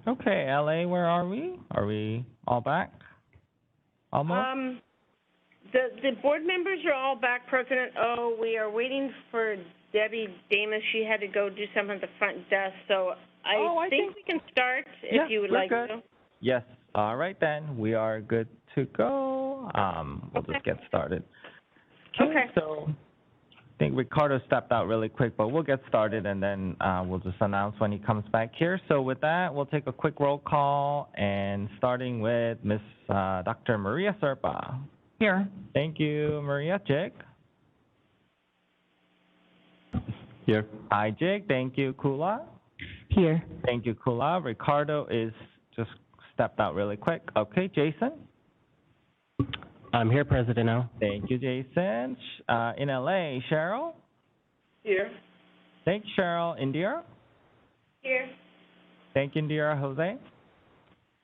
Okay, LA, where are we? Are we all back? Almost? The board members are all back, President O. We are waiting for Debbie Damas. She had to go do something at the front desk, so I think we can start if you would like to. Yes. All right, then. We are good to go. We'll just get started. Okay. So I think Ricardo stepped out really quick, but we'll get started, and then we'll just announce when he comes back here. So with that, we'll take a quick roll call, and starting with Miss Dr. Maria Serpa. Here. Thank you, Maria. Jake? Here. Hi, Jake. Thank you, Kula. Here. Thank you, Kula. Ricardo is just stepped out really quick. Okay, Jason? I'm here, President O. Thank you, Jason. In LA, Cheryl? Here. Thanks, Cheryl. Indira? Here. Thank you, Indira. Jose?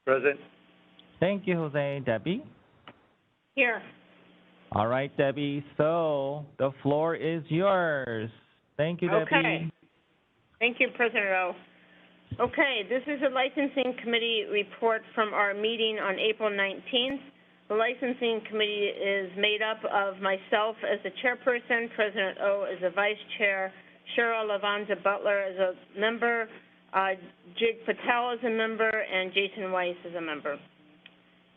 Present. Thank you, Jose. Debbie? Here. All right, Debbie. So the floor is yours. Thank you, Debbie. Okay. Thank you, President O. Okay, this is a licensing committee report from our meeting on April 19th. The licensing committee is made up of myself as the chairperson, President O as the vice chair, Cheryl Lavanza Butler as a member, Jig Patel as a member, and Jason Weiss as a member.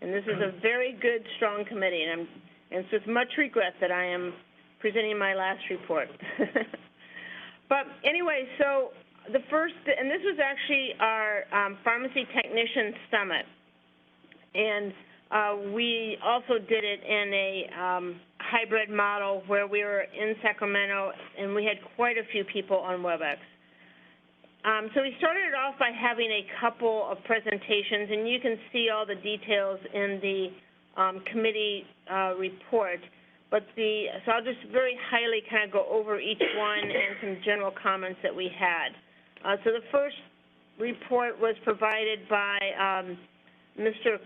And this is a very good, strong committee, and it's with much regret that I am presenting my last report. But anyway, so the first, and this was actually our Pharmacy Technician Summit, and we also did it in a hybrid model where we were in Sacramento, and we had quite a few people on Webex. So we started off by having a couple of presentations, and you can see all the details in the committee report. But so I'll just very highly kind of go over each one and some general comments that we had. So the first report was provided by Mr.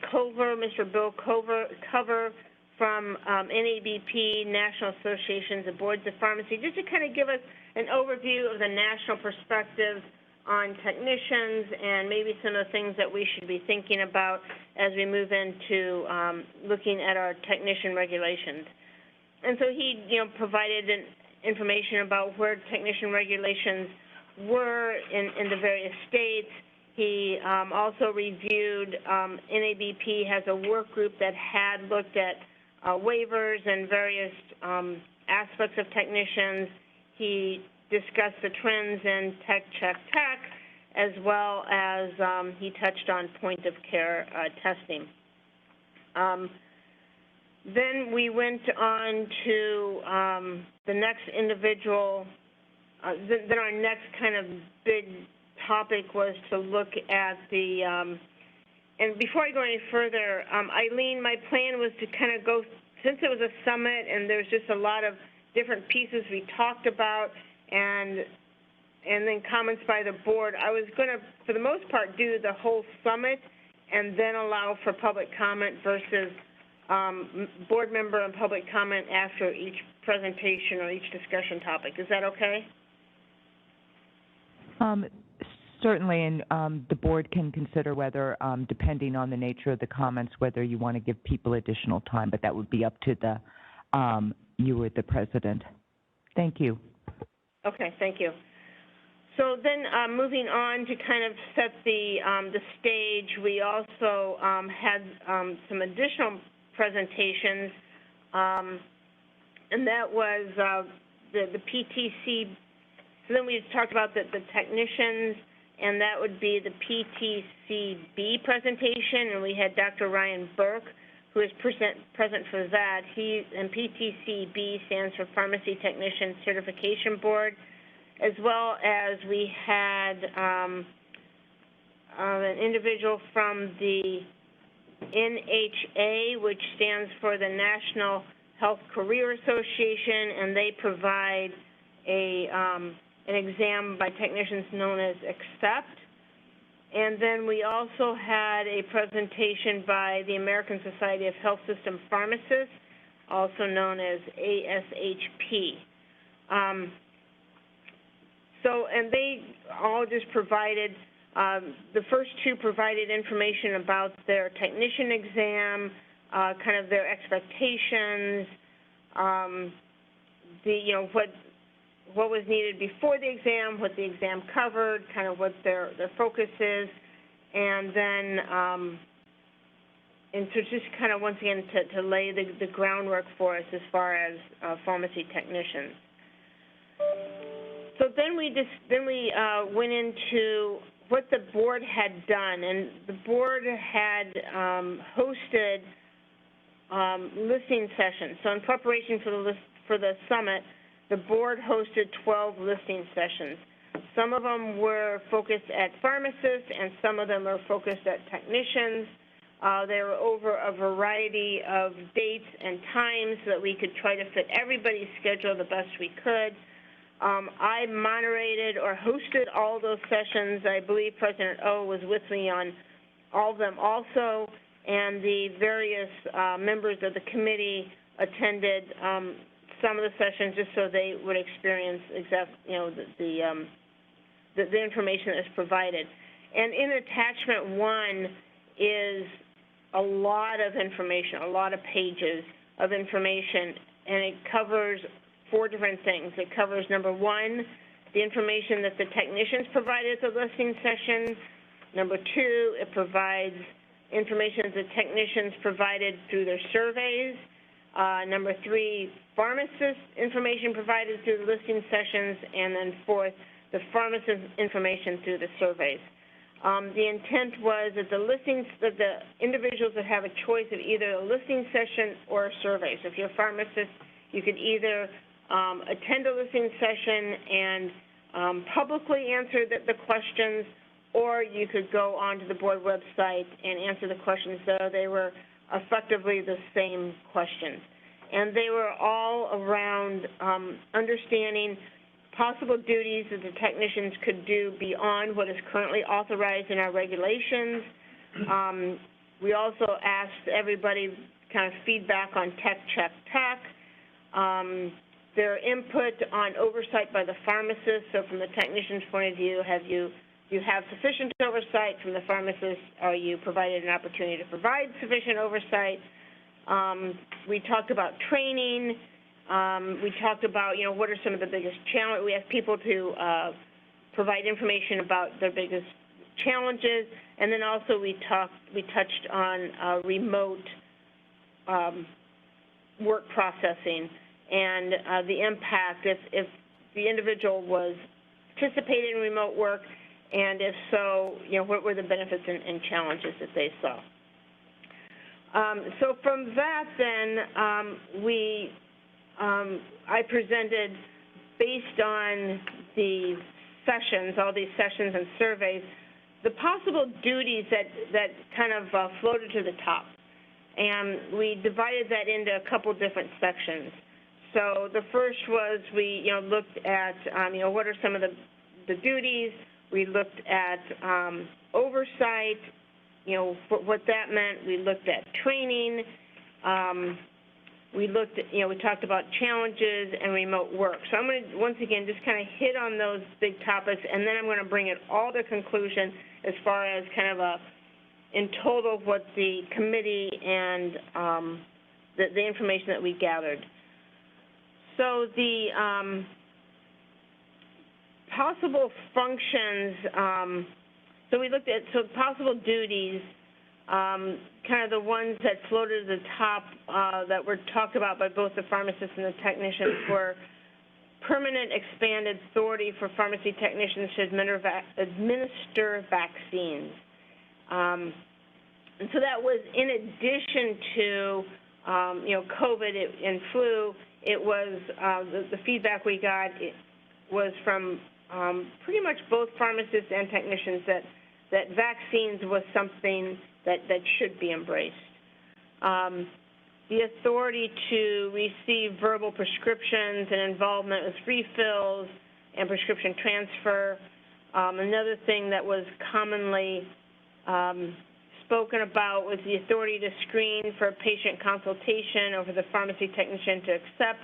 Bill Cover from NABP, National Associations of Boards of Pharmacy, just to kind of give us an overview of the national perspective on technicians and maybe some of the things that we should be thinking about as we move into looking at our technician regulations. And so he, provided information about where technician regulations were in the various states. He also reviewed, NABP has a work group that had looked at waivers and various aspects of technicians. He discussed the trends in tech, as well as he touched on point-of-care testing. Then we went on to the next individual. Then our next kind of big topic was to look at the, and before I go any further, Eileen, my plan was to kind of go, since it was a summit and there's just a lot of different pieces we talked about, and then comments by the board, I was going to, for the most part, do the whole summit and then allow for public comment versus board member and public comment after each presentation or each discussion topic. Is that okay? Certainly, and the board can consider whether, depending on the nature of the comments, whether you want to give people additional time, but that would be up to the you or the president. Thank you. Okay, thank you. So then moving on to kind of set the stage, we also had some additional presentations, and that was the PTC. So then we talked about the technicians, and that would be the PTCB presentation, and we had Dr. Ryan Burke, who is present for that. And PTCB stands for Pharmacy Technician Certification Board, as well as we had an individual from the NHA, which stands for the National Health Career Association, and they provide an exam by technicians known as ACCEPT. And then we also had a presentation by the American Society of Health System Pharmacists, also known as ASHP. And they all just provided The first two provided information about their technician exam, kind of their expectations, what was needed before the exam, what the exam covered, kind of what their focus is, and then and so just kind of once again to lay the groundwork for us as far as pharmacy technicians. So then we went into what the board had done, and the board had hosted listening sessions. So in preparation for the summit, the board hosted 12 listening sessions. Some of them were focused at pharmacists, and some of them are focused at technicians. They were over a variety of dates and times so that we could try to fit everybody's schedule the best we could. I moderated or hosted all those sessions. I believe President O was with me on all of them also, and the various members of the committee attended some of the sessions just so they would experience the information that is provided. And in attachment 1 is a lot of information, a lot of pages of information, and it covers 4 different things. It covers, number 1, the information that the technicians provided at the listening session. Number 2, it provides information that the technicians provided through their surveys. Number 3, pharmacist information provided through the listening sessions, and then 4th, the pharmacist information through the surveys. The intent was that the individuals would have a choice of either a listening session or a survey. So if you're a pharmacist, you could either attend a listening session and publicly answer the questions, or you could go onto the board website and answer the questions. So they were effectively the same questions. And they were all around understanding possible duties that the technicians could do beyond what is currently authorized in our regulations. We also asked everybody kind of feedback on tech. Their input on oversight by the pharmacist. So from the technician's point of view, you have sufficient oversight? From the pharmacist, are you provided an opportunity to provide sufficient oversight? We talked about training. We talked about, what are some of the biggest challenges. We asked people to provide information about their biggest challenges, and then also we touched on remote work processing and the impact if the individual was participating in remote work, and if so, what were the benefits and challenges that they saw. So from that, then, I presented, based on the sessions, all these sessions and surveys, the possible duties that kind of floated to the top. And we divided that into a couple different sections. So the first was we, looked at, what are some of the duties. We looked at oversight, what that meant. We looked at training. We looked at, we talked about challenges and remote work. So I'm going to, once again, just kind of hit on those big topics, and then I'm going to bring it all to conclusion as far as kind of in total, what the committee and the information that we gathered. So the possible functions, so we looked at possible duties, kind of the ones that floated to the top that were talked about by both the pharmacists and the technicians were permanent expanded authority for pharmacy technicians to administer vaccines. And so that was in addition to, COVID and flu. It was the feedback we got was from pretty much both pharmacists and technicians that vaccines was something that should be embraced. The authority to receive verbal prescriptions and involvement with refills and prescription transfer. Another thing that was commonly spoken about was the authority to screen for patient consultation over the pharmacy technician to accept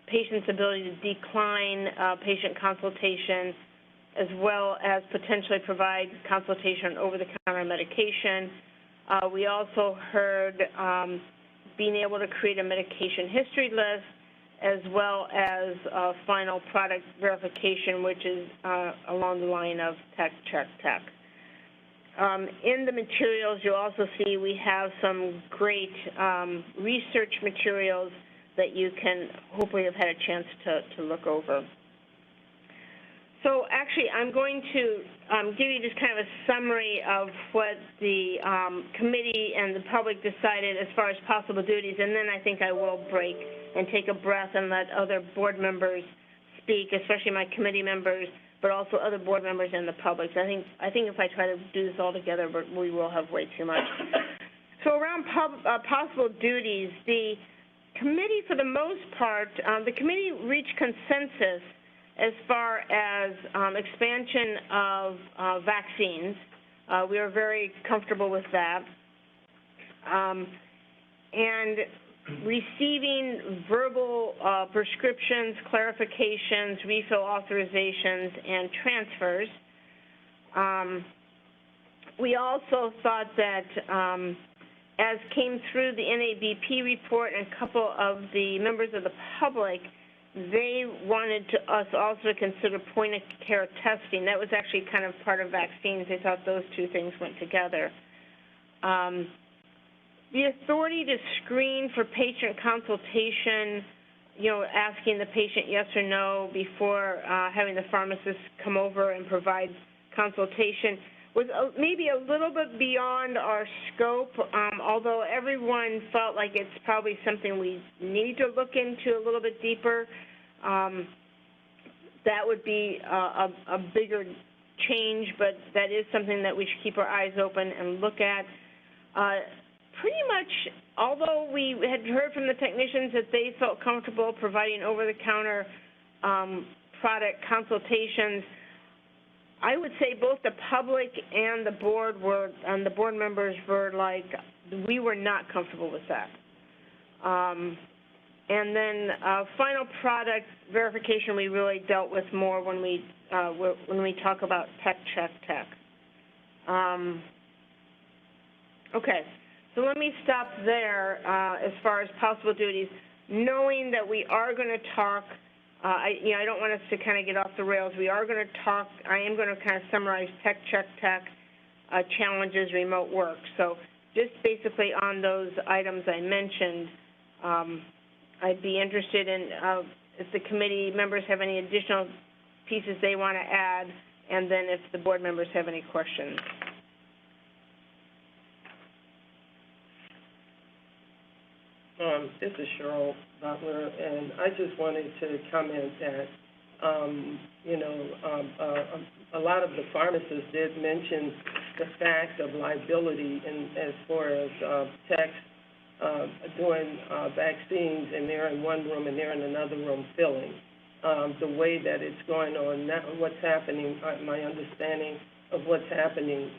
patient's ability to decline patient consultation, as well as potentially provide consultation on over-the-counter medication. We also heard being able to create a medication history list, as well as final product verification, which is along the line of tech, check, tech. In the materials, you'll also see we have some great research materials that you can hopefully have had a chance to look over. So actually, I'm going to give you just kind of a summary of what the committee and the public decided as far as possible duties, and then I think I will break and take a breath and let other board members speak, especially my committee members, but also other board members and the public. So I think if I try to do this all together, we will have way too much. So around possible duties, the committee, for the most part, the committee reached consensus as far as expansion of vaccines. We are very comfortable with that. And receiving verbal prescriptions, clarifications, refill authorizations, and transfers. We also thought that, as came through the NABP report and a couple of the members of the public, they wanted us also to consider point-of-care testing. That was actually kind of part of vaccines. They thought those two things went together. The authority to screen for patient consultation, asking the patient yes or no before having the pharmacist come over and provide consultation, was maybe a little bit beyond our scope, although everyone felt like it's probably something we need to look into a little bit deeper. That would be a bigger change, but that is something that we should keep our eyes open and look at. Pretty much, although we had heard from the technicians that they felt comfortable providing over-the-counter product consultations, I would say both the public and the board the board members were like, we were not comfortable with that. And then final product verification we really dealt with more when we talk about tech, check, tech. Okay, so let me stop there as far as possible duties, knowing that we are going to talk. I don't want us to kind of get off the rails. We are going to talk. I am going to kind of summarize tech, check, tech, challenges, remote work. So just basically on those items I mentioned, I'd be interested in if the committee members have any additional pieces they want to add, and then if the board members have any questions. This is Cheryl Butler, and I just wanted to comment that, a lot of the pharmacists did mention the fact of liability as far as techs doing vaccines, and they're in one room and they're in another room filling. The way that it's going on now, what's happening, my understanding of what's happening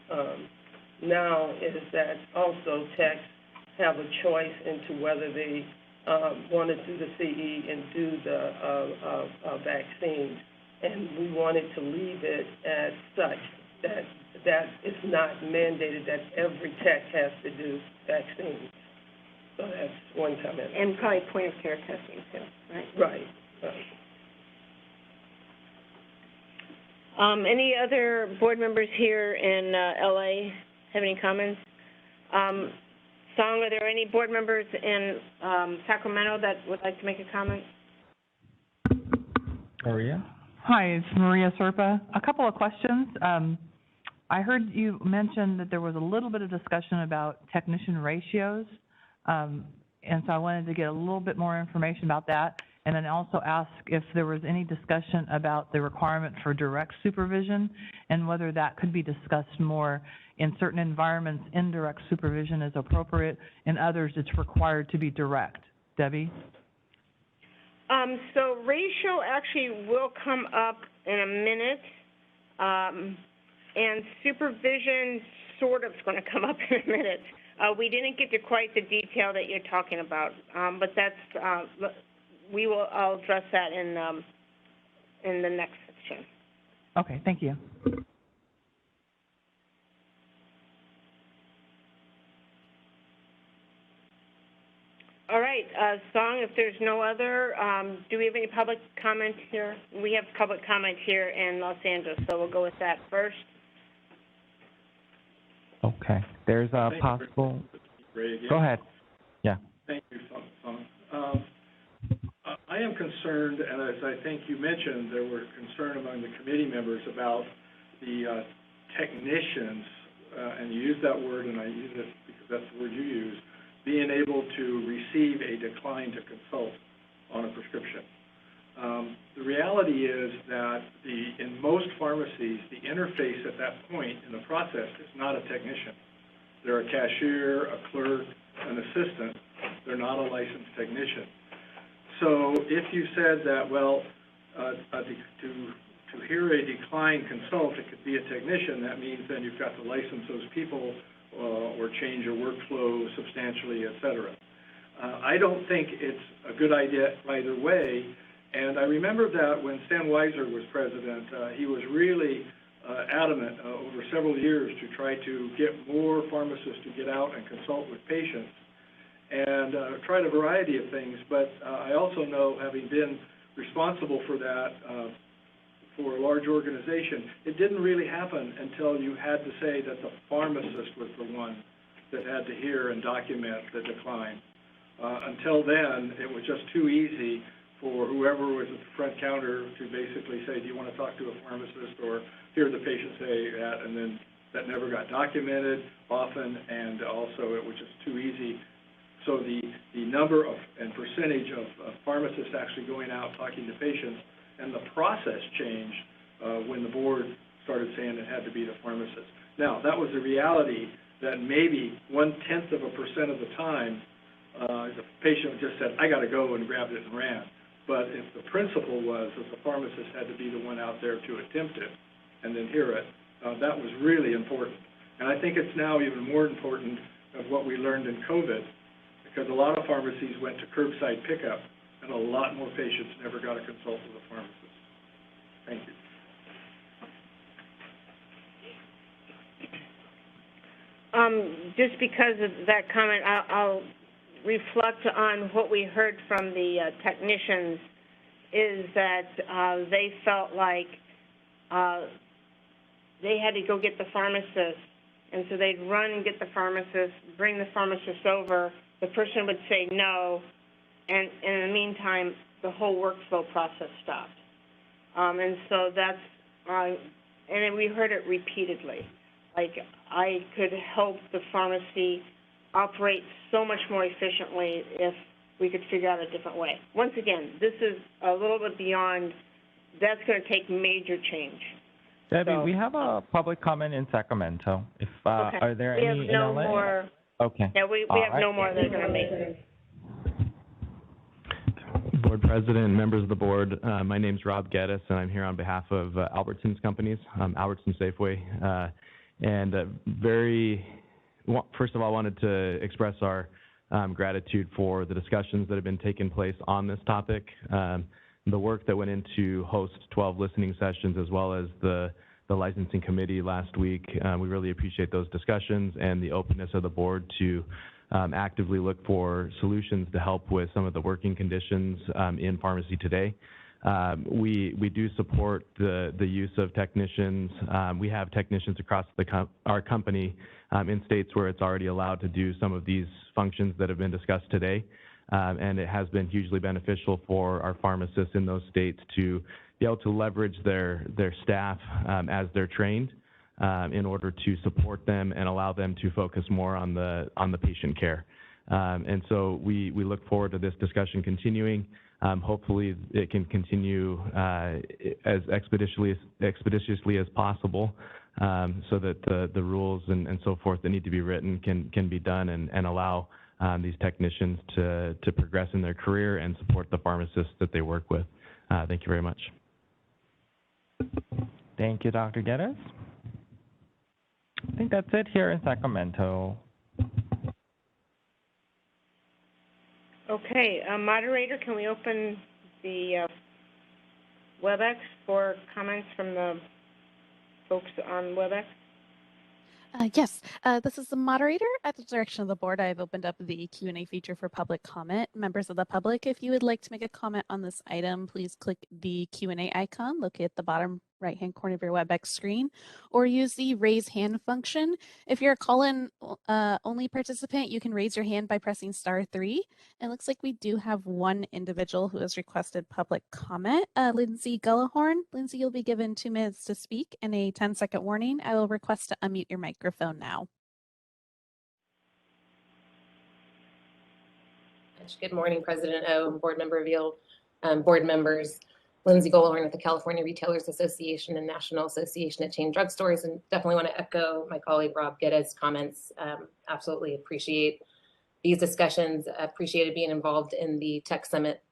now is that also techs have a choice into whether they want to do the CE and do the vaccine. And we wanted to leave it as such, that it's not mandated that every tech has to do vaccines. So that's one comment. And probably point-of-care testing too, right? Right. Any other board members here in LA have any comments? Song, are there any board members in Sacramento that would like to make a comment? Maria? Hi, it's Maria Serpa. A couple of questions. I heard you mention that there was a little bit of discussion about technician ratios, and so I wanted to get a little bit more information about that, and then also ask if there was any discussion about the requirement for direct supervision and whether that could be discussed more. In certain environments, indirect supervision is appropriate. In others, it's required to be direct. Debbie? So ratio actually will come up in a minute, and supervision sort of is going to come up in a minute. We didn't get to quite the detail that you're talking about, but that's I'll address that in the next section. Okay, thank you. All right, Song, if there's no other, do we have any public comment here? We have public comment here in Los Angeles, so we'll go with that first. Okay. There's a possible... Go ahead. Yeah. Thank you, Fong. I am concerned, and as I think you mentioned, there were concern among the committee members about the technicians, and you used that word, and I use it because that's the word you use, being able to receive a decline to consult on a prescription. The reality is that in most pharmacies, the interface at that point in the process is not a technician. They're a cashier, a clerk, an assistant. They're not a licensed technician. So if you said that, well, to hear a decline consult, it could be a technician, that means then you've got to license those people or change your workflow substantially, et cetera. I don't think it's a good idea either way. And I remember that when Stan Weiser was president, he was really adamant over several years to try to get more pharmacists to get out and consult with patients and tried a variety of things. But I also know, having been responsible for that for a large organization, it didn't really happen until you had to say that the pharmacist was the one that had to hear and document the decline. Until then, it was just too easy for whoever was at the front counter to basically say, do you want to talk to a pharmacist, or hear the patient say that, and then that never got documented often, and also it was just too easy. So the number of and percentage of pharmacists actually going out talking to patients, and the process changed when the board started saying it had to be the pharmacist. Now, that was the reality that maybe 0.1% of the time, the patient just said, I got to go, and grabbed it and ran. But if the principle was that the pharmacist had to be the one out there to attempt it and then hear it, that was really important. And I think it's now even more important of what we learned in COVID, because a lot of pharmacies went to curbside pickup, and a lot more patients never got a consult with a pharmacist. Thank you. Just because of that comment, I'll reflect on what we heard from the technicians, is that they felt like they had to go get the pharmacist, and so they'd run and get the pharmacist, bring the pharmacist over, the person would say no, and in the meantime, the whole workflow process stopped. And so that's, and then we heard it repeatedly. Like, I could help the pharmacy operate so much more efficiently if we could figure out a different way. Once again, this is a little bit beyond, that's going to take major change. Debbie, we have a public comment in Sacramento. If okay. Are there we any have no in LA? more. Okay. Yeah, we have no more that are going to make it. Board President and members of the board, my name is Rob Geddes, and I'm here on behalf of Albertsons Companies, Albertsons Safeway. First of all, I wanted to express our gratitude for the discussions that have been taking place on this topic, the work that went into host 12 listening sessions, as well as the licensing committee last week. We really appreciate those discussions and the openness of the board to actively look for solutions to help with some of the working conditions in pharmacy today. We do support the use of technicians. We have technicians across our company in states where it's already allowed to do some of these functions that have been discussed today. And it has been hugely beneficial for our pharmacists in those states to be able to leverage their staff as they're trained in order to support them and allow them to focus more on the patient care. And so we look forward to this discussion continuing. Hopefully it can continue as expeditiously as possible, so that the rules and so forth that need to be written can be done and allow these technicians to progress in their career and support the pharmacists that they work with. Thank you very much. Thank you, Dr. Geddes. I think that's it here in Sacramento. Okay, moderator, can we open the Webex for comments from the folks on WebEx? Yes, this is the moderator. At the direction of the board, I've opened up the Q&A feature for public comment. Members of the public, if you would like to make a comment on this item, please click the Q&A icon located at the bottom right-hand corner of your WebEx screen, or use the raise hand function. If you're a call-in only participant, you can raise your hand by pressing *3. It looks like we do have one individual who has requested public comment, Lindsay Gullahorn. Lindsay, you'll be given 2 minutes to speak and a 10-second warning. I will request to unmute your microphone now. Good morning, President O, Board Member Veal, board members. Lindsay Gullahorn with the California Retailers Association and National Association of Chain Drugstores, and definitely want to echo my colleague Rob Geddes' comments. Absolutely appreciate these discussions, appreciated being involved in the Tech Summit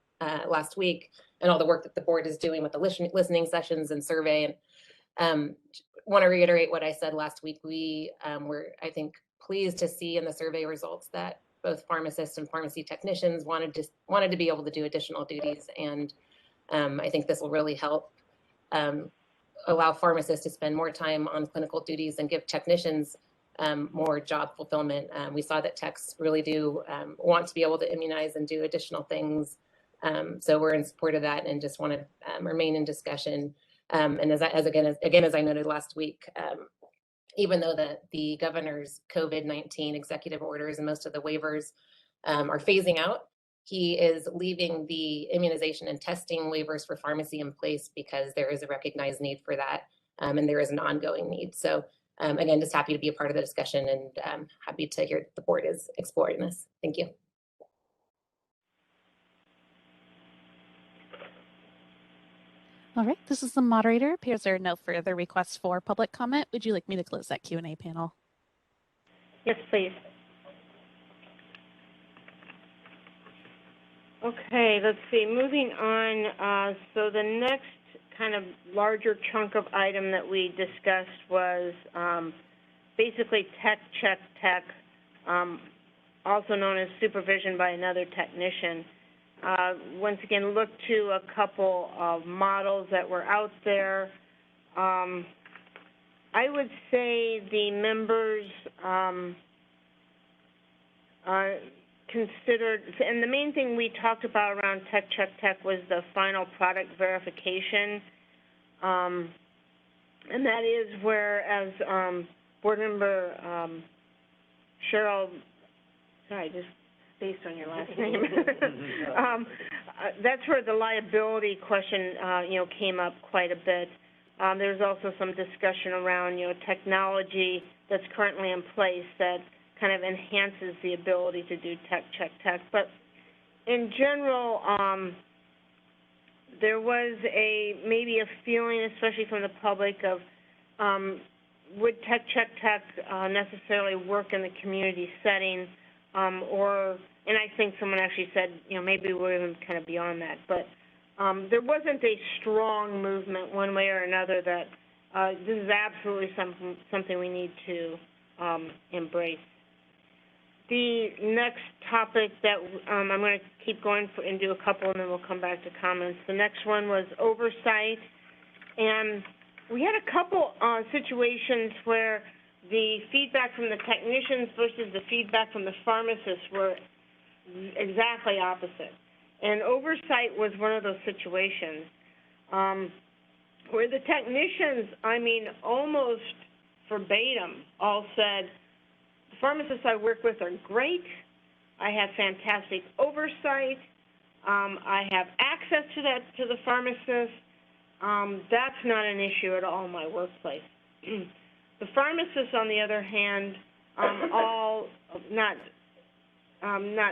last week, and all the work that the board is doing with the listening sessions and survey. And want to reiterate what I said last week. We were, I think, pleased to see in the survey results that both pharmacists and pharmacy technicians wanted to be able to do additional duties, and I think this will really help allow pharmacists to spend more time on clinical duties and give technicians more job fulfillment. We saw that techs really do want to be able to immunize and do additional things. So we're in support of that and just want to remain in discussion. And as I noted last week, even though the governor's COVID-19 executive orders and most of the waivers are phasing out, he is leaving the immunization and testing waivers for pharmacy in place because there is a recognized need for that, and there is an ongoing need. So again, just happy to be a part of the discussion, and happy to hear the board is exploring this. Thank you. All right, this is the moderator. Appears there are no further requests for public comment. Would you like me to close that Q&A panel? Yes, please. Okay, let's see. Moving on, so the next kind of larger chunk of item that we discussed was basically check, also known as supervision by another technician. Once again, look to a couple of models that were out there. I would say the members considered, and the main thing we talked about around check was the final product verification. And that is where, as board member Cheryl, sorry, just based on your last name, that's where the liability question, came up quite a bit. There's also some discussion around, technology that's currently in place that kind of enhances the ability to do check. But in general, there was maybe a feeling, especially from the public, of would check necessarily work in the community setting, and I think someone actually said, maybe we're even kind of beyond that. But there wasn't a strong movement one way or another that this is absolutely something we need to embrace. The next topic that I'm going to keep going and do a couple, and then we'll come back to comments. The next one was oversight, and we had a couple situations where the feedback from the technicians versus the feedback from the pharmacists were exactly opposite. And oversight was one of those situations where the technicians, almost verbatim, all said, the pharmacists I work with are great. I have fantastic oversight. I have access to the pharmacist. That's not an issue at all in my workplace. The pharmacists, on the other hand,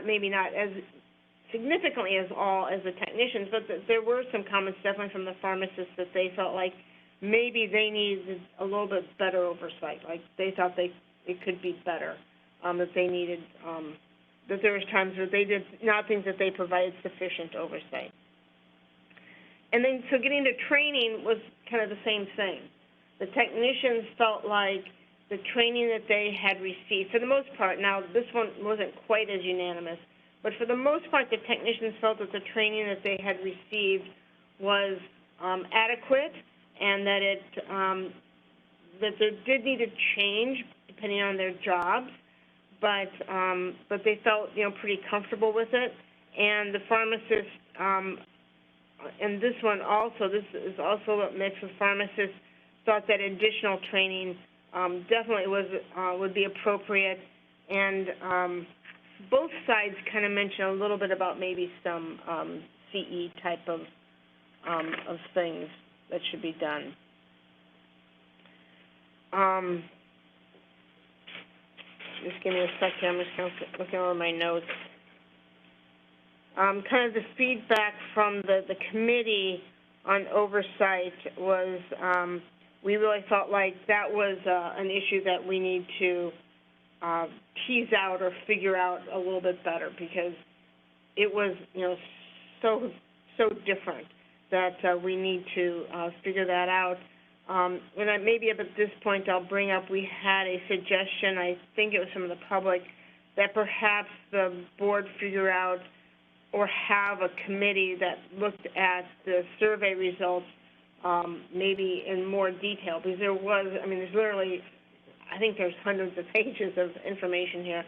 maybe not as significantly as the technicians, but there were some comments definitely from the pharmacists that they felt like maybe they needed a little bit better oversight. Like they thought it could be better, that they needed, that there was times where they did not think that they provided sufficient oversight. And then, so getting to training was kind of the same thing. The technicians felt like the training that they had received, for the most part, now this one wasn't quite as unanimous, but for the most part, the technicians felt that the training that they had received was adequate, and that that there did need a change depending on their jobs, but they felt, pretty comfortable with it. And the pharmacists, and this one also, this is also a mix of pharmacists, thought that additional training definitely would be appropriate. And both sides kind of mentioned a little bit about maybe some CE type of things that should be done. Just give me a second. I'm just looking over my notes. Kind of the feedback from the committee on oversight was we really felt like that was an issue that we need to tease out or figure out a little bit better, because it was, so different that we need to figure that out. And maybe at this point I'll bring up, we had a suggestion, I think it was from the public, that perhaps the board figure out or have a committee that looked at the survey results maybe in more detail, because there was, there's literally, I think there's hundreds of pages of information here,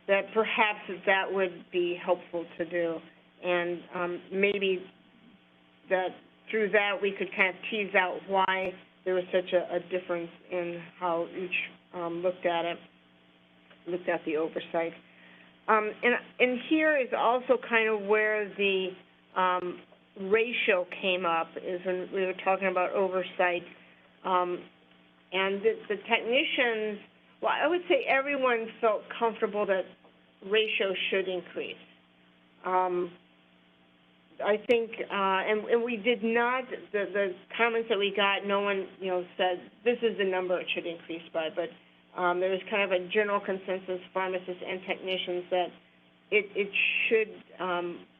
that perhaps that would be helpful to do. And maybe that through that we could kind of tease out why there was such a difference in how each looked at the oversight. And here is also kind of where the ratio came up, is when we were talking about oversight. And the technicians, well, I would say everyone felt comfortable that ratio should increase. I think, and we did not, the comments that we got, no one, said this is the number it should increase by, but there was kind of a general consensus, pharmacists and technicians, that it should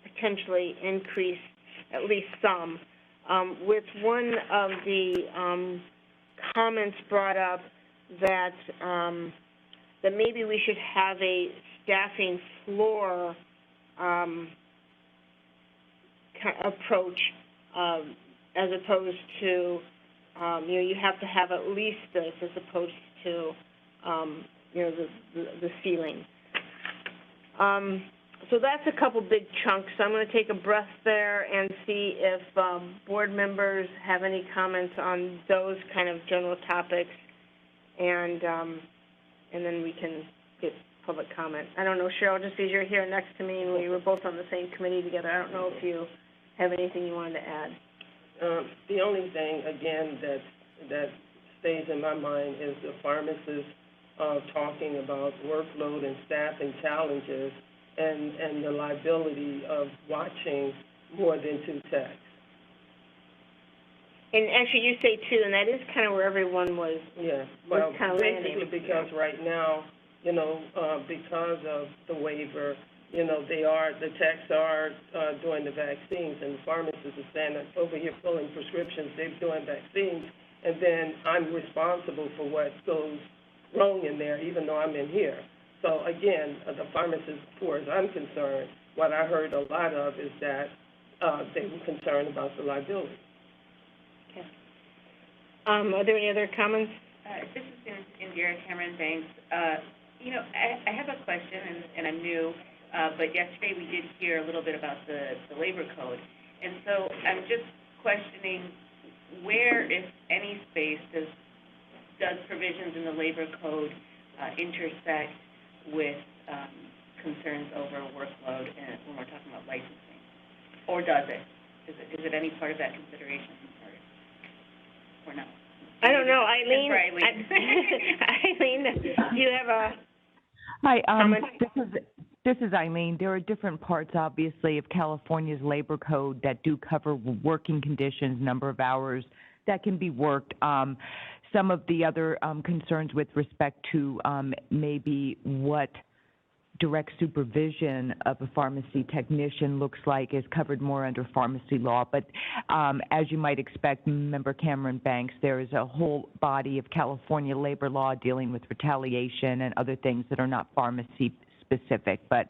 potentially increase at least some. With one of the comments brought up that that maybe we should have a staffing floor approach, as opposed to you have to have at least this, as opposed to the ceiling. So that's a couple big chunks. So I'm going to take a breath there and see if board members have any comments on those kind of general topics, and then we can get public comment. I don't know, Cheryl, just because you're here next to me and we were both on the same committee together, I don't know if you have anything you wanted to add. The only thing, again, that stays in my mind is the pharmacists talking about workload and staffing challenges and the liability of watching more than 2 techs. And actually, you say 2, and that is kind of where everyone was. Yeah, well, kind of basically because right now, because of the waiver, the techs are doing the vaccines, and the pharmacists are standing over here pulling prescriptions, they're doing vaccines, and then I'm responsible for what goes wrong in there, even though I'm in here. So again, the pharmacists, as far as I'm concerned, what I heard a lot of is that they were concerned about the liability. Okay. Are there any other comments? This is Indira Cameron Banks. I have a question, and I'm new, but yesterday we did hear a little bit about the labor code. And so I'm just questioning where, if any space, does provisions in the labor code intersect with concerns over workload and when we're talking about licensing? Or does it? Is it any part of that consideration or no? I don't know. Eileen, Eileen, do you have a Hi, comment? this is Eileen. There are different parts, obviously, of California's labor code that do cover working conditions, number of hours that can be worked. Some of the other concerns with respect to maybe what direct supervision of a pharmacy technician looks like is covered more under pharmacy law. But as you might expect, Member Cameron Banks, there is a whole body of California labor law dealing with retaliation and other things that are not pharmacy specific, but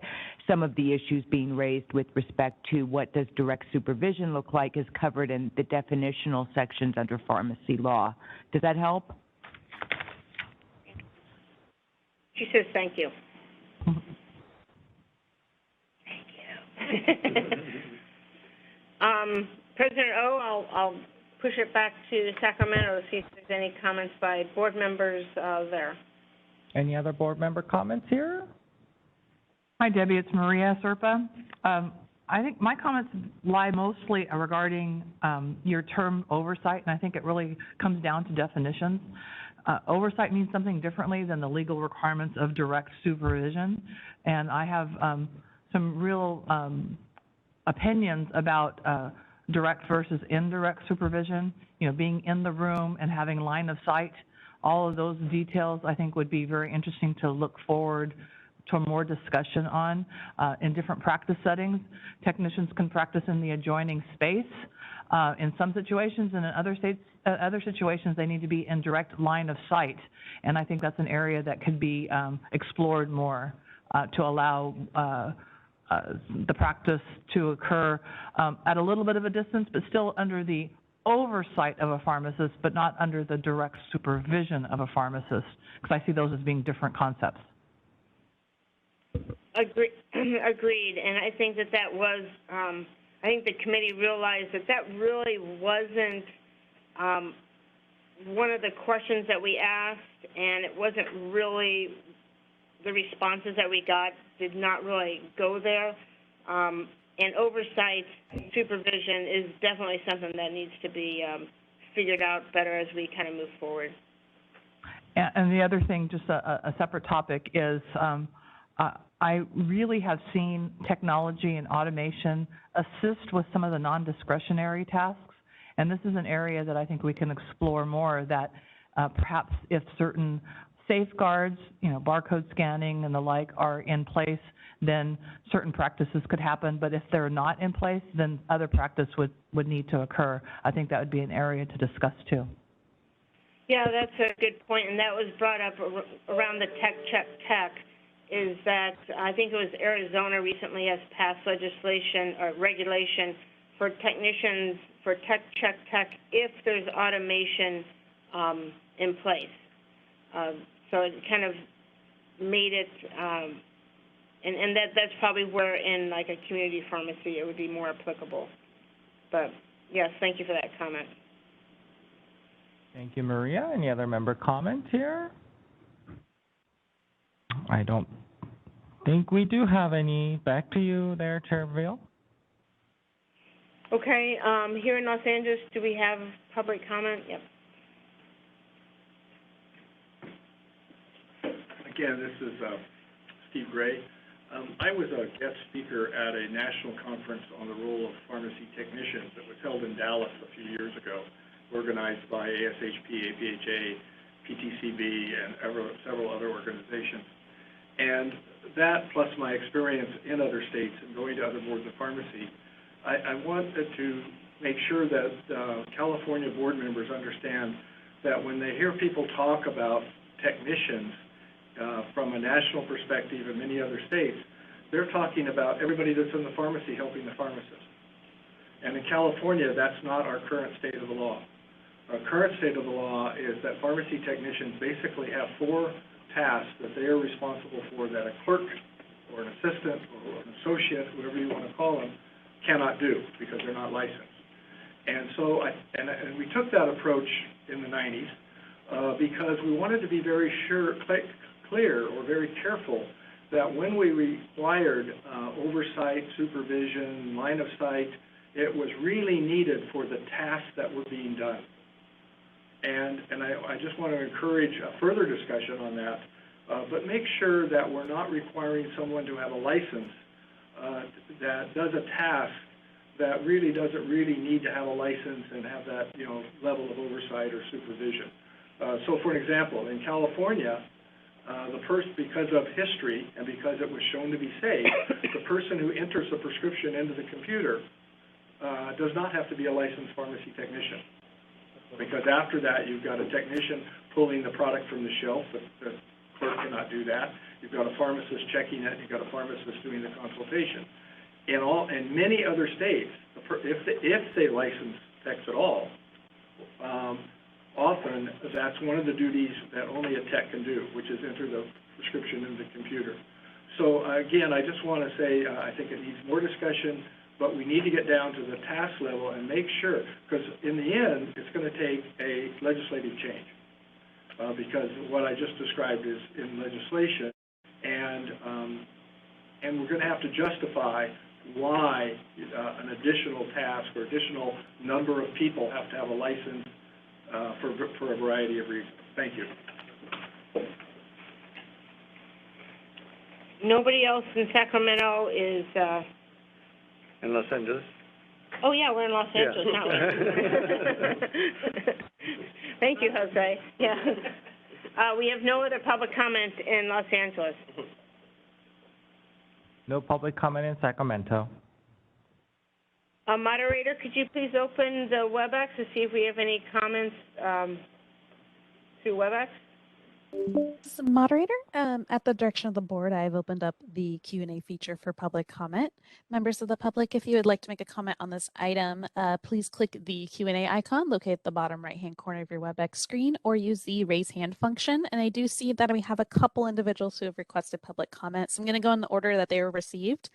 some of the issues being raised with respect to what does direct supervision look like is covered in the definitional sections under pharmacy law. Does that help? She says thank you. Thank you. President O, I'll push it back to Sacramento to see if there's any comments by board members there. Any other board member comments here? Hi, Debbie. It's Maria Serpa. I think my comments lie mostly regarding your term oversight, and I think it really comes down to definitions. Oversight means something differently than the legal requirements of direct supervision, and I have some real opinions about direct versus indirect supervision, you know, being in the room and having line of sight. All of those details I think would be very interesting to look forward to more discussion on in different practice settings. Technicians can practice in the adjoining space in some situations, and in other situations they need to be in direct line of sight. And I think that's an area that could be explored more to allow the practice to occur at a little bit of a distance, but still under the oversight of a pharmacist, but not under the direct supervision of a pharmacist, because I see those as being different concepts. Agreed, and I think that was, I think the committee realized that really wasn't one of the questions that we asked, and it wasn't really, the responses that we got did not really go there. And oversight supervision is definitely something that needs to be figured out better as we kind of move forward. And the other thing, just a separate topic, is I really have seen technology and automation assist with some of the non-discretionary tasks, and this is an area that I think we can explore more, that perhaps if certain safeguards, you know, barcode scanning and the like are in place, then certain practices could happen, but if they're not in place, then other practice would need to occur. I think that would be an area to discuss too. Yeah, that's a good point, and that was brought up around the tech, is that I think it was Arizona recently has passed legislation or regulation for technicians for tech if there's automation in place. So it kind of made it, and that's probably where in like a community pharmacy it would be more applicable. But yes, thank you for that comment. Thank you, Maria. Any other member comments here? I don't think we do have any. Back to you there, Chair Vail. Okay, here in Los Angeles, do we have public comment? Yep. Again, this is Steve Gray. I was a guest speaker at a national conference on the role of pharmacy technicians that was held in Dallas a few years ago, organized by ASHP, APHA, PTCB, and several other organizations. And that, plus my experience in other states and going to other boards of pharmacy, I wanted to make sure that California board members understand that when they hear people talk about technicians from a national perspective in many other states, they're talking about everybody that's in the pharmacy helping the pharmacist. And in California, that's not our current state of the law. Our current state of the law is that pharmacy technicians basically have 4 tasks that they are responsible for that a clerk or an assistant or an associate, whatever you want to call them, cannot do because they're not licensed. And so and we took that approach in the 90s because we wanted to be very clear or very careful that when we required oversight, supervision, line of sight, it was really needed for the tasks that were being done. And I just want to encourage a further discussion on that, but make sure that we're not requiring someone to have a license that does a task that really doesn't need to have a license and have that, you know, level of oversight or supervision. So for an example, in California, because of history and because it was shown to be safe, the person who enters the prescription into the computer does not have to be a licensed pharmacy technician. Because after that, you've got a technician pulling the product from the shelf, the clerk cannot do that. You've got a pharmacist checking it, you've got a pharmacist doing the consultation. In many other states, if they license techs at all, often that's one of the duties that only a tech can do, which is enter the prescription in the computer. So again, I just want to say I think it needs more discussion, but we need to get down to the task level and make sure, because in the end, it's going to take a legislative change, because what I just described is in legislation, and we're going to have to justify why an additional task or additional number of people have to have a license for a variety of reasons. Thank you. Nobody else in Sacramento is, In Los Angeles? oh yeah, we're in Los Angeles, Yeah. aren't we? Thank you, Jose. Yeah. We have no other public comment in Los Angeles. No public comment in Sacramento. Moderator, could you please open the Webex to see if we have any comments through Webex? So moderator, at the direction of the board, I've opened up the Q&A feature for public comment. Members of the public, if you would like to make a comment on this item, please click the Q&A icon located at the bottom right-hand corner of your Webex screen, or use the raise hand function. And I do see that we have a couple individuals who have requested public comments. I'm going to go in the order that they were received.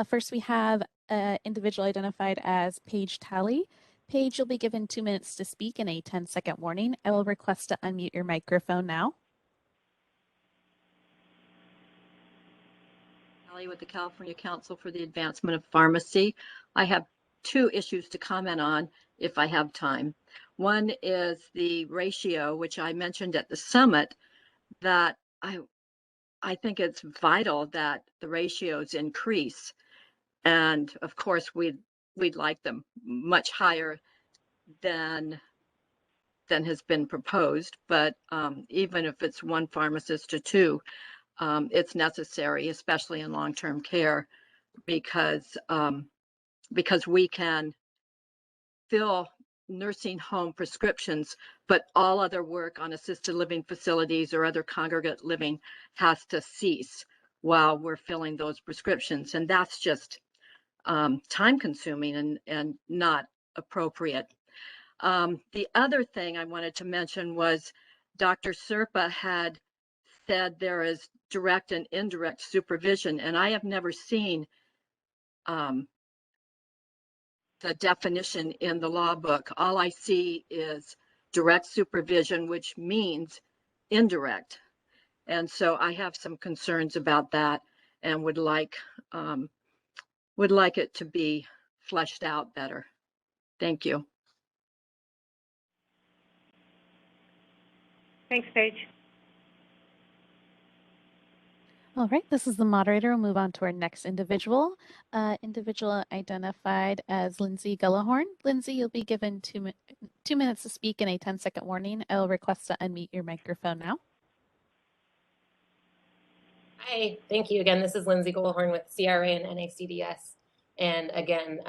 First, we have an individual identified as Paige Talley. Paige, you'll be given 2 minutes to speak and a 10-second warning. I will request to unmute your microphone now. With the California Council for the Advancement of Pharmacy. I have two issues to comment on if I have time. One is the ratio, which I mentioned at the summit, that I think it's vital that the ratios increase. And of course, we'd like them much higher than has been proposed, but even if it's one pharmacist to two, it's necessary, especially in long-term care, because we can fill nursing home prescriptions, but all other work on assisted living facilities or other congregate living has to cease while we're filling those prescriptions. And that's just time-consuming and not appropriate. The other thing I wanted to mention was Dr. Serpa had said there is direct and indirect supervision, and I have never seen the definition in the law book. All I see is direct supervision, which means indirect. And so I have some concerns about that and would like it to be fleshed out better. Thank you. Thanks, Paige. All right, this is the moderator. We'll move on to our next individual. Individual identified as Lindsay Gullahorn. Lindsay, you'll be given 2 minutes to speak and a 10-second warning. I will request to unmute your microphone now. Hi, thank you again. This is Lindsay Gullahorn with CRA and NACDS. And again,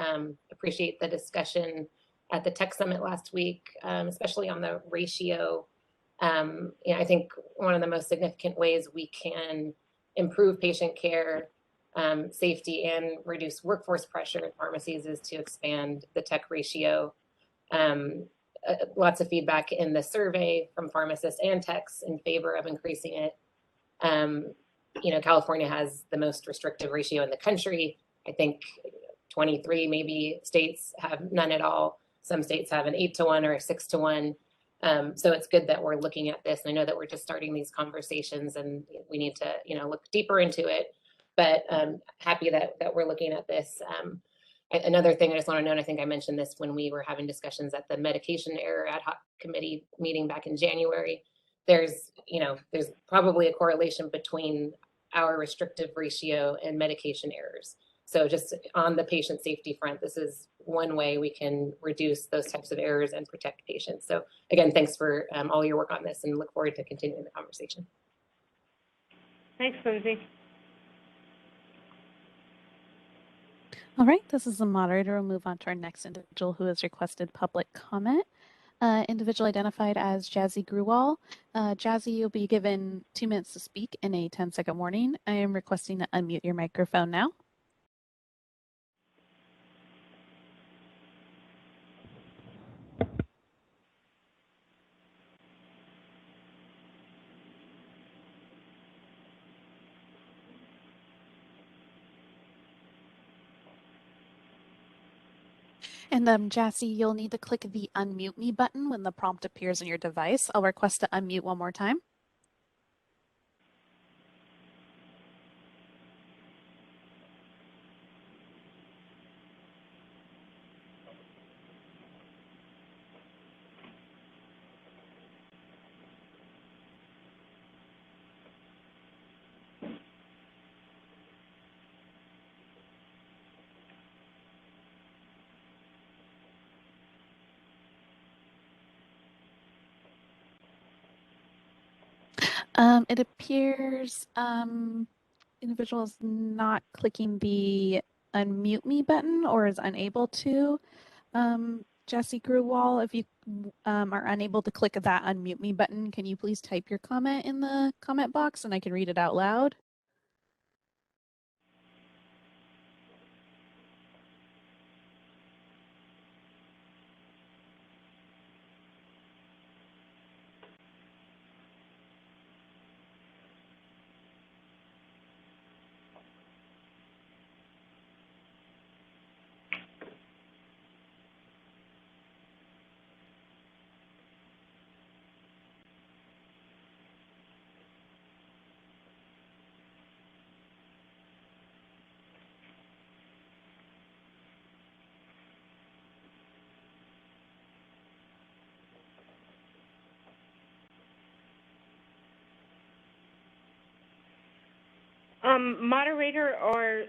appreciate the discussion at the Tech Summit last week, especially on the ratio. I think one of the most significant ways we can improve patient care, safety, and reduce workforce pressure in pharmacies is to expand the tech ratio. Lots of feedback in the survey from pharmacists and techs in favor of increasing it. California has the most restrictive ratio in the country. I think 23 maybe states have none at all. Some states have an 8-to-1 or a 6-to-1. So it's good that we're looking at this. And I know that we're just starting these conversations and we need to, look deeper into it, but happy that we're looking at this. Another thing I just want to note, I think I mentioned this when we were having discussions at the medication error ad hoc committee meeting back in January. There's probably a correlation between our restrictive ratio and medication errors. So just on the patient safety front, this is one way we can reduce those types of errors and protect patients. So again, thanks for all your work on this and look forward to continuing the conversation. Thanks, Lindsay. All right, this is the moderator. We'll move on to our next individual who has requested public comment. Individual identified as Jazzy Gruwal. Jazzy, you'll be given 2 minutes to speak in a 10-second warning. I am requesting to unmute your microphone now. And Jassy, you'll need to click the unmute me button when the prompt appears on your device. I'll request to unmute one more time. It appears individual is not clicking the unmute me button or is unable to. Jesse Gruwal, if you are unable to click that unmute me button, can you please type your comment in the comment box and I can read it out loud? Moderator or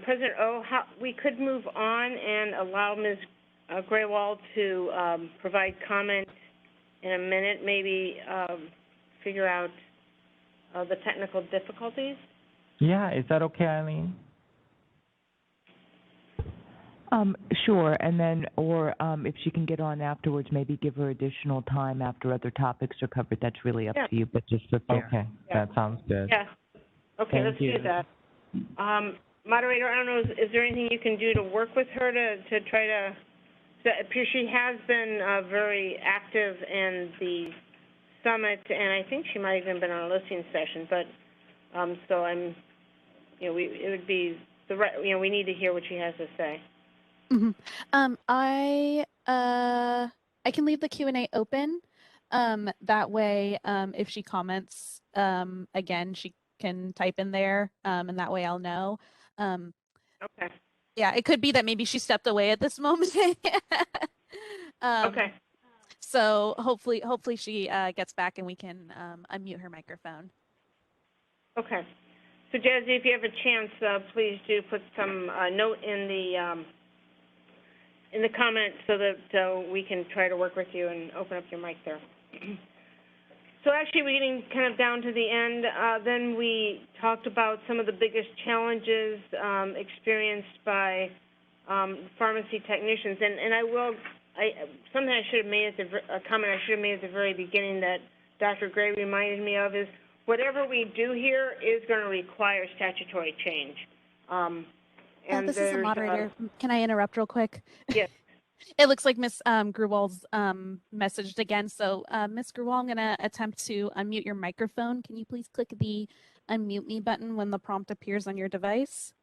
President O, we could move on and allow Ms. Graywall to provide comment in a minute, maybe figure out the technical difficulties. Yeah, is that okay, Eileen? Sure, and then, or if she can get on afterwards, maybe give her additional time after other topics are covered. That's really up to you, but just prepare. Okay, that sounds good. Yeah. Okay, let's do that. Moderator, I don't know, is there anything you can do to work with her to try to, she has been very active in the summit, and I think she might have even been on a listening session, but, so I'm, it would be, we need to hear what she has to say. Mm-hmm. I can leave the Q&A open. That way, if she comments again, she can type in there, and that way I'll know. Okay. Yeah, it could be that maybe she stepped away at this moment. Okay. So hopefully she gets back and we can unmute her microphone. Okay. So Jazzy, if you have a chance, please do put some note in the comments so that we can try to work with you and open up your mic there. So actually, we're getting kind of down to the end. Then we talked about some of the biggest challenges experienced by pharmacy technicians. And something I should have made a comment I should have made at the very beginning that Dr. Gray reminded me of is whatever we do here is going to require statutory change. And this is the moderator. Can I interrupt real quick? Yes. It looks like Ms. Gruwal's messaged again. So Ms. Gruwal, I'm going to attempt to unmute your microphone. Can you please click the unmute me button when the prompt appears on your device?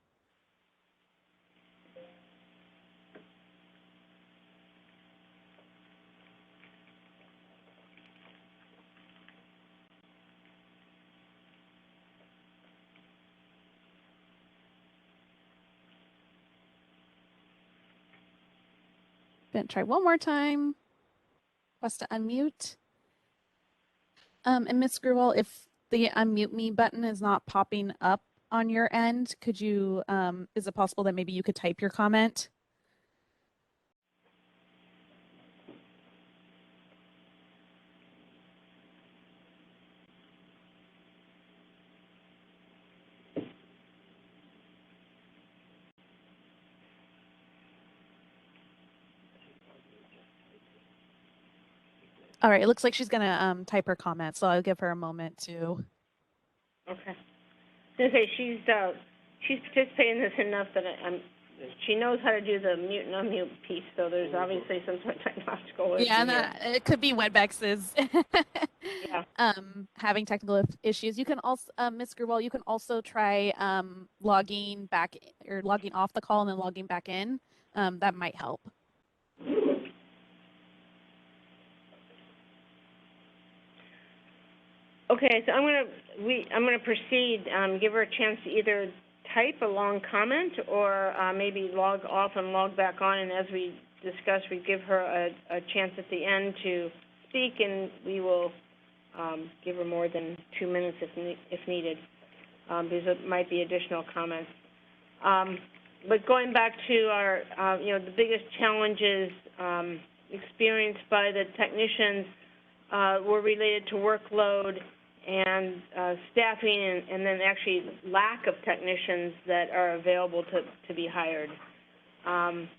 Going to try one more time. Request to unmute. And Ms. Gruwal, if the unmute me button is not popping up on your end, could you, is it possible that maybe you could type your comment? All right, it looks like she's going to type her comment, so I'll give her a moment to. Okay. I was going to say, she's participating in this enough that she knows how to do the mute and unmute piece, so there's obviously some sort of technological issue Yeah, and here. it could be Webex's Yeah. having technical issues. You can also, Ms. Gerwal, you can also try logging back or logging off the call and then logging back in. That might help. Okay, so I'm gonna proceed. Give her a chance to either type a long comment or maybe log off and log back on. And as we discussed, we give her a chance at the end to speak, and we will give her more than 2 minutes if needed, because there might be additional comments. But going back to our, the biggest challenges experienced by the technicians were related to workload and staffing, and then actually lack of technicians that are available to be hired. And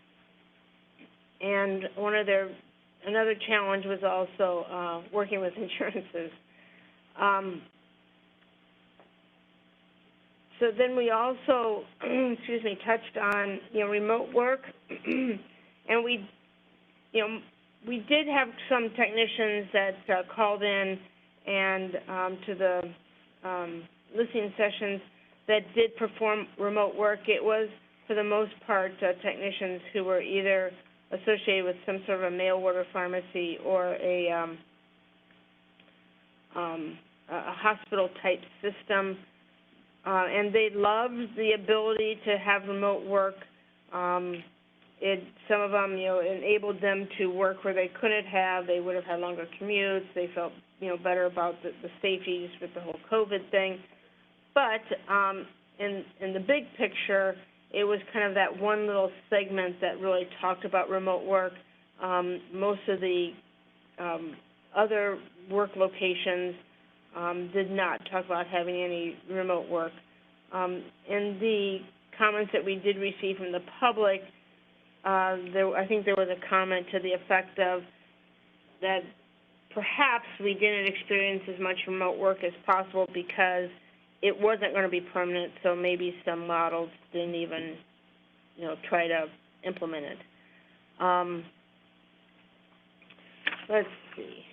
another challenge was also working with insurances. So then we also, touched on remote work, and we did have some technicians that called in and to the listening sessions that did perform remote work. It was, for the most part, technicians who were either associated with some sort of a mail order pharmacy or a hospital-type system, and they loved the ability to have remote work. Some of them, enabled them to work where they couldn't have. They would have had longer commutes. They felt, better about the safety just with the whole COVID thing. But in the big picture, it was kind of that one little segment that really talked about remote work. Most of the other work locations did not talk about having any remote work. In the comments that we did receive from the public, I think there was a comment to the effect of that perhaps we didn't experience as much remote work as possible because it wasn't going to be permanent, so maybe some models didn't even, try to implement it. Let's see.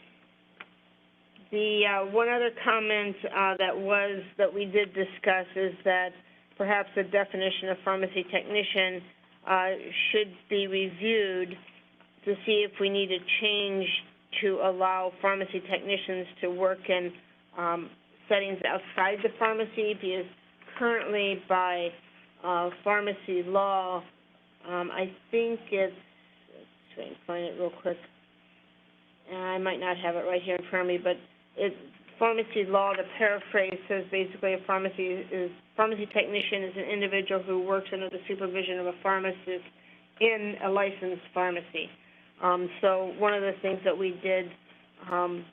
The one other comment that we did discuss is that perhaps the definition of pharmacy technician should be reviewed to see if we need to change to allow pharmacy technicians to work in settings outside the pharmacy, because currently by pharmacy law, I think it's, let's try and find it real quick. I might not have it right here in front of me, but pharmacy law, to paraphrase, says basically a pharmacy technician is an individual who works under the supervision of a pharmacist in a licensed pharmacy. So one of the things that we did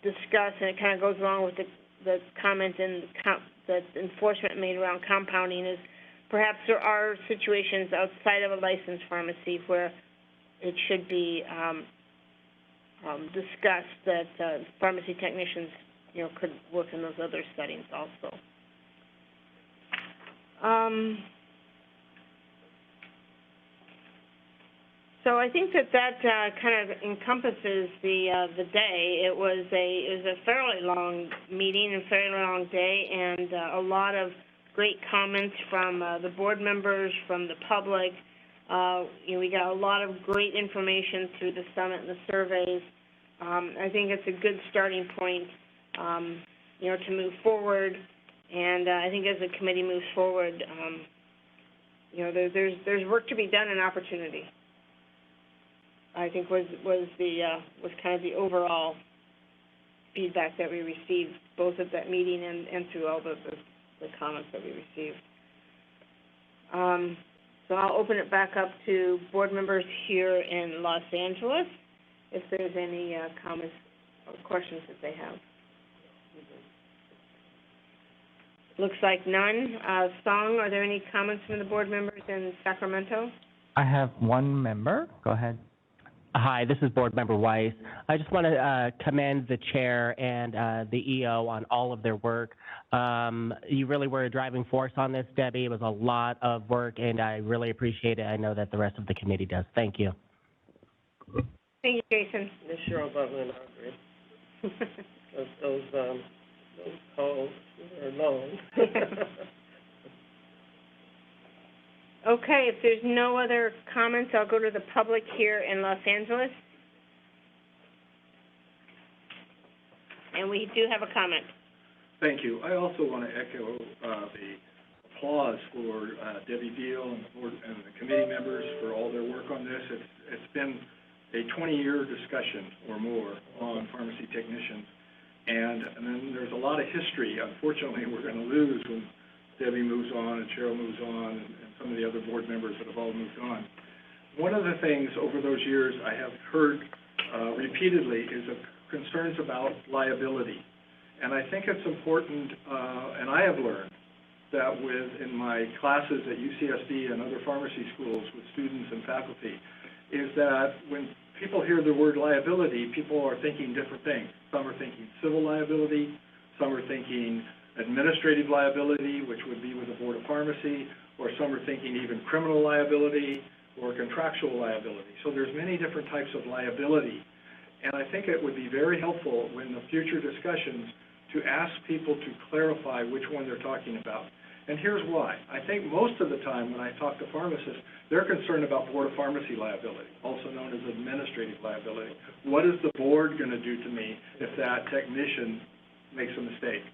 discuss, and it kind of goes along with the comment that enforcement made around compounding, is perhaps there are situations outside of a licensed pharmacy where it should be discussed that pharmacy technicians, could work in those other settings also. So I think that kind of encompasses the day. It was a fairly long meeting, a fairly long day, and a lot of great comments from the board members, from the public. We got a lot of great information through the summit and the surveys. I think it's a good starting point, to move forward. And I think as the committee moves forward, there's work to be done and opportunity. I think was kind of the overall feedback that we received, both at that meeting and through all the comments that we received. So I'll open it back up to board members here in Los Angeles, if there's any comments or questions that they have. Looks like none. Fong, are there any comments from the board members in Sacramento? I have one member. Go ahead. Hi, this is Board Member Weiss. I just want to commend the chair and the EO on all of their work. You really were a driving force on this, Debbie. It was a lot of work, and I really appreciate it. I know that the rest of the committee does. Thank you. Thank you, Jason. Ms. Cheryl Butler and I agree. Those calls are long. Okay, if there's no other comments, I'll go to the public here in Los Angeles. And we do have a comment. Thank you. I also want to echo the applause for Debbie Deal and the board and the committee members for all their work on this. It's been a 20-year discussion or more on pharmacy technicians, and then there's a lot of history. Unfortunately, we're going to lose when Debbie moves on and Cheryl moves on and some of the other board members that have all moved on. One of the things over those years I have heard repeatedly is concerns about liability. And I think it's important, and I have learned that in my classes at UCSD and other pharmacy schools with students and faculty, is that when people hear the word liability, people are thinking different things. Some are thinking civil liability, some are thinking administrative liability, which would be with the Board of Pharmacy, or some are thinking even criminal liability or contractual liability. So there's many different types of liability. And I think it would be very helpful in the future discussions to ask people to clarify which one they're talking about. And here's why. I think most of the time when I talk to pharmacists, they're concerned about Board of Pharmacy liability, also known as administrative liability. What is the board going to do to me if that technician makes a mistake?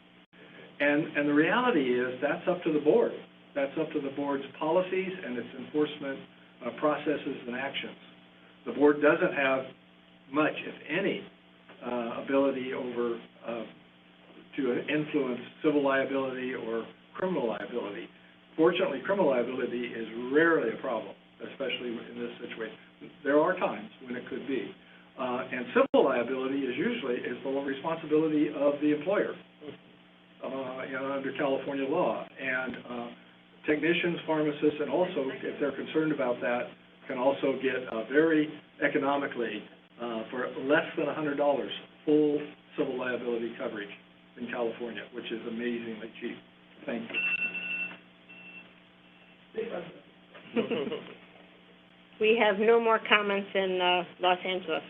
And the reality is that's up to the board. That's up to the board's policies and its enforcement processes and actions. The board doesn't have much, if any, ability over to influence civil liability or criminal liability. Fortunately, criminal liability is rarely a problem, especially in this situation. There are times when it could be. And civil liability is usually the responsibility of the employer under California law. And technicians, pharmacists, and also, if they're concerned about that, can also get very economically, for less than $100, full civil liability coverage in California, which is amazingly cheap. Thank you. We have no more comments in Los Angeles.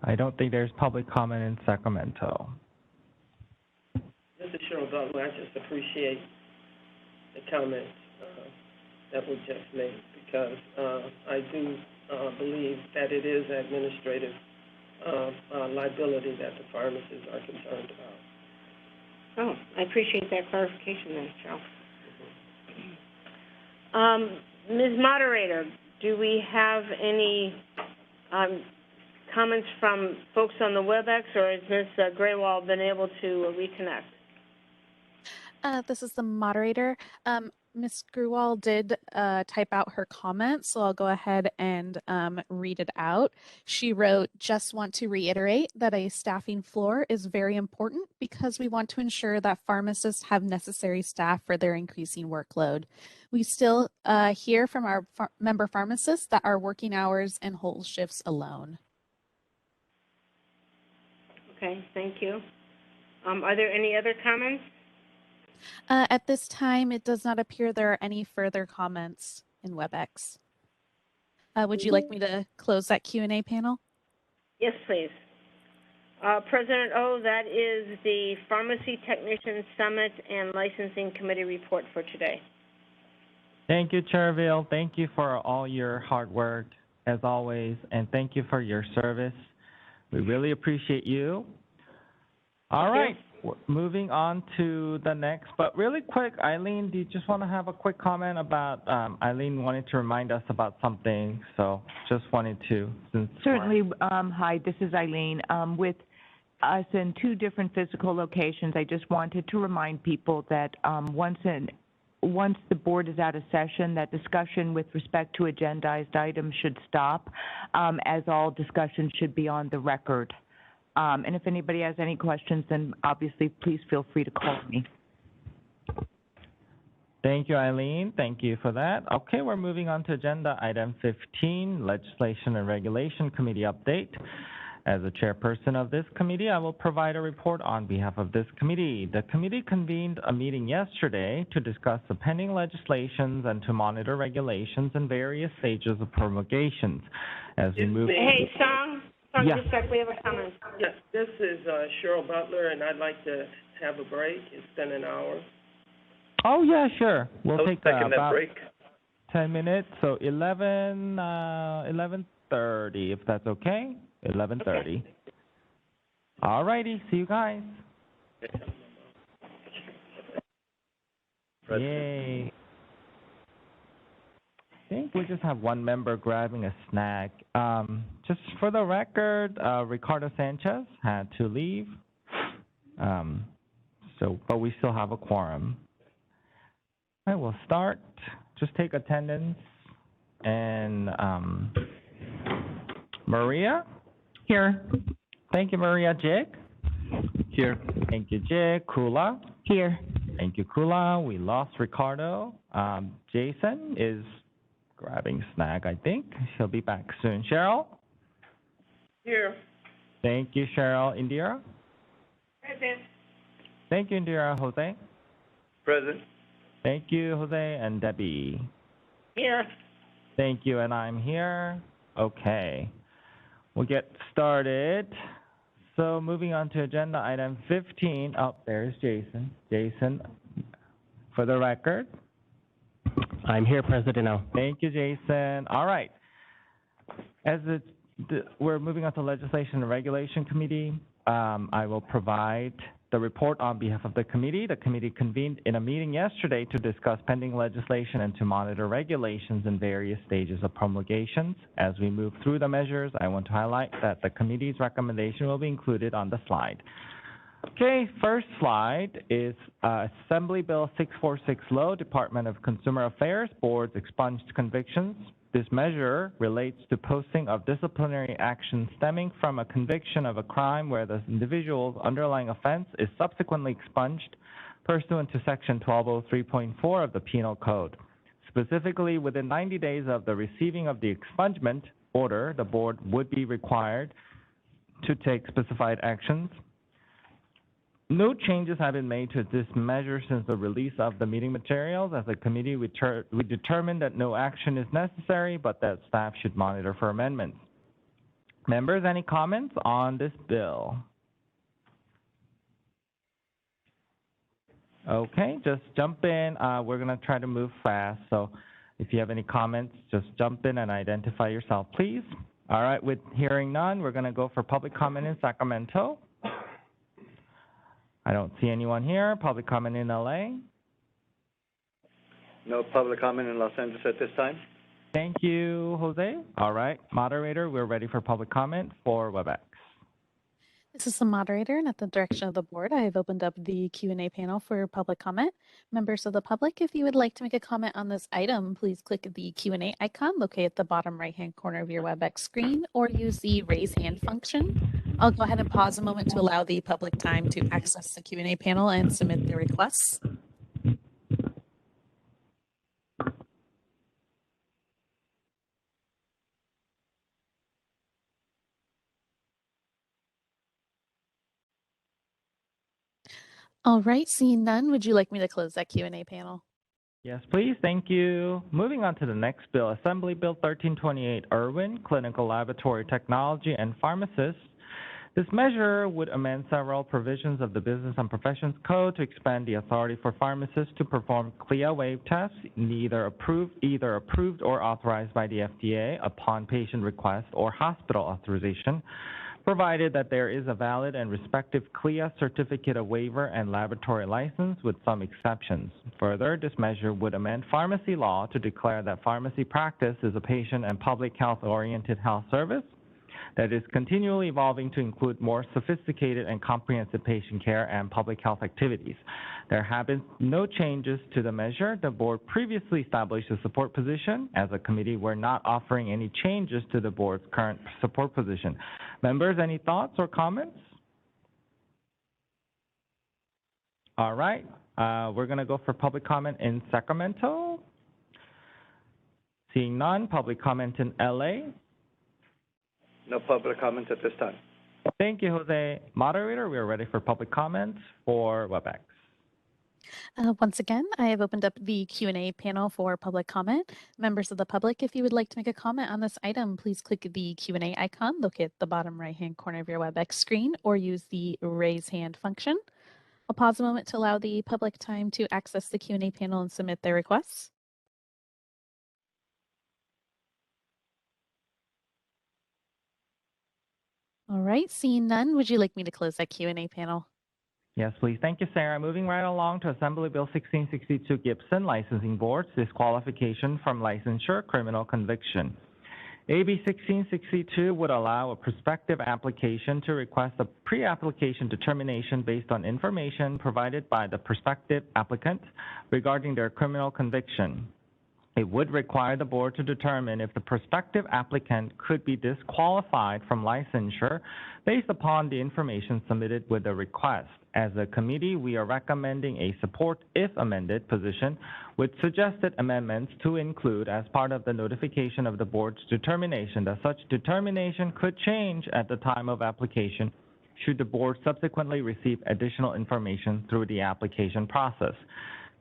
I don't think there's public comment in Sacramento. This is Cheryl Butler. I just appreciate the comments that were just made because I do believe that it is administrative liability that the pharmacists are concerned about. Oh, I appreciate that clarification then, Cheryl. Ms. Moderator, do we have any comments from folks on the Webex, or has Ms. Graywall been able to reconnect? This is the moderator. Ms. Grewal did type out her comments, so I'll go ahead and read it out. She wrote, just want to reiterate that a staffing floor is very important because we want to ensure that pharmacists have necessary staff for their increasing workload. We still hear from our member pharmacists that are working hours and whole shifts alone. Okay, thank you. Are there any other comments? At this time, it does not appear there are any further comments in WebEx. Would you like me to close that Q&A panel? Yes, please. President O, that is the Pharmacy Technician Summit and Licensing Committee report for today. Thank you, Chairville. Thank you for all your hard work, as always, and thank you for your service. We really appreciate you. All right. Moving on to the next, but really quick, Eileen, do you just want to have a quick comment about, Eileen wanted to remind us about something, so just wanted to. Certainly. Hi, this is Eileen. With us in two different physical locations, I just wanted to remind people that once the board is out of session, that discussion with respect to agendized items should stop, as all discussion should be on the record. And if anybody has any questions, then obviously please feel free to call me. Thank you, Eileen. Thank you for that. Okay, we're moving on to agenda item 15, Legislation and Regulation Committee update. As the chairperson of this committee, I will provide a report on behalf of this committee. The committee convened a meeting yesterday to discuss the pending legislations and to monitor regulations in various stages of promulgations. As we move. Hey, Song, yes. just like we have a comment. Yes, this is Cheryl Butler, and I'd like to have a break. It's been an hour. Oh, yeah, sure. We'll take Second that about break. 10 minutes, so 11:30, if that's okay. 11:30. Okay. All righty, see you guys. Yay. I think we just have one member grabbing a snack. Just for the record, Ricardo Sanchez had to leave, but we still have a quorum. All right, we'll start. Just take attendance. And Maria? Here. Thank you, Maria. Jig? Here. Thank you, Jig. Kula? Here. Thank you, Kula. We lost Ricardo. Jason is grabbing snack, I think. She'll be back soon. Cheryl? Here. Thank you, Cheryl. Indira? Present. Thank you, Indira. Jose? Present. Thank you, Jose. And Debbie? Here. Thank you, and I'm here. Okay. We'll get started. So moving on to agenda item 15. Oh, there's Jason. Jason, for the record. I'm here, President O. Thank you, Jason. All right. As we're moving on to Legislation and Regulation Committee, I will provide the report on behalf of the committee. The committee convened in a meeting yesterday to discuss pending legislation and to monitor regulations in various stages of promulgations. As we move through the measures, I want to highlight that the committee's recommendation will be included on the slide. Okay, first slide is Assembly Bill 646 Low, Department of Consumer Affairs, Board's expunged convictions. This measure relates to posting of disciplinary action stemming from a conviction of a crime where the individual's underlying offense is subsequently expunged pursuant to Section 1203.4 of the Penal Code. Specifically, within 90 days of the receiving of the expungement order, the board would be required to take specified actions. No changes have been made to this measure since the release of the meeting materials. As a committee, we determined that no action is necessary, but that staff should monitor for amendments. Members, any comments on this bill? Okay, just jump in. We're going to try to move fast, so if you have any comments, just jump in and identify yourself, please. All right, with hearing none, we're going to go for public comment in Sacramento. I don't see anyone here. Public comment in LA? No public comment in Los Angeles at this time. Thank you, Jose. All right, moderator, we're ready for public comment for Webex. This is the moderator, and at the direction of the board, I have opened up the Q&A panel for public comment. Members of the public, if you would like to make a comment on this item, please click the Q&A icon located at the bottom right-hand corner of your Webex screen, or use the raise hand function. I'll go ahead and pause a moment to allow the public time to access the Q&A panel and submit their requests. All right, seeing none, would you like me to close that Q&A panel? Yes, please. Thank you. Moving on to the next bill, Assembly Bill 1328, Irwin, Clinical Laboratory Technology and Pharmacists. This measure would amend several provisions of the Business and Professions Code to expand the authority for pharmacists to perform CLIA waive tests, either approved or authorized by the FDA upon patient request or hospital authorization, provided that there is a valid and respective CLIA certificate of waiver and laboratory license with some exceptions. Further, this measure would amend pharmacy law to declare that pharmacy practice is a patient and public health-oriented health service that is continually evolving to include more sophisticated and comprehensive patient care and public health activities. There have been no changes to the measure. The board previously established a support position. As a committee, we're not offering any changes to the board's current support position. Members, any thoughts or comments? All right, We're going to go for public comment in Sacramento. Seeing none, public comment in LA. No public comments at this time. Thank you, Jose. Moderator, we are ready for public comments for Webex. Once again, I have opened up the Q&A panel for public comment. Members of the public, if you would like to make a comment on this item, please click the Q&A icon located at the bottom right-hand corner of your Webex screen or use the raise hand function. I'll pause a moment to allow the public time to access the Q&A panel and submit their requests. All right, seeing none, would you like me to close that Q&A panel? Yes, please. Thank you, Sarah. Moving right along to Assembly Bill 1662, Gibson, Licensing Boards, disqualification from licensure, criminal conviction. AB 1662 would allow a prospective application to request a pre-application determination based on information provided by the prospective applicant regarding their criminal conviction. It would require the board to determine if the prospective applicant could be disqualified from licensure based upon the information submitted with the request. As a committee, we are recommending a support if amended position with suggested amendments to include as part of the notification of the board's determination that such determination could change at the time of application should the board subsequently receive additional information through the application process.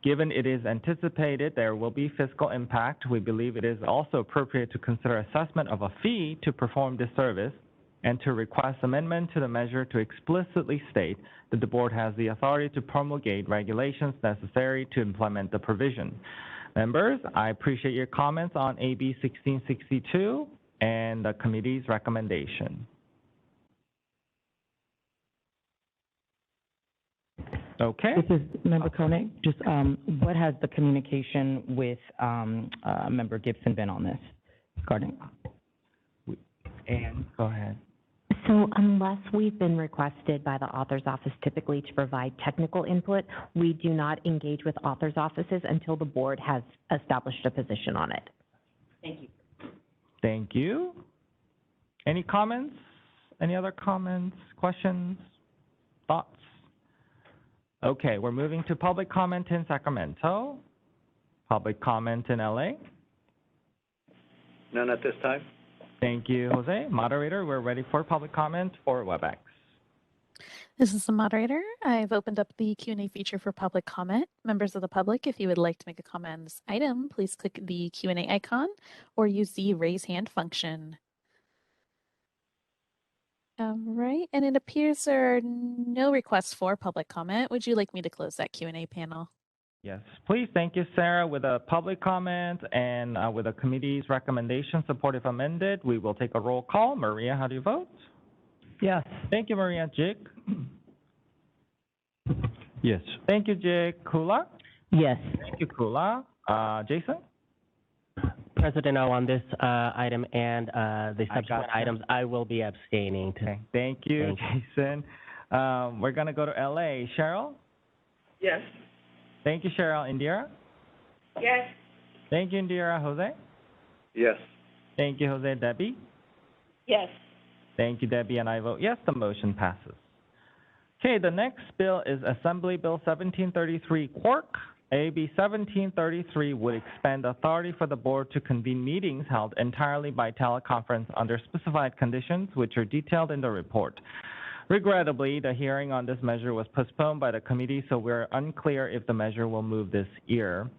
Given it is anticipated there will be fiscal impact, we believe it is also appropriate to consider assessment of a fee to perform this service and to request amendment to the measure to explicitly state that the board has the authority to promulgate regulations necessary to implement the provision. Members, I appreciate your comments on AB 1662 and the committee's recommendation. Okay. This is Member Koenig. Just what has the communication with Member Gibson been on this regarding? Ann, go ahead. So unless we've been requested by the author's office typically to provide technical input, we do not engage with author's offices until the board has established a position on it. Thank you. Thank you. Any comments? Any other comments, questions, thoughts? Okay, we're moving to public comment in Sacramento. Public comment in LA. None at this time. Thank you, Jose. Moderator, we're ready for public comment for Webex. This is the moderator. I've opened up the Q&A feature for public comment. Members of the public, if you would like to make a comment on this item, please click the Q&A icon or use the raise hand function. All right, and it appears there are no requests for public comment. Would you like me to close that Q&A panel? Yes, please. Thank you, Sarah. With a public comment and with a committee's recommendation, support if amended, we will take a roll call. Maria, how do you vote? Yes. Thank you, Maria. Jig? Yes. Thank you, Jig. Kula? Yes. Thank you, Kula. Jason? President O, on this item and the subsequent items, I will be abstaining. Okay. Thank you, Jason. We're going to go to LA. Cheryl? Yes. Thank you, Cheryl. Indira? Yes. Thank you, Indira. Jose? Yes. Thank you, Jose. Debbie? Yes. Thank you, Debbie, and I vote yes. The motion passes. Okay, the next bill is Assembly Bill 1733, Quirk. AB 1733 would expand authority for the board to convene meetings held entirely by teleconference under specified conditions, which are detailed in the report. Regrettably, the hearing on this measure was postponed by the committee, so we're unclear if the measure will move this year.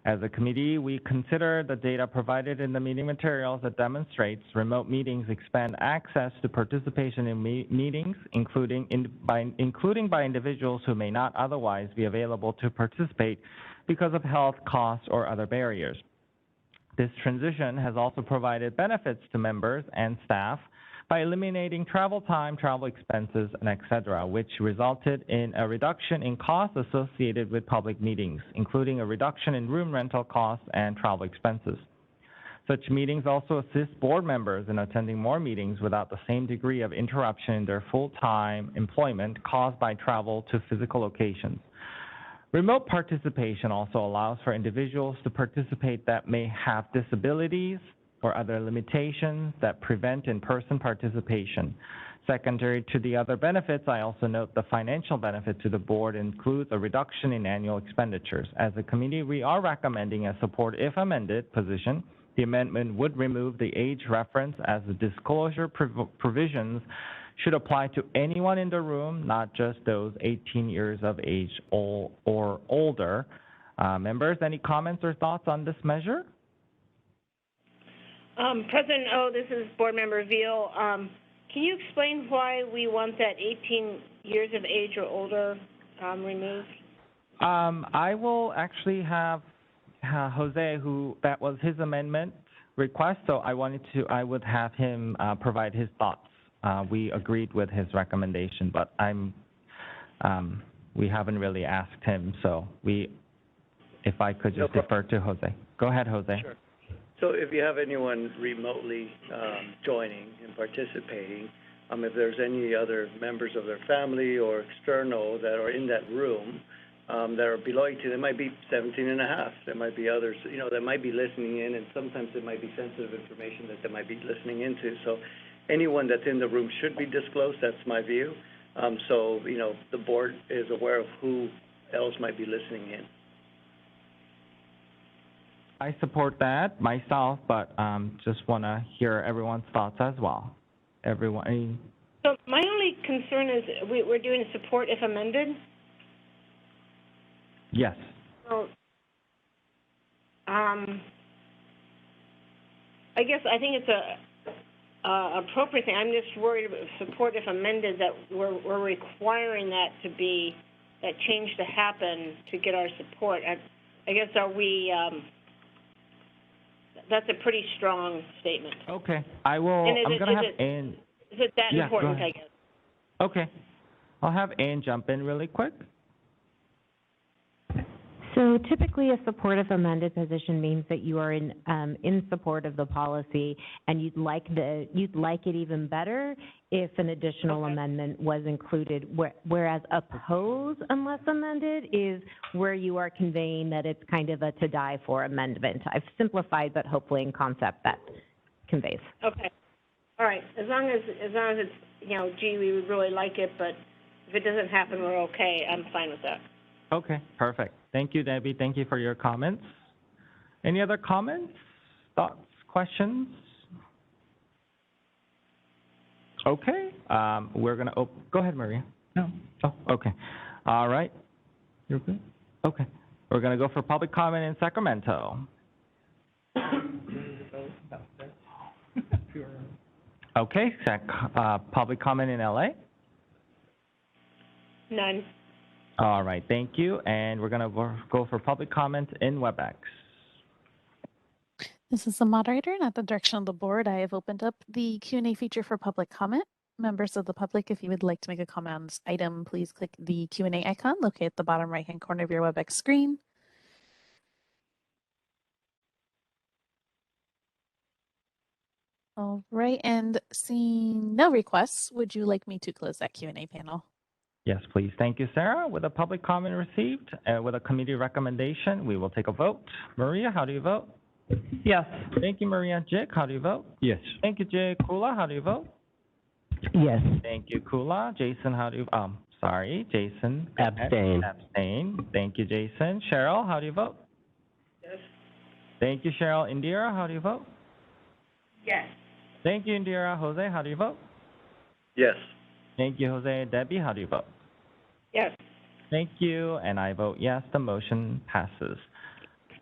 As a committee, we consider the data provided in the meeting materials that demonstrates remote meetings expand access to participation in meetings, including by individuals who may not otherwise be available to participate because of health, costs, or other barriers. This transition has also provided benefits to members and staff by eliminating travel time, travel expenses, and etc., which resulted in a reduction in costs associated with public meetings, including a reduction in room rental costs and travel expenses. Such meetings also assist board members in attending more meetings without the same degree of interruption in their full-time employment caused by travel to physical locations. Remote participation also allows for individuals to participate that may have disabilities or other limitations that prevent in-person participation. Secondary to the other benefits, I also note the financial benefit to the board includes a reduction in annual expenditures. As a committee, we are recommending a support if amended position. The amendment would remove the age reference as the disclosure provisions should apply to anyone in the room, not just those 18 years of age or older. Members, any comments or thoughts on this measure? President O, this is Board Member Veal. Can you explain why we want that 18 years of age or older removed? I will actually have Jose, that was his amendment request, so I would have him provide his thoughts. We agreed with his recommendation, but we haven't really asked him, so if I could just defer to Jose. Go ahead, Jose. Sure. So if you have anyone remotely joining and participating, if there's any other members of their family or external that are in that room that are below 18, they might be 17 and a half. There might be others, that might be listening in, and sometimes it might be sensitive information that they might be listening into. So anyone that's in the room should be disclosed. That's my view. So, the board is aware of who else might be listening in. I support that myself, but just want to hear everyone's thoughts as well. Everyone. So my only concern is we're doing support if amended. Yes. So, I think it's a appropriate thing. I'm just worried about support if amended, that we're requiring that change to happen to get our support. I guess are we? That's a pretty strong statement. Okay, I'm going to have Ann. Is it that important, I guess? Okay. I'll have Ann jump in really quick. So typically a supportive amended position means that you are in support of the policy, and you'd like it even better if an additional amendment was included, whereas oppose unless amended is where you are conveying that it's kind of a to die for amendment. I've simplified, but hopefully in concept that conveys. Okay. All right. As long as it's, gee, we would really like it, but if it doesn't happen, we're okay. I'm fine with that. Okay, perfect. Thank you, Debbie. Thank you for your comments. Any other comments, thoughts, questions? Okay, we're going to, go ahead, Maria. No. Oh, okay. All right. You're good? Okay. We're going to go for public comment in Sacramento. Okay, public comment in LA? None. All right, thank you. And we're going to go for public comment in Webex. This is the moderator, and at the direction of the board, I have opened up the Q&A feature for public comment. Members of the public, if you would like to make a comment on this item, please click the Q&A icon located at the bottom right-hand corner of your Webex screen. All right, and seeing no requests, would you like me to close that Q&A panel? Yes, please. Thank you, Sarah. With a public comment received, with a committee recommendation, we will take a vote. Maria, how do you vote? Yes. Thank you, Maria. Jake, how do you vote? Yes. Thank you, Jake. Kula, how do you vote? Yes. Thank you, Kula. Jason, how do you, Jason. Abstain. Abstain. Thank you, Jason. Cheryl, how do you vote? Yes. Thank you, Cheryl. Indira, how do you vote? Yes. Thank you, Indira. Jose, how do you vote? Yes. Thank you, Jose. Debbie, how do you vote? Yes. Thank you, and I vote yes. The motion passes.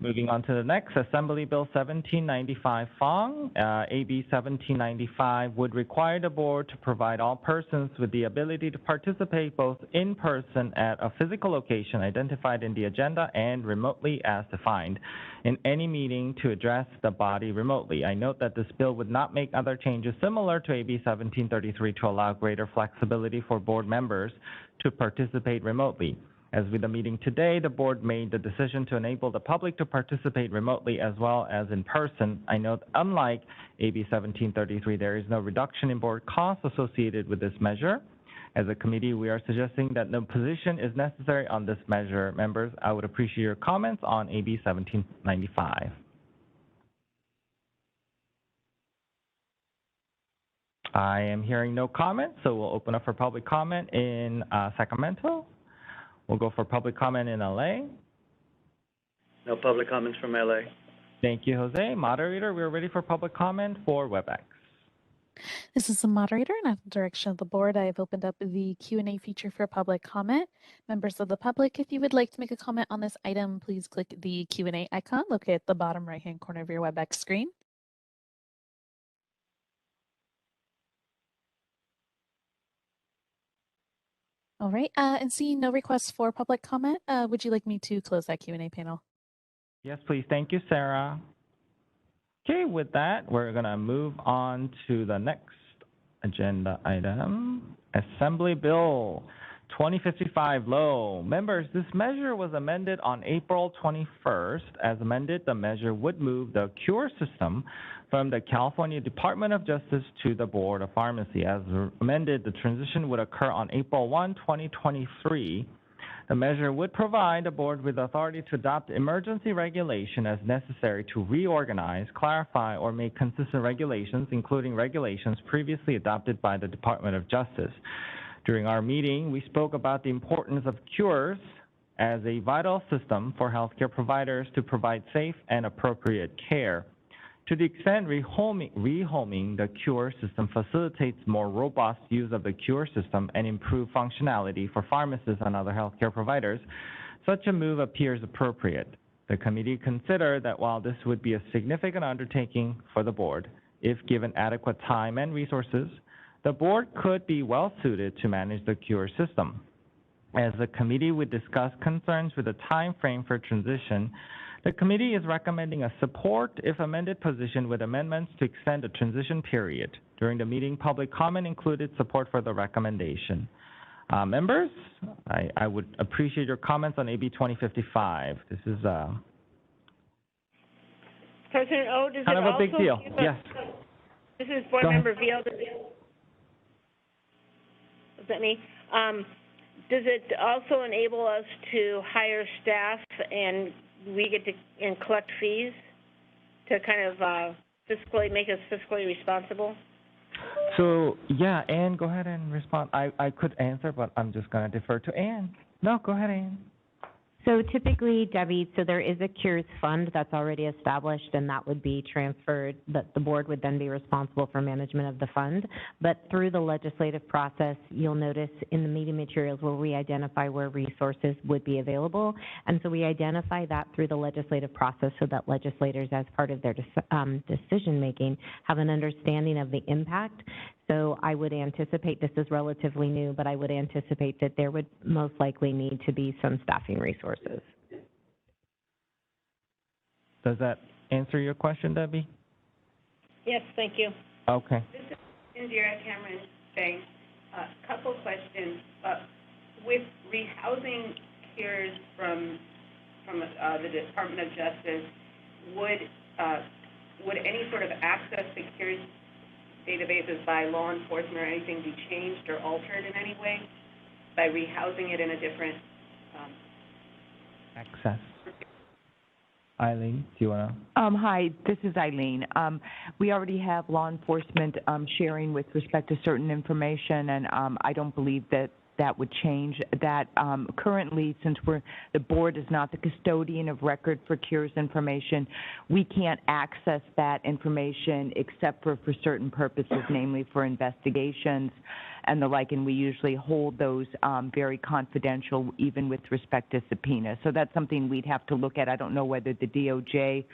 Moving on to the next, Assembly Bill 1795 Fong. AB 1795 would require the board to provide all persons with the ability to participate both in person at a physical location identified in the agenda and remotely as defined in any meeting to address the body remotely. I note that this bill would not make other changes similar to AB 1733 to allow greater flexibility for board members to participate remotely. As with the meeting today, the board made the decision to enable the public to participate remotely as well as in person. I note, unlike AB 1733, there is no reduction in board costs associated with this measure. As a committee, we are suggesting that no position is necessary on this measure. Members, I would appreciate your comments on AB 1795. I am hearing no comments, so we'll open up for public comment in Sacramento. We'll go for public comment in LA. No public comments from LA. Thank you, Jose. Moderator, we're ready for public comment for Webex. This is the moderator, and at the direction of the board, I have opened up the Q&A feature for public comment. Members of the public, if you would like to make a comment on this item, please click the Q&A icon located at the bottom right-hand corner of your Webex screen. All right, and seeing no requests for public comment, would you like me to close that Q&A panel? Yes, please. Thank you, Sarah. Okay, with that, we're going to move on to the next agenda item, Assembly Bill 2055 low. Members, this measure was amended on April 21st. As amended, the measure would move the cure system from the California Department of Justice to the Board of Pharmacy. As amended, the transition would occur on April 1, 2023. The measure would provide the board with authority to adopt emergency regulation as necessary to reorganize, clarify, or make consistent regulations, including regulations previously adopted by the Department of Justice. During our meeting, we spoke about the importance of cures as a vital system for healthcare providers to provide safe and appropriate care. To the extent rehoming the cure system facilitates more robust use of the cure system and improved functionality for pharmacists and other healthcare providers, such a move appears appropriate. The committee considered that while this would be a significant undertaking for the board, if given adequate time and resources, the board could be well suited to manage the cure system. As the committee would discuss concerns with the time frame for transition, the committee is recommending a support if amended position with amendments to extend the transition period. During the meeting, public comment included support for the recommendation. Members, I would appreciate your comments on AB 2055. This is President O, does kind it of a big also deal. give Yes. This is Board Member Veal. Is that me? Does it also enable us to hire staff and we get to collect fees to kind of fiscally make us fiscally responsible? So, yeah, Ann, go ahead and respond. I could answer, but I'm just going to defer to Ann. No, go ahead, Ann. So typically, Debbie, so there is a cures fund that's already established, and that would be transferred, that the board would then be responsible for management of the fund. But through the legislative process, you'll notice in the meeting materials where we identify where resources would be available. And so we identify that through the legislative process so that legislators, as part of their decision-making, have an understanding of the impact. So I would anticipate, this is relatively new, but I would anticipate that there would most likely need to be some staffing resources. Does that answer your question, Debbie? Yes, thank you. Okay. This is Indira Cameron Banks. A couple questions. With rehousing cures from the Department of Justice, would any sort of access to cures databases by law enforcement or anything be changed or altered in any way by rehousing it in a different access? Eileen, do you want to? Hi, this is Eileen. We already have law enforcement sharing with respect to certain information, and I don't believe that would change that. Currently, since the board is not the custodian of record for cures information, we can't access that information except for certain purposes, namely for investigations and the like, and we usually hold those very confidential, even with respect to subpoenas. So that's something we'd have to look at. I don't know whether the DOJ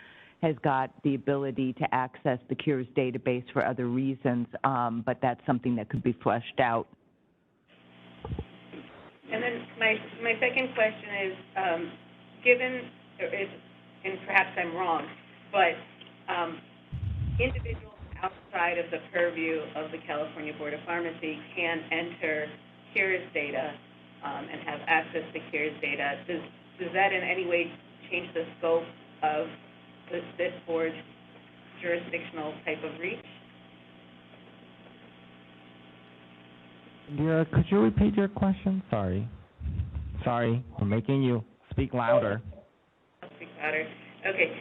has got the ability to access the cures database for other reasons, but that's something that could be fleshed out. And then my second question is, and perhaps I'm wrong, but individuals outside of the purview of the California Board of Pharmacy can enter cures data and have access to cures data. Does that in any way change the scope of this board's jurisdictional type of reach? Yeah, could you repeat your question? Sorry, we're making you speak louder. I'll speak louder. Okay.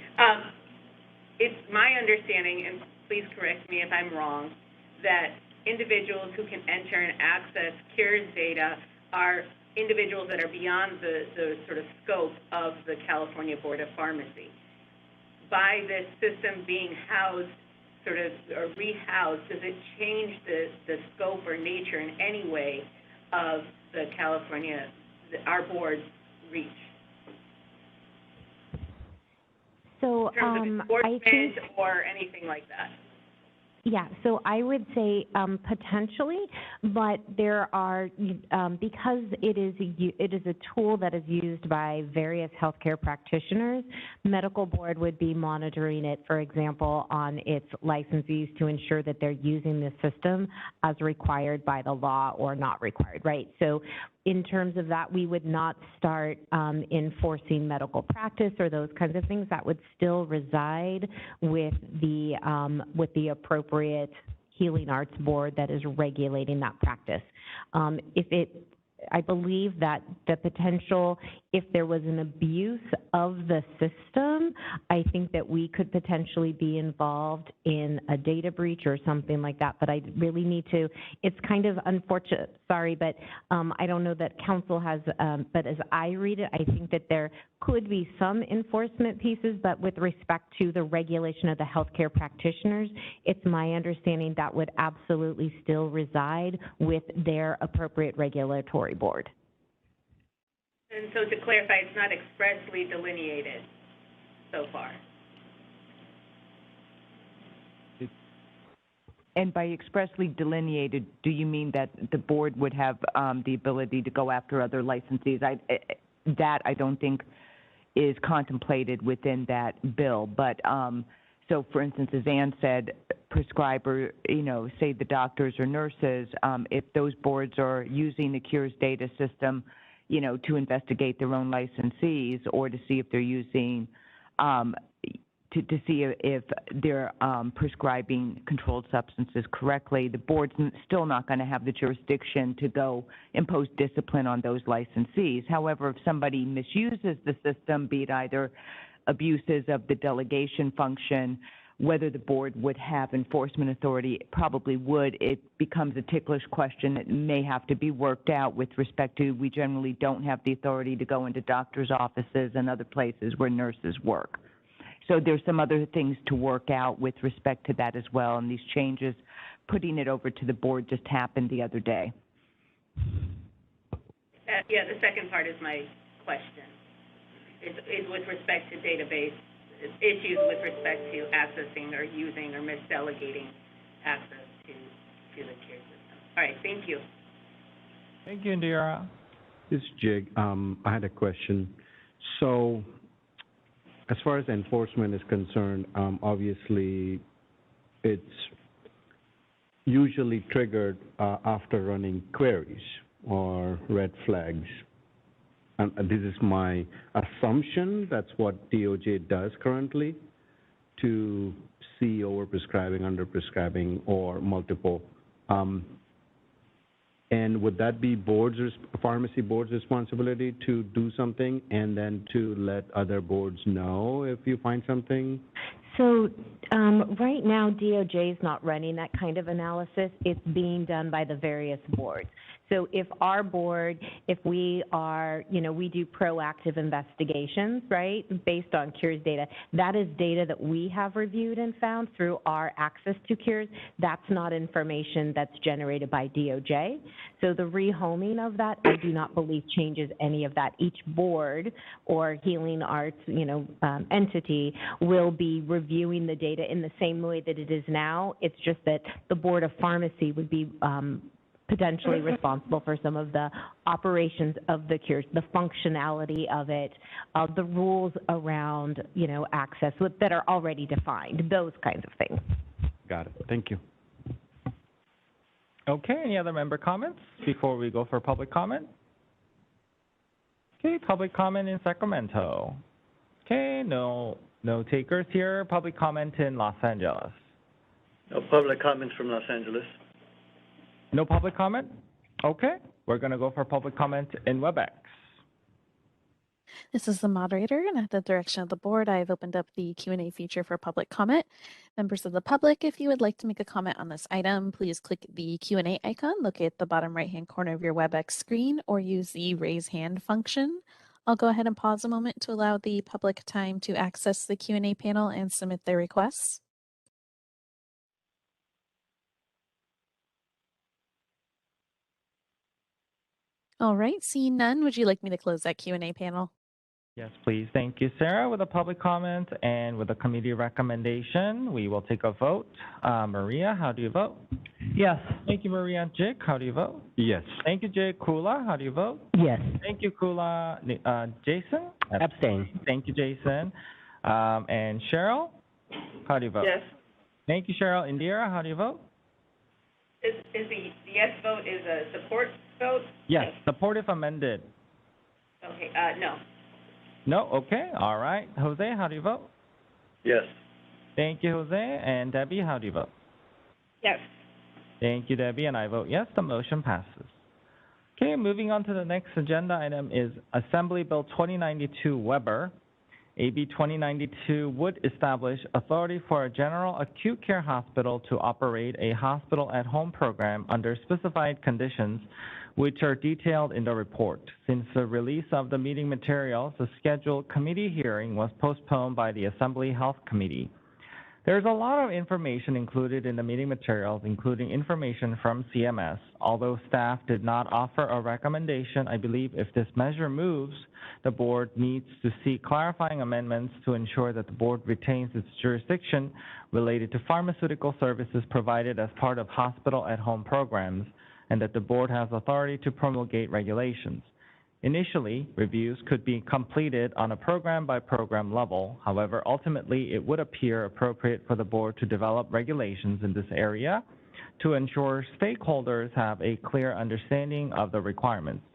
It's my understanding, and please correct me if I'm wrong, that individuals who can enter and access Cures data are individuals that are beyond the sort of scope of the California Board of Pharmacy. By this system being housed, sort of, or rehoused, does it change the scope or nature in any way of the California, our board's reach? So, in terms of enforcement or anything like that? Yeah, so I would say potentially, but there are, because it is a tool that is used by various healthcare practitioners, medical board would be monitoring it, for example, on its licensees to ensure that they're using the system as required by the law or not required, right? So in terms of that, we would not start enforcing medical practice or those kinds of things. That would still reside with the appropriate healing arts board that is regulating that practice. I believe that the potential, if there was an abuse of the system, I think that we could potentially be involved in a data breach or something like that, but I really need to, it's kind of unfortunate, sorry, but I don't know that council has, but as I read it, I think that there could be some enforcement pieces, but with respect to the regulation of the healthcare practitioners, it's my understanding that would absolutely still reside with their appropriate regulatory board. And so to clarify, it's not expressly delineated so far. And by expressly delineated, do you mean that the board would have the ability to go after other licensees? That I don't think is contemplated within that bill. But so, for instance, as Ann said, prescriber, say the doctors or nurses, if those boards are using the Cures data system, to investigate their own licensees or to see if they're using, to see if they're prescribing controlled substances correctly, the board's still not going to have the jurisdiction to go impose discipline on those licensees. However, if somebody misuses the system, be it either abuses of the delegation function, whether the board would have enforcement authority, it probably would. It becomes a ticklish question that may have to be worked out with respect to, we generally don't have the authority to go into doctors' offices and other places where nurses work. So there's some other things to work out with respect to that as well, and these changes, putting it over to the board just happened the other day. Yeah, the second part is my question, is with respect to database issues with respect to accessing or using or misdelegating access to the care system. All right, thank you. Thank you, Indira. This is Jig. I had a question. So, as far as enforcement is concerned, obviously, it's usually triggered after running queries or red flags. And this is my assumption. That's what DOJ does currently to see overprescribing, underprescribing, or multiple. And would that be pharmacy boards' responsibility to do something and then to let other boards know if you find something? So right now, DOJ is not running that kind of analysis. It's being done by the various boards. So if our board, if we are, we do proactive investigations, right, based on Cures data, that is data that we have reviewed and found through our access to Cures. That's not information that's generated by DOJ. So the rehoming of that, I do not believe changes any of that. Each board or healing arts, entity will be reviewing the data in the same way that it is now. It's just that the Board of Pharmacy would be potentially responsible for some of the operations of the Cures, the functionality of it, the rules around, access that are already defined, those kinds of things. Got it. Thank you. Okay, any other member comments before we go for public comment? Okay, public comment in Sacramento. Okay, no takers here. Public comment in Los Angeles. No public comments from Los Angeles. No public comment? Okay, we're going to go for public comment in Webex. This is the moderator, and at the direction of the board, I have opened up the Q&A feature for public comment. Members of the public, if you would like to make a comment on this item, please click the Q&A icon located at the bottom right-hand corner of your Webex screen or use the raise hand function. I'll go ahead and pause a moment to allow the public time to access the Q&A panel and submit their requests. All right, seeing none, would you like me to close that Q&A panel? Yes, please. Thank you, Sarah. With a public comment and with a committee recommendation, we will take a vote. Maria, how do you vote? Yes. Thank you, Maria. Jake, how do you vote? Yes. Thank you, Jake. Kula, how do you vote? Yes. Thank you, Kula. Jason? Abstain. Thank you, Jason. And Cheryl, how do you vote? Yes. Thank you, Cheryl. Indira, how do you vote? Is the yes vote is a support vote? Yes, support if amended. Okay, no. No, okay, all right. Jose, how do you vote? Yes. Thank you, Jose. And Debbie, how do you vote? Yes. Thank you, Debbie, and I vote yes, the motion passes. Okay, moving on to the next agenda item is Assembly Bill 2092 Weber. AB 2092 would establish authority for a general acute care hospital to operate a hospital at home program under specified conditions, which are detailed in the report. Since the release of the meeting materials, the scheduled committee hearing was postponed by the Assembly Health Committee. There's a lot of information included in the meeting materials, including information from CMS. Although staff did not offer a recommendation, I believe if this measure moves, the board needs to seek clarifying amendments to ensure that the board retains its jurisdiction related to pharmaceutical services provided as part of hospital at-home programs, and that the board has authority to promulgate regulations. Initially, reviews could be completed on a program-by-program level. However, ultimately, it would appear appropriate for the board to develop regulations in this area to ensure stakeholders have a clear understanding of the requirements.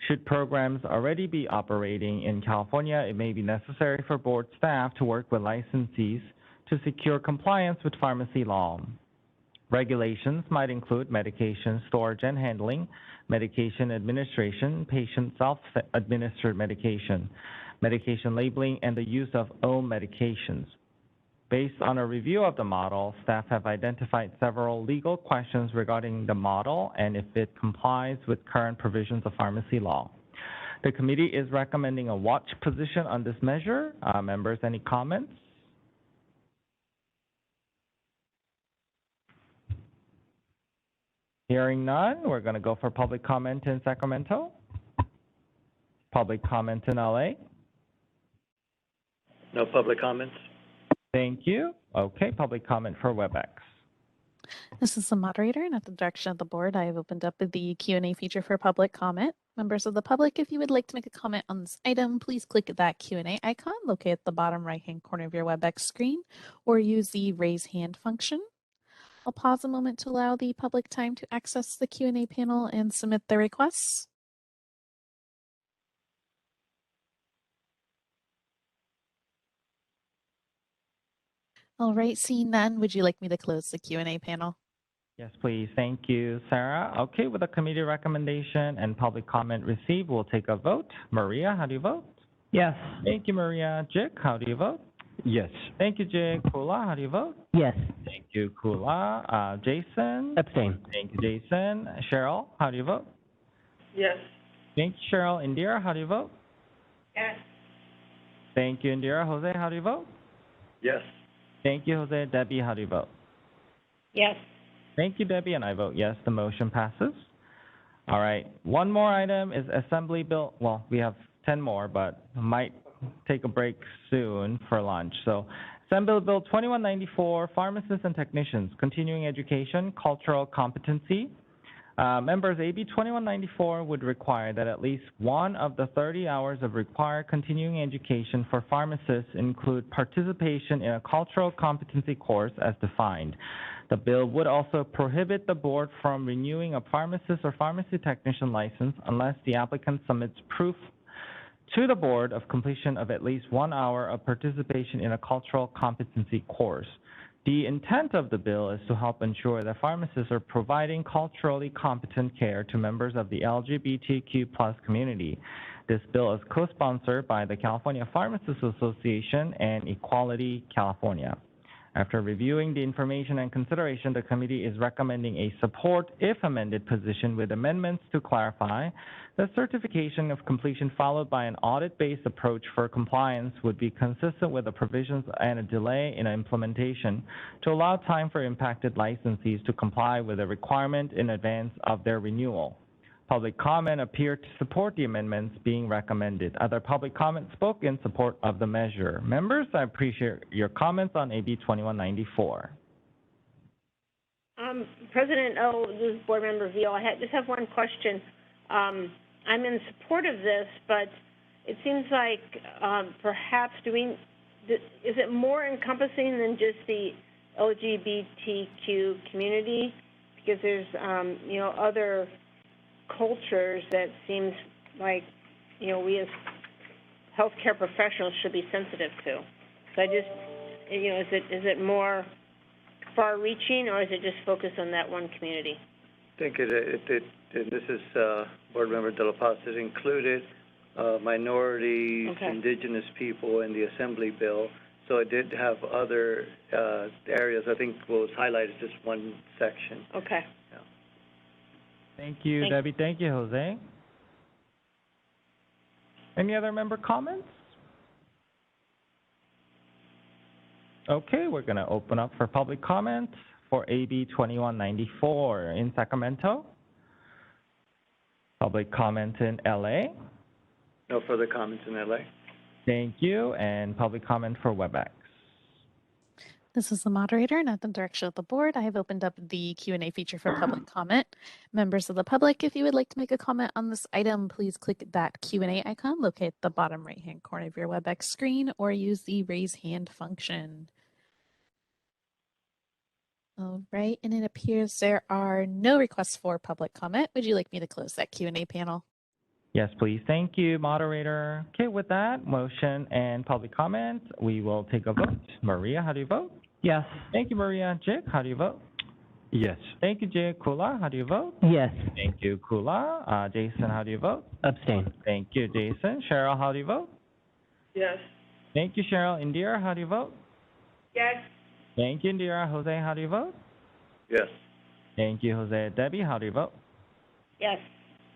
Should programs already be operating in California, it may be necessary for board staff to work with licensees to secure compliance with pharmacy law. Regulations might include medication storage and handling, medication administration, patient self-administered medication, medication labeling, and the use of own medications. Based on a review of the model, staff have identified several legal questions regarding the model and if it complies with current provisions of pharmacy law. The committee is recommending a watch position on this measure. Members, any comments? Hearing none, we're going to go for public comment in Sacramento. Public comment in LA. No public comments. Thank you. Okay, public comment for Webex. This is the moderator, and at the direction of the board, I have opened up the Q&A feature for public comment. Members of the public, if you would like to make a comment on this item, please click that Q&A icon located at the bottom right-hand corner of your Webex screen, or use the raise hand function. I'll pause a moment to allow the public time to access the Q&A panel and submit their requests. All right, seeing none, would you like me to close the Q&A panel? Yes, please. Thank you, Sarah. Okay, with a committee recommendation and public comment received, we'll take a vote. Maria, how do you vote? Yes. Thank you, Maria. Jake, how do you vote? Yes. Thank you, Jake. Kula, how do you vote? Yes. Thank you, Kula. Jason? Abstain. Thank you, Jason. Cheryl, how do you vote? Yes. Thank you, Cheryl. Indira, how do you vote? Yes. Thank you, Indira. Jose, how do you vote? Yes. Thank you, Jose. Debbie, how do you vote? Yes. Thank you, Debbie, and I vote yes, the motion passes. All right, one more item is Assembly Bill, well, we have 10 more, but might take a break soon for lunch. So Assembly Bill 2194, Pharmacists and Technicians, Continuing Education, Cultural Competency. Members, AB 2194 would require that at least one of the 30 hours of required continuing education for pharmacists include participation in a cultural competency course as defined. The bill would also prohibit the board from renewing a pharmacist or pharmacy technician license unless the applicant submits proof to the board of completion of at least 1 hour of participation in a cultural competency course. The intent of the bill is to help ensure that pharmacists are providing culturally competent care to members of the LGBTQ+ community. This bill is co-sponsored by the California Pharmacists Association and Equality California. After reviewing the information and consideration, the committee is recommending a support if amended position with amendments to clarify that certification of completion followed by an audit-based approach for compliance would be consistent with the provisions and a delay in implementation to allow time for impacted licensees to comply with the requirement in advance of their renewal. Public comment appeared to support the amendments being recommended. Other public comment spoke in support of the measure. Members, I appreciate your comments on AB 2194. President O, this is Board Member Veal. I just have one question. I'm in support of this, but it seems like perhaps is it more encompassing than just the LGBTQ community? Because there's other cultures that seems like we as healthcare professionals should be sensitive to. So I just is it more far-reaching, or is it just focused on that one community? I think this is Board Member De La Paz, it included minorities, indigenous people in the Assembly bill. So it did have other areas. I think what was highlighted is just one section. Okay. Thank you, Debbie. Thank you, Jose. Any other member comments? Okay, we're going to open up for public comment for AB 2194 in Sacramento. Public comment in LA. No further comments in LA. Thank you. And public comment for Webex. This is the moderator, and at the direction of the board, I have opened up the Q&A feature for public comment. Members of the public, if you would like to make a comment on this item, please click that Q&A icon located at the bottom right-hand corner of your Webex screen, or use the raise hand function. All right, and it appears there are no requests for public comment. Would you like me to close that Q&A panel? Yes, please. Thank you, moderator. Okay, with that motion and public comment, we will take a vote. Maria, how do you vote? Yes. Thank you, Maria. Jake, how do you vote? Yes. Thank you, Jake. Kula, how do you vote? Yes. Thank you, Kula. Jason, how do you vote? Abstain. Thank you, Jason. Cheryl, how do you vote? Yes. Thank you, Cheryl. Indira, how do you vote? Yes. Thank you, Indira. Jose, how do you vote? Yes. Thank you, Jose. Debbie, how do you vote? Yes.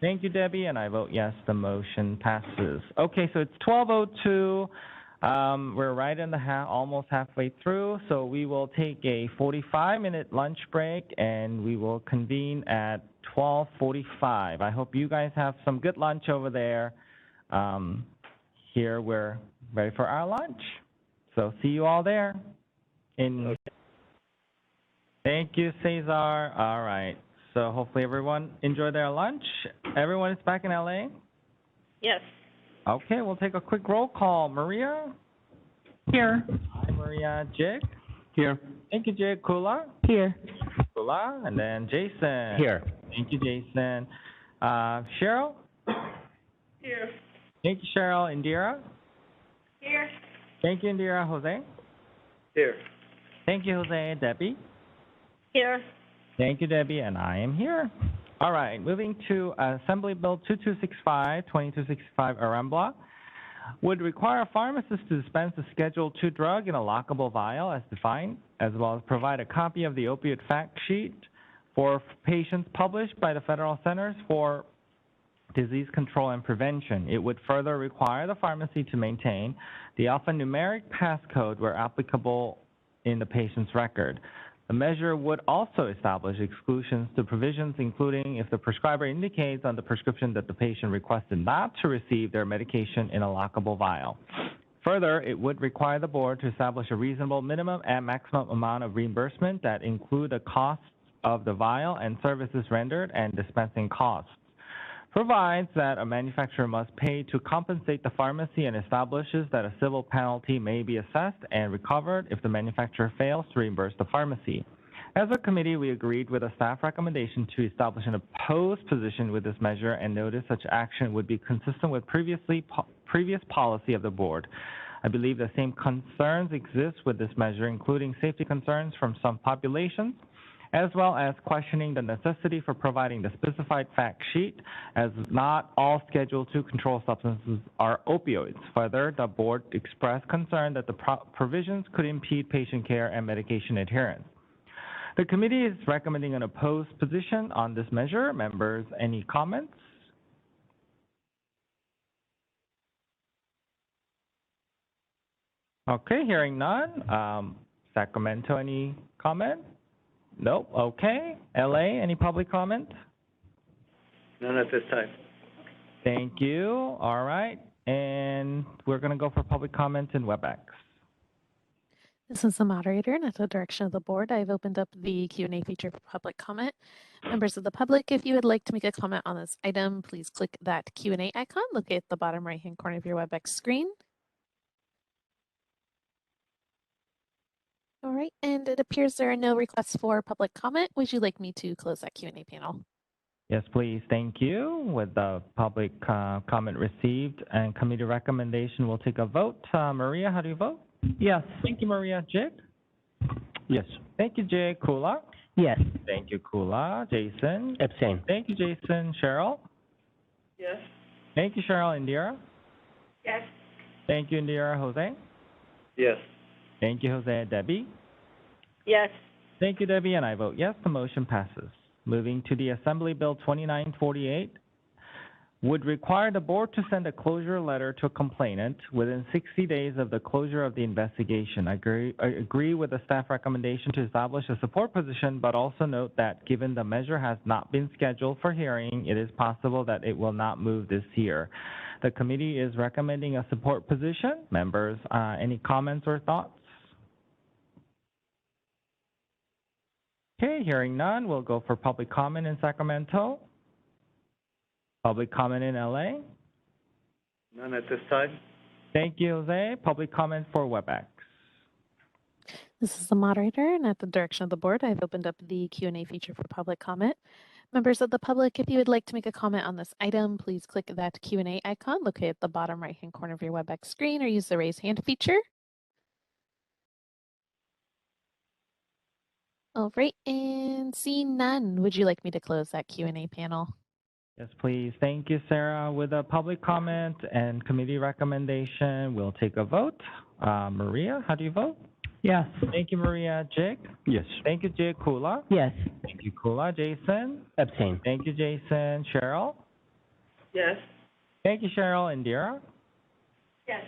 Thank you, Debbie, and I vote yes. The motion passes. Okay, so it's 12:02. We're right in the almost halfway through, so we will take a 45-minute lunch break, and we will convene at 12:45. I hope you guys have some good lunch over there. Here we're ready for our lunch. So see you all there. Thank you, Cesar. All right. So hopefully everyone enjoyed their lunch. Everyone is back in LA? Yes. Okay, we'll take a quick roll call. Maria? Here. Hi, Maria. Jake? Here. Thank you, Jake. Kula? Here. Kula. And then Jason? Here. Thank you, Jason. Cheryl? Here. Thank you, Cheryl. Indira? Here. Thank you, Indira. Jose? Here. Thank you, Jose. Debbie? Here. Thank you, Debbie, and I am here. All right, moving to Assembly Bill 2265 Arambla, would require pharmacists to dispense a Schedule II drug in a lockable vial as defined, as well as provide a copy of the opioid fact sheet for patients published by the Federal Centers for Disease Control and Prevention. It would further require the pharmacy to maintain the alphanumeric passcode where applicable in the patient's record. The measure would also establish exclusions to provisions, including if the prescriber indicates on the prescription that the patient requested not to receive their medication in a lockable vial. Further, it would require the board to establish a reasonable minimum and maximum amount of reimbursement that include the costs of the vial and services rendered and dispensing costs. Provides that a manufacturer must pay to compensate the pharmacy and establishes that a civil penalty may be assessed and recovered if the manufacturer fails to reimburse the pharmacy. As a committee, we agreed with a staff recommendation to establish an opposed position with this measure and noted such action would be consistent with previous policy of the board. I believe the same concerns exist with this measure, including safety concerns from some populations, as well as questioning the necessity for providing the specified fact sheet, as not all Schedule II controlled substances are opioids. Further, the board expressed concern that the provisions could impede patient care and medication adherence. The committee is recommending an opposed position on this measure. Members, any comments? Okay, hearing none. Sacramento, any comment? Nope. Okay. LA, any public comment? None at this time. Thank you. All right. And we're going to go for public comment in Webex. This is the moderator, and at the direction of the board, I've opened up the Q&A feature for public comment. Members of the public, if you would like to make a comment on this item, please click that Q&A icon located at the bottom right-hand corner of your Webex screen. All right, and it appears there are no requests for public comment. Would you like me to close that Q&A panel? Yes, please. Thank you. With the public comment received and committee recommendation, we'll take a vote. Maria, how do you vote? Yes. Thank you, Maria. Jake? Yes. Thank you, Jake. Kula? Yes. Thank you, Kula. Jason? Abstain. Thank you, Jason. Cheryl? Yes. Thank you, Cheryl. Indira? Yes. Thank you, Indira. Jose? Yes. Thank you, Jose. Debbie? Yes. Thank you, Debbie, and I vote yes. The motion passes. Moving to the Assembly Bill 2948, would require the board to send a closure letter to a complainant within 60 days of the closure of the investigation. I agree with the staff recommendation to establish a support position, but also note that given the measure has not been scheduled for hearing, it is possible that it will not move this year. The committee is recommending a support position. Members, any comments or thoughts? Okay, hearing none, we'll go for public comment in Sacramento. Public comment in LA. None at this time. Thank you, Jose. Public comment for Webex. This is the moderator, and at the direction of the board, I've opened up the Q&A feature for public comment. Members of the public, if you would like to make a comment on this item, please click that Q&A icon located at the bottom right-hand corner of your Webex screen or use the raise hand feature. All right, and seeing none, would you like me to close that Q&A panel? Yes, please. Thank you, Sarah. With a public comment and committee recommendation, we'll take a vote. Maria, how do you vote? Yes. Thank you, Maria. Jake? Yes. Thank you, Jake. Kula? Yes. Thank you, Kula. Jason? Abstain. Thank you, Jason. Cheryl? Yes. Thank you, Cheryl. Indira? Yes.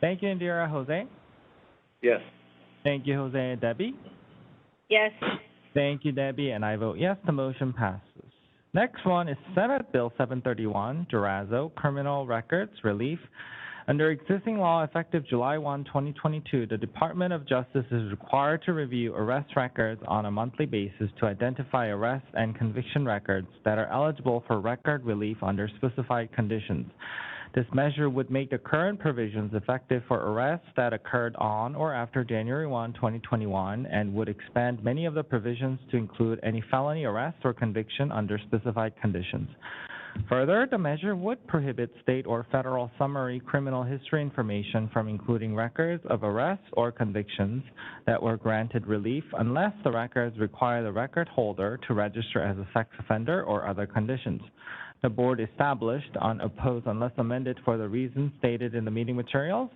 Thank you, Indira. Jose? Yes. Thank you, Jose. Debbie? Yes. Thank you, Debbie, and I vote yes. The motion passes. Next one is Senate Bill 731, Gerazzo, Criminal Records Relief. Under existing law effective July 1, 2022, the Department of Justice is required to review arrest records on a monthly basis to identify arrest and conviction records that are eligible for record relief under specified conditions. This measure would make the current provisions effective for arrests that occurred on or after January 1, 2021, and would expand many of the provisions to include any felony arrest or conviction under specified conditions. Further, the measure would prohibit state or federal summary criminal history information from including records of arrests or convictions that were granted relief unless the records require the record holder to register as a sex offender or other conditions. The board established on oppose unless amended for the reasons stated in the meeting materials.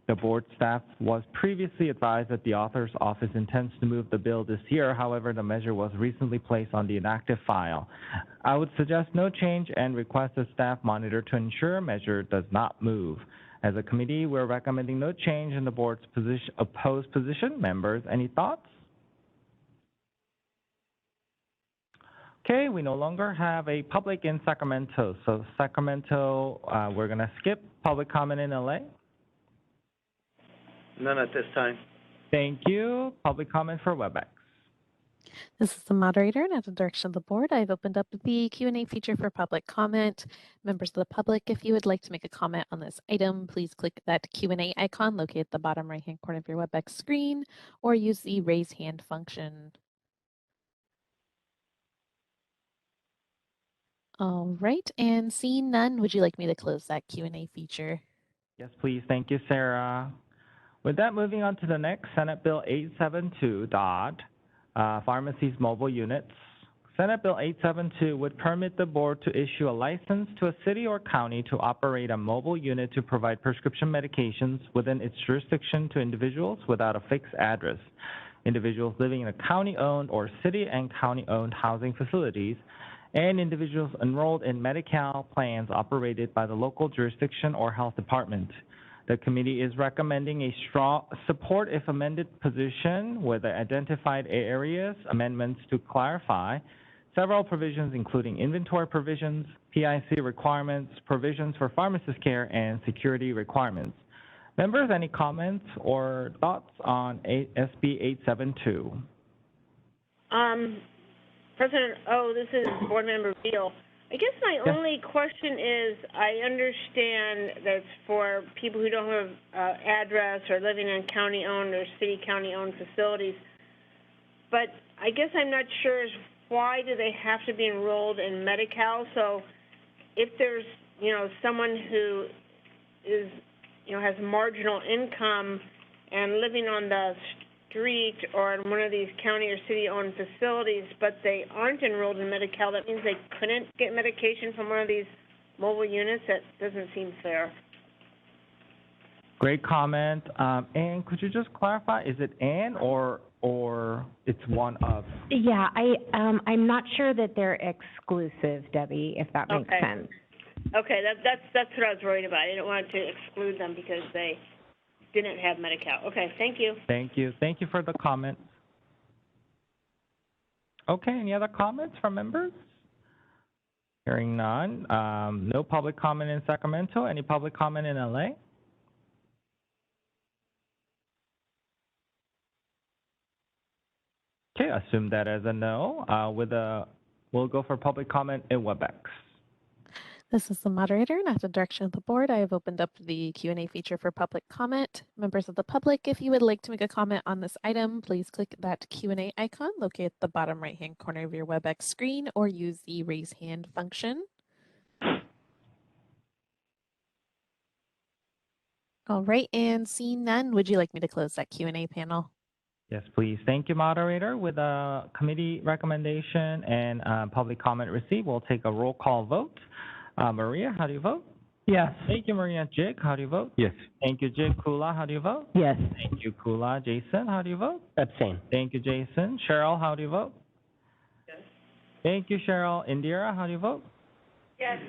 The board staff was previously advised that the author's office intends to move the bill this year. However, the measure was recently placed on the inactive file. I would suggest no change and request the staff monitor to ensure measure does not move. As a committee, we're recommending no change in the board's opposed position. Members, any thoughts? Okay, we no longer have a public in Sacramento. So Sacramento, we're going to skip public comment in LA. None at this time. Thank you. Public comment for Webex. This is the moderator, and at the direction of the board, I've opened up the Q&A feature for public comment. Members of the public, if you would like to make a comment on this item, please click that Q&A icon located at the bottom right-hand corner of your Webex screen or use the raise hand function. All right, and seeing none, would you like me to close that Q&A feature? Yes, please. Thank you, Sarah. With that, moving on to the next, Senate Bill 872, Dodd, pharmacies mobile units. Senate Bill 872 would permit the board to issue a license to a city or county to operate a mobile unit to provide prescription medications within its jurisdiction to individuals without a fixed address. Individuals living in a county-owned or city and county-owned housing facilities, and individuals enrolled in Medi-Cal plans operated by the local jurisdiction or health department. The committee is recommending a strong support if amended position with the identified areas, amendments to clarify several provisions including inventory provisions, PIC requirements, provisions for pharmacist care, and security requirements. Members, any comments or thoughts on SB 872? President O, this is Board Member Beal. I guess my only question is, I understand that's for people who don't have address or living in county-owned or city-county-owned facilities, but I guess I'm not sure is why do they have to be enrolled in Medi-Cal? So if there's, someone who is, has marginal income and living on the street or in one of these county or city-owned facilities, but they aren't enrolled in Medi-Cal, that means they couldn't get medication from one of these mobile units? That doesn't seem fair. Great comment. And could you just clarify, is it an or it's one of? Yeah, I'm not sure that they're exclusive, Debbie, if that makes sense. Okay, that's what I was worried about. I didn't want to exclude them because they didn't have Medi-Cal. Okay, thank you. Thank you. Thank you for the comment. Okay, any other comments from members? Hearing none. No public comment in Sacramento. Any public comment in LA? Okay, assume that as a no. We'll go for public comment in Webex. This is the moderator, and at the direction of the board, I have opened up the Q&A feature for public comment. Members of the public, if you would like to make a comment on this item, please click that Q&A icon located at the bottom right-hand corner of your Webex screen or use the raise hand function. All right, and seeing none, would you like me to close that Q&A panel? Yes, please. Thank you, moderator. With a committee recommendation and public comment received, we'll take a roll call vote. Maria, how do you vote? Yes. Thank you, Maria. Jig, how do you vote? Yes. Thank you, Jig. Kula, how do you vote? Yes. Thank you, Kula. Jason, how do you vote? Abstain. Thank you, Jason. Cheryl, how do you vote? Yes. Thank you, Cheryl. Indira, how do you vote? Yes.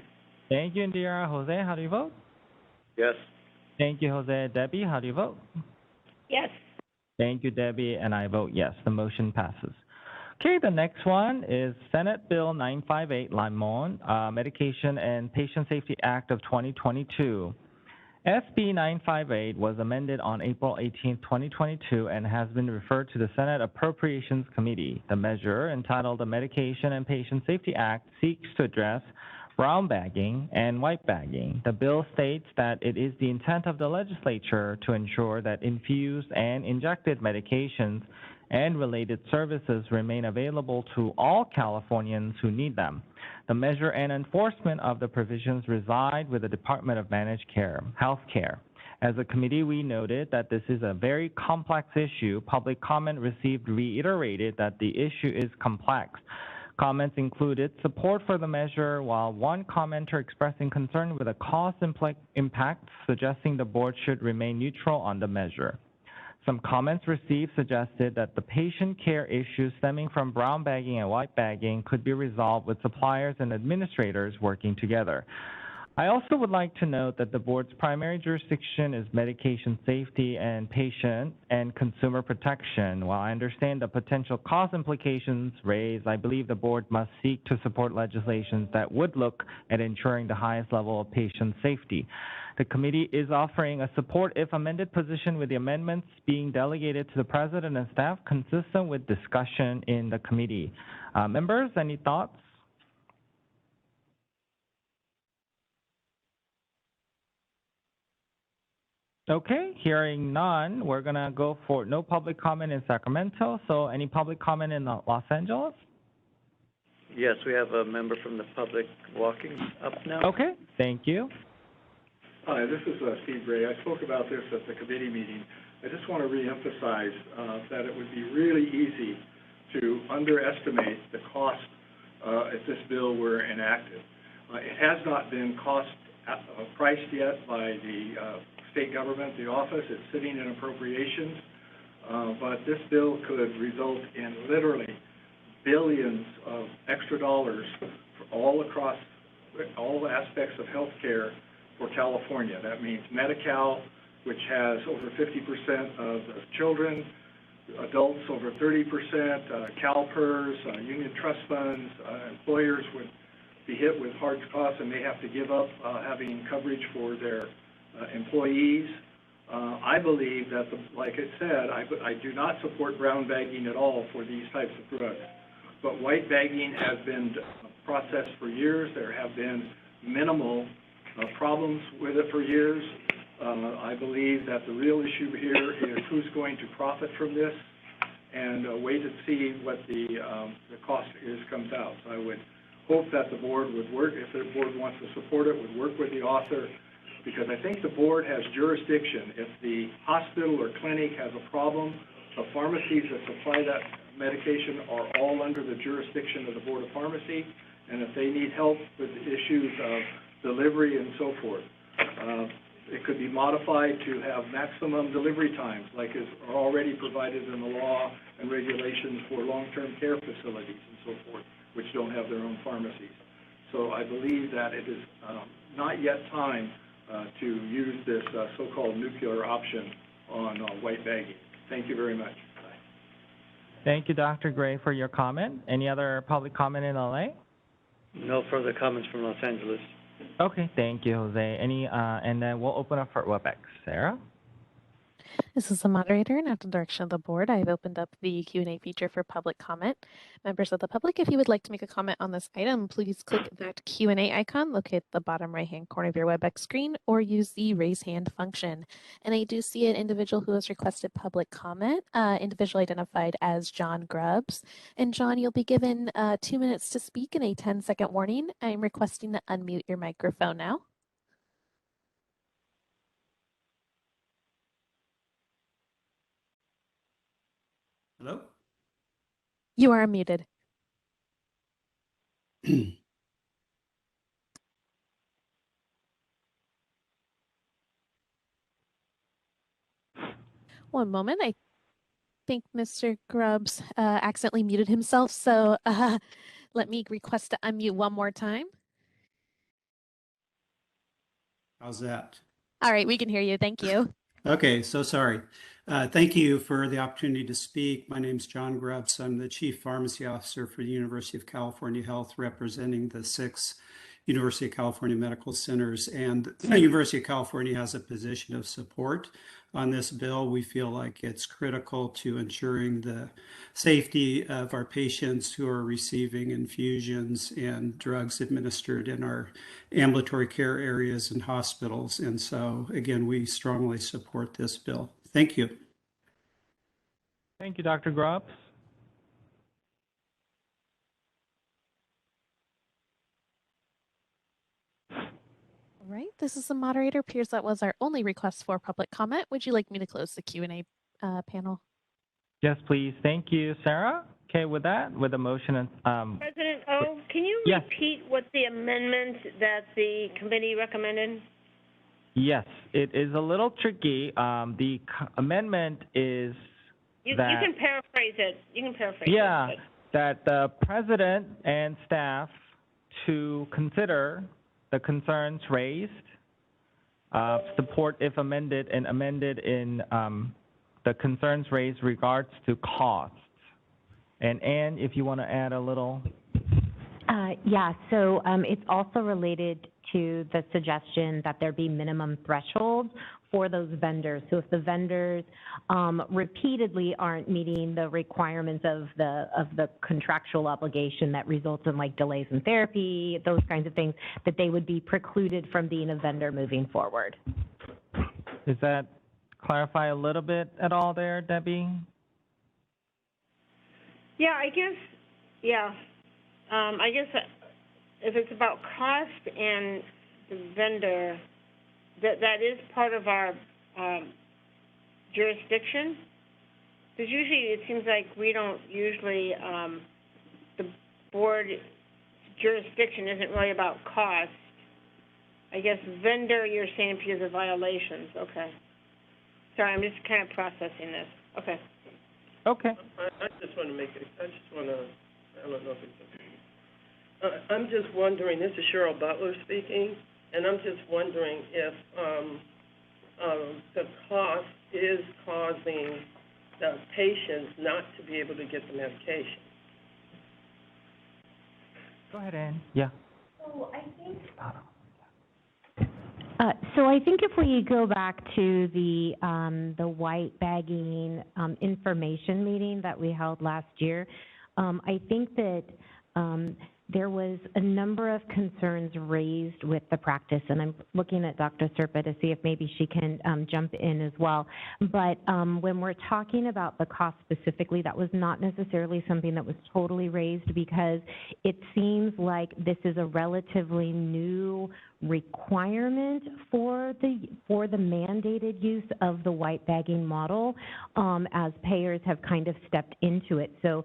Thank you, Indira. Jose, how do you vote? Yes. Thank you, Jose. Debbie, how do you vote? Yes. Thank you, Debbie, and I vote yes. The motion passes. Okay, the next one is Senate Bill 958, Lymon, Medication and Patient Safety Act of 2022. SB 958 was amended on April 18, 2022, and has been referred to the Senate Appropriations Committee. The measure, entitled the Medication and Patient Safety Act, seeks to address brown bagging and white bagging. The bill states that it is the intent of the legislature to ensure that infused and injected medications and related services remain available to all Californians who need them. The measure and enforcement of the provisions reside with the Department of Managed Care, Health Care. As a committee, we noted that this is a very complex issue. Public comment received reiterated that the issue is complex. Comments included support for the measure, while one commenter expressing concern with the cost impact, suggesting the board should remain neutral on the measure. Some comments received suggested that the patient care issues stemming from brown bagging and white bagging could be resolved with suppliers and administrators working together. I also would like to note that the board's primary jurisdiction is medication safety and patient and consumer protection. While I understand the potential cost implications raised, I believe the board must seek to support legislation that would look at ensuring the highest level of patient safety. The committee is offering a support if amended position with the amendments being delegated to the president and staff consistent with discussion in the committee. Members, any thoughts? Okay, hearing none, we're going to go for no public comment in Sacramento. So any public comment in Los Angeles? Yes, we have a member from the public walking up now. Okay, thank you. Hi, this is Steve Gray. I spoke about this at the committee meeting. I just want to reemphasize that it would be really easy to underestimate the cost if this bill were enacted. It has not been priced yet by the state government, the office. It's sitting in appropriations, but this bill could result in literally billions of extra dollars for all across all aspects of health care for California. That means Medi-Cal, which has over 50% of the children, adults over 30%, CalPERS, union trust funds, employers would be hit with hard costs and may have to give up having coverage for their employees. I believe that, like I said, I do not support brown bagging at all for these types of drugs. But white bagging has been processed for years. There have been minimal problems with it for years. I believe that the real issue here is who's going to profit from this, and wait to see what the cost comes out. So I would hope that the board would work, if the board wants to support it, would work with the author, because I think the board has jurisdiction. If the hospital or clinic has a problem, the pharmacies that supply that medication are all under the jurisdiction of the Board of Pharmacy, and if they need help with issues of delivery and so forth, it could be modified to have maximum delivery times, like is already provided in the law and regulations for long-term care facilities and so forth, which don't have their own pharmacies. So I believe that it is not yet time to use this so-called nuclear option on white bagging. Thank you very much. Thank you, Dr. Gray, for your comment. Any other public comment in LA? No further comments from Los Angeles. Okay, thank you, Jose. And then we'll open up for Webex. Sarah? This is the moderator, and at the direction of the board, I've opened up the Q&A feature for public comment. Members of the public, if you would like to make a comment on this item, please click that Q&A icon located at the bottom right-hand corner of your Webex screen, or use the raise hand function. And I do see an individual who has requested public comment, individual identified as John Grubbs. And John, you'll be given 2 minutes to speak and a 10-second warning. I'm requesting to unmute your microphone now. Hello? You are muted. One moment. I think Mr. Grubbs accidentally muted himself, so let me request to unmute one more time. How's that? All right, we can hear you. Thank you. Okay, so sorry. Thank you for the opportunity to speak. My name is John Grubbs. I'm the Chief Pharmacy Officer for the University of California Health, representing the 6 University of California medical centers. And the University of California has a position of support on this bill. We feel like it's critical to ensuring the safety of our patients who are receiving infusions and drugs administered in our ambulatory care areas and hospitals. And so, again, we strongly support this bill. Thank you. Thank you, Dr. Grubbs. All right, this is the moderator. Appears that was our only request for public comment. Would you like me to close the Q&A panel? Yes, please. Thank you, Sarah. Okay, with that, with the motion, President O, can you repeat what the amendment that the committee recommended? Yes, it is a little tricky. The amendment is You that... can paraphrase it. You can paraphrase yeah, it. that the president and staff to consider the concerns raised, support if amended, and amended in the concerns raised regards to costs. And Anne, if you want to add a little. Yeah, so it's also related to the suggestion that there be minimum thresholds for those vendors. So if the vendors repeatedly aren't meeting the requirements of the contractual obligation that results in like delays in therapy, those kinds of things, that they would be precluded from being a vendor moving forward. Does that clarify a little bit at all there, Debbie? Yeah, I guess if it's about cost and the vendor, that is part of our jurisdiction. Because usually it seems like we don't usually, the board jurisdiction isn't really about cost. I guess vendor, you're saying because of violations. Okay. Sorry, I'm just kind of processing this. Okay. Okay. I just want to make it, I don't know if it's okay. I'm just wondering, this is Cheryl Butler speaking, and I'm just wondering if the cost is causing the patients not to be able to get the medication. Go ahead, Ann. Yeah. So I think if we go back to the white bagging information meeting that we held last year, I think that there was a number of concerns raised with the practice, and I'm looking at Dr. Serpa to see if maybe she can jump in as well. But when we're talking about the cost specifically, that was not necessarily something that was totally raised, because it seems like this is a relatively new requirement for the mandated use of the white bagging model, as payers have kind of stepped into it. So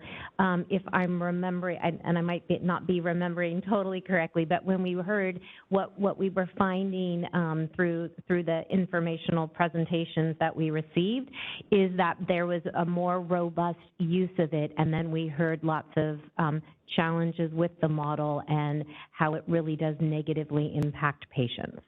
if I'm remembering, and I might not be remembering totally correctly, but when we heard what we were finding through the informational presentations that we received, is that there was a more robust use of it, and then we heard lots of challenges with the model and how it really does negatively impact patients.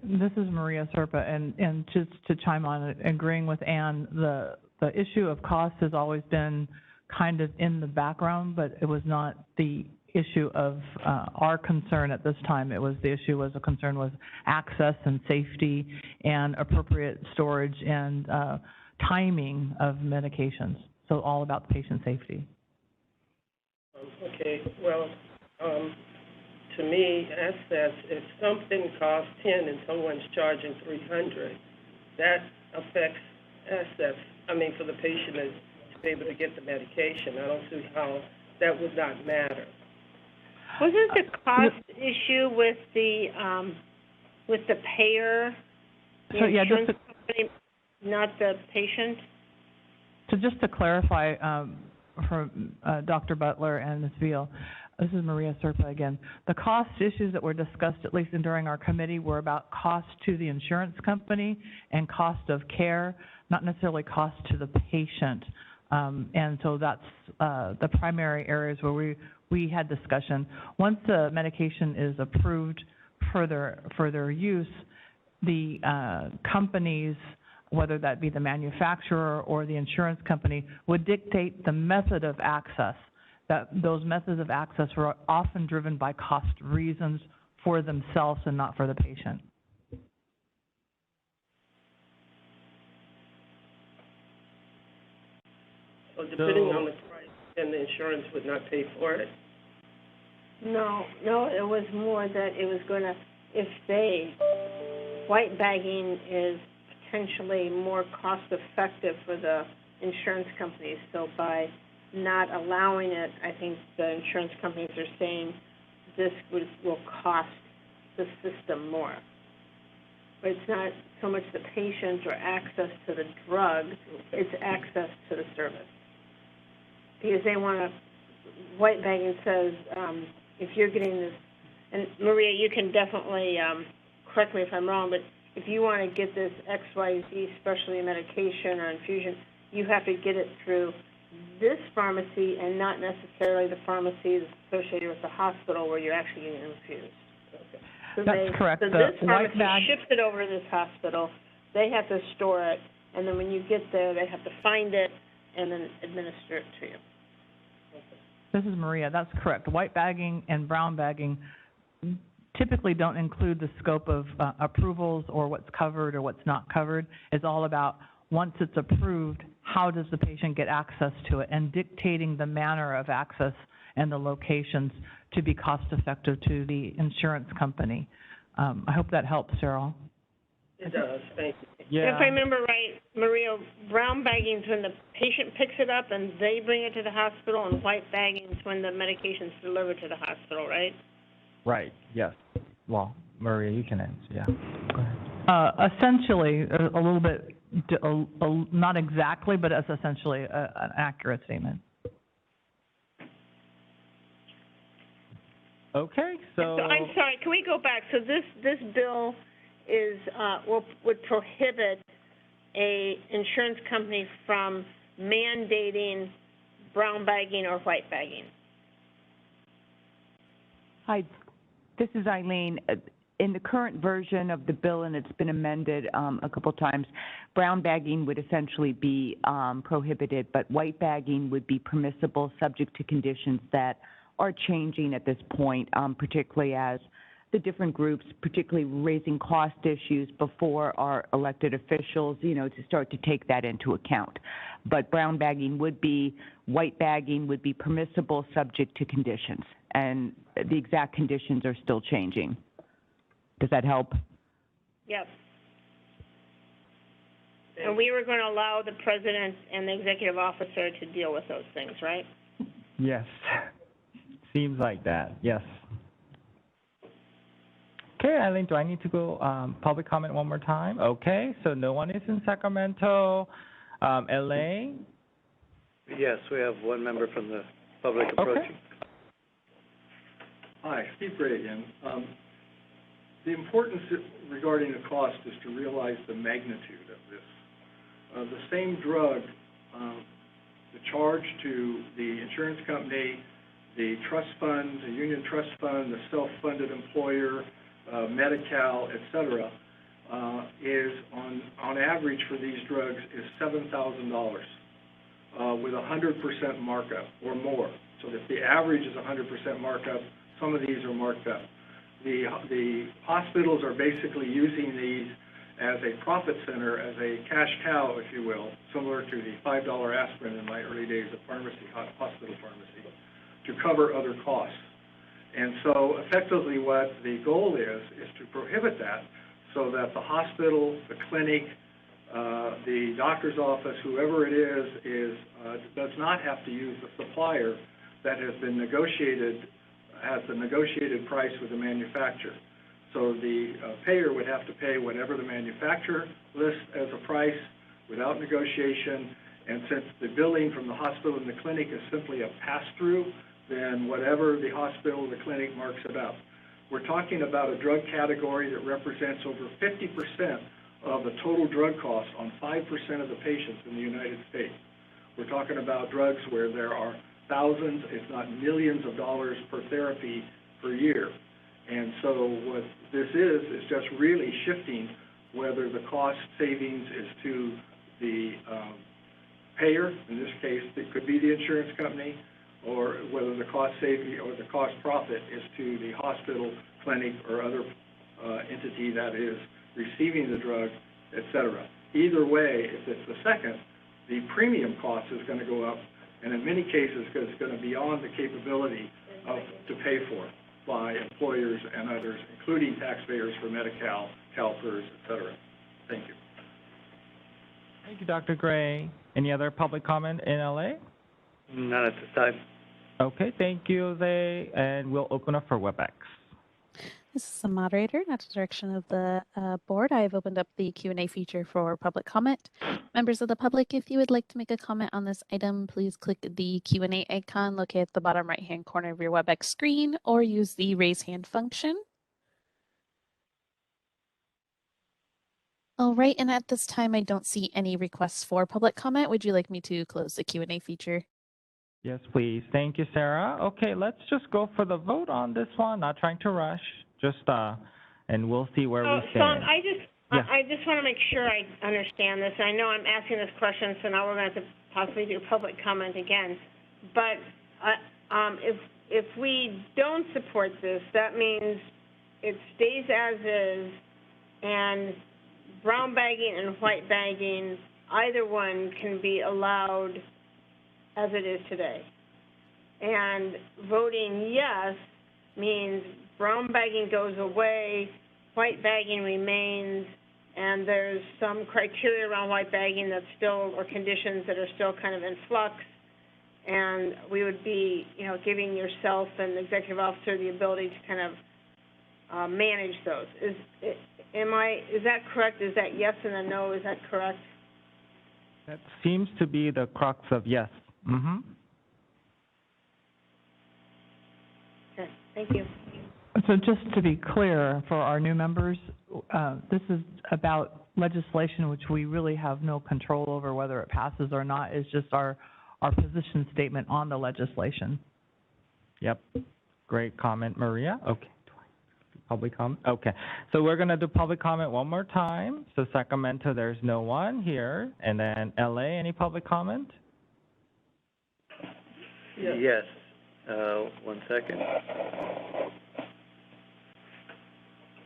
This is Maria Serpa, and just to chime on it, agreeing with Ann, the issue of cost has always been kind of in the background, but it was not the issue of our concern at this time. It was a concern was access and safety and appropriate storage and timing of medications. So all about the patient safety. Okay, well, to me, assets, if something costs 10 and someone's charging 300, that affects assets, for the patient to be able to get the medication. I don't see how that would not matter. Wasn't the cost issue with the payer, the insurance company, not the patient? So just to clarify, from Dr. Butler and Ms. Veal, this is Maria Serpa again. The cost issues that were discussed, at least during our committee, were about cost to the insurance company and cost of care, not necessarily cost to the patient. And so that's the primary areas where we had discussion. Once the medication is approved for their use, the companies, whether that be the manufacturer or the insurance company, would dictate the method of access. That those methods of access were often driven by cost reasons for themselves and not for the patient. So depending on the price, then the insurance would not pay for it? No, it was more that it was going to, white bagging is potentially more cost-effective for the insurance companies. So by not allowing it, I think the insurance companies are saying this will cost the system more. But it's not so much the patient or access to the drug, it's access to the service. Because they want to, white bagging says, if you're getting this, and Maria, you can definitely correct me if I'm wrong, but if you want to get this XYZ specialty medication or infusion, you have to get it through this pharmacy and not necessarily the pharmacy that's associated with the hospital where you're actually getting infused. Okay. So That's correct. So this pharmacy ships it over to this hospital. They have to store it, and then when you get there, they have to find it and then administer it to you. This is Maria. That's correct. White bagging and brown bagging typically don't include the scope of approvals or what's covered or what's not covered. It's all about once it's approved, how does the patient get access to it, and dictating the manner of access and the locations to be cost effective to the insurance company. I hope that helps, Cheryl. It does. Thank you. Yeah. If I remember right, Maria, brown bagging is when the patient picks it up and they bring it to the hospital, and white bagging is when the medication's delivered to the hospital, right? Right, yes. Well, Maria, you can answer, yeah. Go ahead. Essentially, a little bit, not exactly, but it's essentially an accurate statement. Okay, so I'm sorry, can we go back? So this bill is, would prohibit a insurance company from mandating brown bagging or white bagging. Hi, this is Eileen. In the current version of the bill, and it's been amended a couple times, brown bagging would essentially be prohibited, but white bagging would be permissible subject to conditions that are changing at this point, particularly as the different groups, particularly raising cost issues before our elected officials, to start to take that into account. But brown bagging would be, white bagging would be permissible subject to conditions, and the exact conditions are still changing. Does that help? Yep. And we were going to allow the president and the executive officer to deal with those things, right? yes, seems like that. Yes. Okay, Eileen, do I need to go public comment one more time? Okay, so no one is in Sacramento. LA? Yes, we have one member from the public approaching. Okay. Hi, Steve Gray again. The importance regarding the cost is to realize the magnitude of this. The same drug, the charge to the insurance company, the trust fund, the union trust fund, the self-funded employer, Medi-Cal, et cetera, is on average for these drugs is $7,000 with 100% markup or more. So if the average is 100% markup, some of these are marked up. The hospitals are basically using these as a profit center, as a cash cow, if you will, similar to the $5 aspirin in my early days of hospital pharmacy, to cover other costs. And so effectively what the goal is to prohibit that so that the hospital, the clinic, the doctor's office, whoever it is does not have to use the supplier that has been negotiated, has the negotiated price with the manufacturer. So the payer would have to pay whatever the manufacturer lists as a price without negotiation, and since the billing from the hospital and the clinic is simply a pass-through, then whatever the hospital or the clinic marks it up. We're talking about a drug category that represents over 50% of the total drug costs on 5% of the patients in the United States. We're talking about drugs where there are thousands, if not millions of dollars per therapy per year. And so what this is just really shifting whether the cost savings is to the payer, in this case it could be the insurance company, or whether the cost saving or the cost profit is to the hospital, clinic, or other entity that is receiving the drug, et cetera. Either way, if it's the second, the premium cost is going to go up, and in many cases it's going to be beyond the capability to pay for by employers and others, including taxpayers for Medi-Cal, CalPERS, et cetera. Thank you. Thank you, Dr. Gray. Any other public comment in LA? None at this time. Okay, thank you, Jose, and we'll open up for Webex. This is the moderator. At the direction of the board, I have opened up the Q&A feature for public comment. Members of the public, if you would like to make a comment on this item, please click the Q&A icon located at the bottom right-hand corner of your Webex screen, or use the raise hand function. All right, and at this time, I don't see any requests for public comment. Would you like me to close the Q&A feature? Yes, please. Thank you, Sarah. Okay, let's just go for the vote on this one. Not trying to rush, just and we'll see where we stand. Fong, I just want to make sure I understand this. I know I'm asking this question, so now we're going to have to possibly do public comment again. But if we don't support this, that means it stays as is, and brown bagging and white bagging, either one can be allowed as it is today. And voting yes means brown bagging goes away, white bagging remains, and there's some criteria around white bagging that's still, or conditions that are still kind of in flux, and we would be, giving yourself and the executive officer the ability to kind of manage those. Is that correct? Is that yes and a no? Is that correct? That seems to be the crux of yes. Mm-hmm. Okay, thank you. So just to be clear for our new members, this is about legislation which we really have no control over whether it passes or not. It's just our position statement on the legislation. Yep. Great comment, Maria. Okay. Public comment? Okay. So we're going to do public comment one more time. So Sacramento, there's no one here. And then LA, any public comment? Yes. 1 second.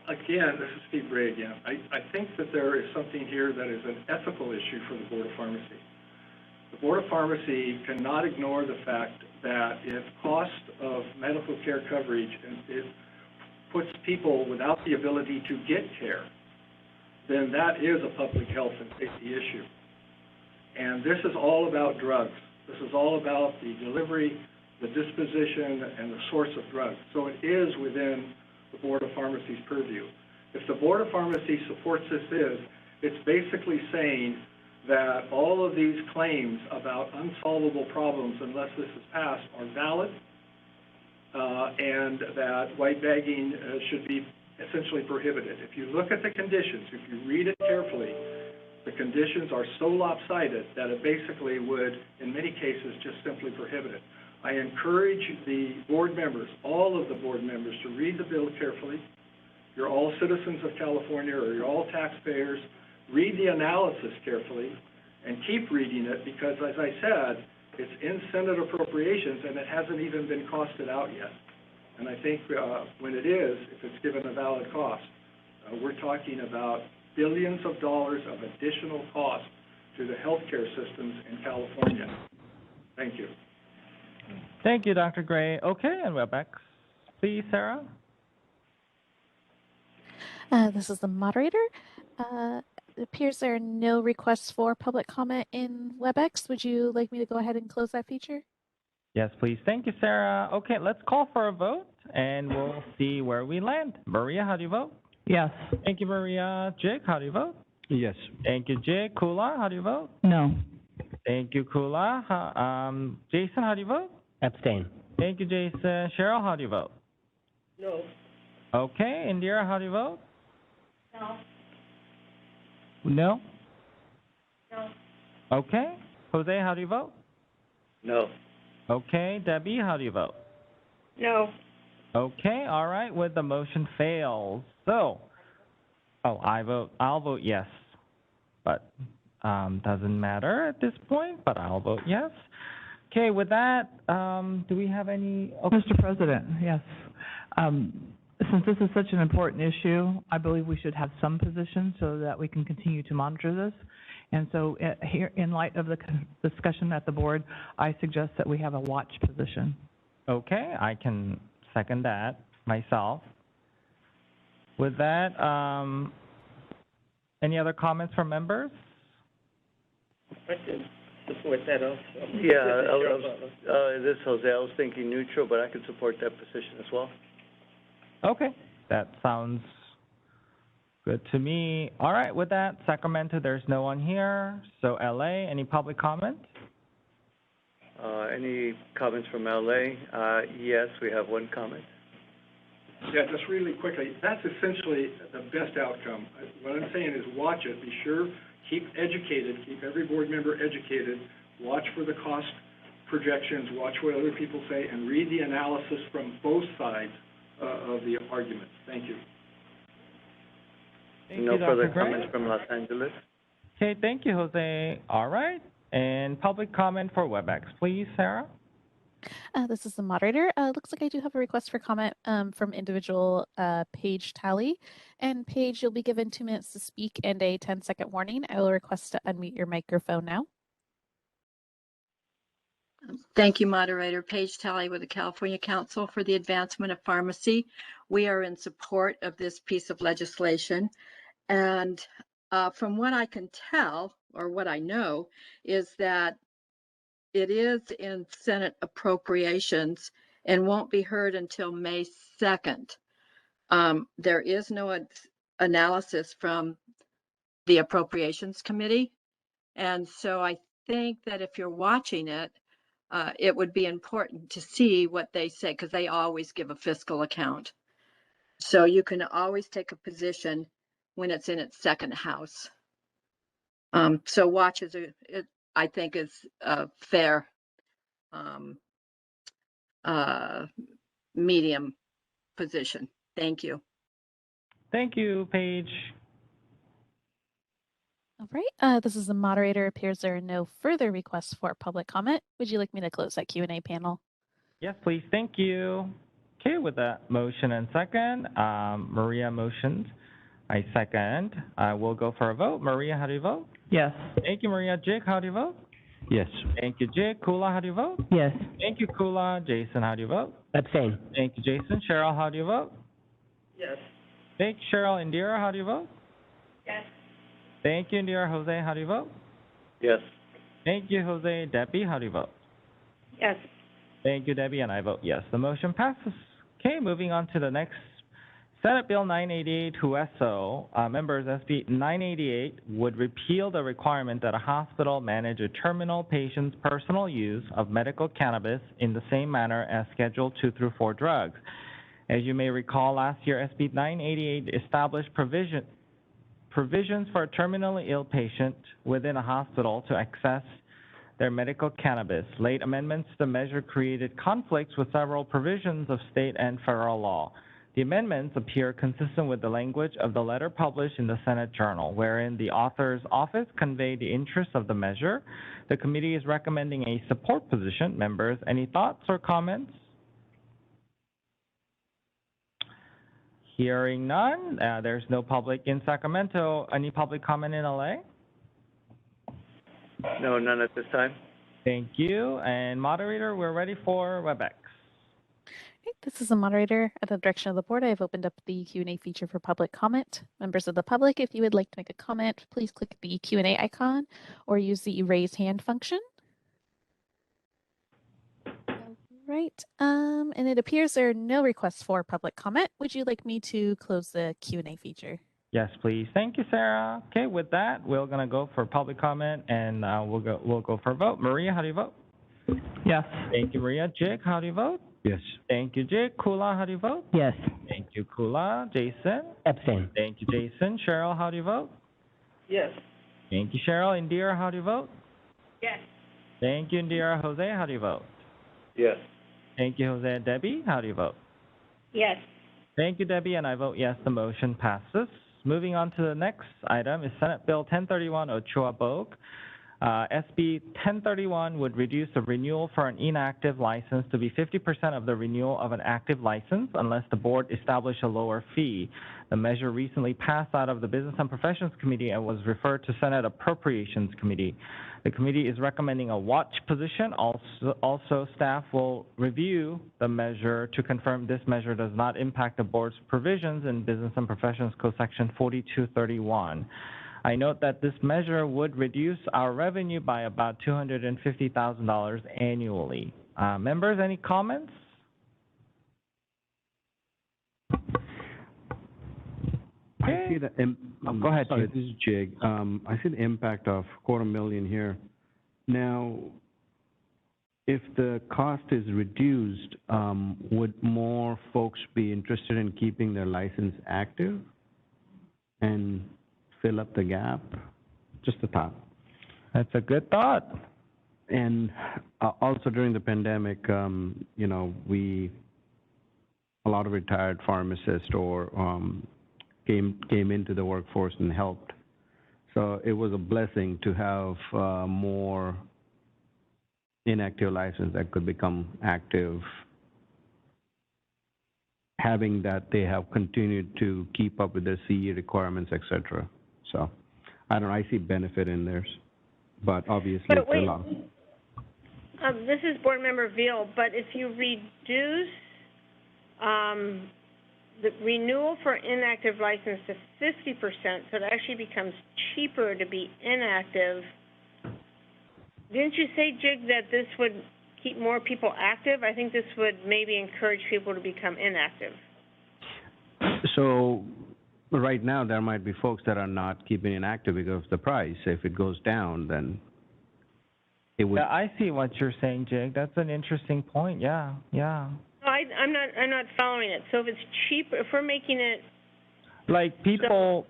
Again, this is Steve Gray again. I think that there is something here that is an ethical issue for the Board of Pharmacy. The Board of Pharmacy cannot ignore the fact that if cost of medical care coverage it puts people without the ability to get care, then that is a public health and safety issue. And this is all about drugs. This is all about the delivery, the disposition, and the source of drugs. So it is within the Board of Pharmacy's purview. If the Board of Pharmacy supports it's basically saying that all of these claims about unsolvable problems unless this is passed are valid, and that white bagging should be essentially prohibited. If you look at the conditions, if you read it carefully, the conditions are so lopsided that it basically would, in many cases, just simply prohibit it. I encourage the board members, all of the board members, to read the bill carefully. You're all citizens of California, or you're all taxpayers. Read the analysis carefully and keep reading it, because, as I said, it's in Senate Appropriations and it hasn't even been costed out yet. And I think when it is, if it's given a valid cost, we're talking about billions of dollars of additional cost to the healthcare systems in California. Thank you. Thank you, Dr. Gray. Okay, and Webex. Please, Sarah. This is the moderator. It appears there are no requests for public comment in Webex. Would you like me to go ahead and close that feature? Yes, please. Thank you, Sarah. Okay, let's call for a vote, and we'll see where we land. Maria, how do you vote? Yes. Thank you, Maria. Jake, how do you vote? Yes. Thank you, Jake. Kula, how do you vote? No. Thank you, Kula. Jason, how do you vote? Abstain. Thank you, Jason. Cheryl, how do you vote? No. Okay, Indira, how do you vote? No. No? No. Okay. Jose, how do you vote? No. Okay. Debbie, how do you vote? No. Okay. All right. With the motion fails. So, I'll vote yes. But doesn't matter at this point, but I'll vote yes. Okay. With that, do we have any? Okay. Mr. President, yes. Since this is such an important issue, I believe we should have some position so that we can continue to monitor this. And so here, in light of the discussion at the board, I suggest that we have a watch position. Okay, I can second that myself. With that, any other comments from members? I can support that also. Yeah, this is Jose. I was thinking neutral, but I could support that position as well. Okay, that sounds good to me. All right, with that, Sacramento, there's no one here. So LA, any public comment? Any comments from LA? Yes, we have one comment. Yeah, just really quickly, that's essentially the best outcome. What I'm saying is watch it, be sure, keep educated, keep every board member educated, watch for the cost projections, watch what other people say, and read the analysis from both sides of the arguments. Thank you. No further comments from Los Angeles. Okay, thank you, Jose. All right, and public comment for Webex, please, Sarah. This is the moderator. Looks like I do have a request for comment from individual Paige Talley. And Paige, you'll be given 2 minutes to speak and a 10-second warning. I will request to unmute your microphone now. Thank you, moderator. Paige Talley with the California Council for the Advancement of Pharmacy. We are in support of this piece of legislation. And from what I can tell, or what I know, is that it is in Senate Appropriations and won't be heard until May 2nd. There is no analysis from the Appropriations Committee. And so I think that if you're watching it, it would be important to see what they say, because they always give a fiscal account. So you can always take a position when it's in its second house. So watch I think is a fair medium position. Thank you. Thank you, Paige. All right, this is the moderator. Appears there are no further requests for public comment. Would you like me to close that Q&A panel? Yes, please. Thank you. Okay, with that motion and second, Maria motioned. I second. We'll go for a vote. Maria, how do you vote? Yes. Thank you, Maria. Jake, how do you vote? Yes. Thank you, Jake. Kula, how do you vote? Yes. Thank you, Kula. Jason, how do you vote? Abstain. Thank you, Jason. Cheryl, how do you vote? Yes. Thank you, Cheryl. Indira, how do you vote? Yes. Thank you, Indira. Jose, how do you vote? Yes. Thank you, Jose. Debbie, how do you vote? Yes. Thank you, Debbie, and I vote yes. The motion passes. Okay, moving on to the next. Senate Bill 988, HUSO. Members, SB 988 would repeal the requirement that a hospital manage a terminal patient's personal use of medical cannabis in the same manner as Schedule 2 through 4 drugs. As you may recall, last year, SB 988 established provisions for a terminally ill patient within a hospital to access their medical cannabis. Late amendments to the measure created conflicts with several provisions of state and federal law. The amendments appear consistent with the language of the letter published in the Senate Journal, wherein the author's office conveyed the interest of the measure. The committee is recommending a support position. Members, any thoughts or comments? Hearing none, there's no public in Sacramento. Any public comment in LA? No, none at this time. Thank you. And moderator, we're ready for Webex. This is the moderator. At the direction of the board, I have opened up the Q&A feature for public comment. Members of the public, if you would like to make a comment, please click the Q&A icon or use the raise hand function. All right, and it appears there are no requests for public comment. Would you like me to close the Q&A feature? Yes, please. Thank you, Sarah. Okay, with that, we're going to go for public comment, and we'll go for a vote. Maria, how do you vote? Yes. Thank you, Maria. Jake, how do you vote? Yes. Thank you, Jake. Kula, how do you vote? Yes. Thank you, Kula. Jason? Abstain. Thank you, Jason. Cheryl, how do you vote? Yes. Thank you, Cheryl. Indira, how do you vote? Yes. Thank you, Indira. Jose, how do you vote? Yes. Thank you, Jose. Debbie, how do you vote? Yes. Thank you, Debbie, and I vote yes. The motion passes. Moving on to the next item is Senate Bill 1031, Ochoa Bogue. SB 1031 would reduce the renewal for an inactive license to be 50% of the renewal of an active license unless the board established a lower fee. The measure recently passed out of the Business and Professions Committee and was referred to Senate Appropriations Committee. The committee is recommending a watch position. Also, staff will review the measure to confirm this measure does not impact the board's provisions in Business and Professions Code Section 4231. I note that this measure would reduce our revenue by about $250,000 annually. Members, any comments? I see the go ahead. Sorry, this is Jig. I see the impact of $250,000 here. Now, if the cost is reduced, would more folks be interested in keeping their license active and fill up the gap? Just a thought. That's a good thought. And also during the pandemic, you know, a lot of retired pharmacists or came into the workforce and helped. So it was a blessing to have more inactive license that could become active, having that they have continued to keep up with their CE requirements, et cetera. So I don't know, I see benefit in theirs, but obviously it's a lot. This is Board Member Veal, but if you reduce the renewal for inactive license to 50%, so it actually becomes cheaper to be inactive. Didn't you say, Jig, that this would keep more people active? I think this would maybe encourage people to become inactive. So right now, there might be folks that are not keeping it active because of the price. If it goes down, then it would. Yeah, I see what you're saying, Jake. That's an interesting point. Yeah, yeah. No, I'm not following it. So if it's cheap, if we're making it, Like people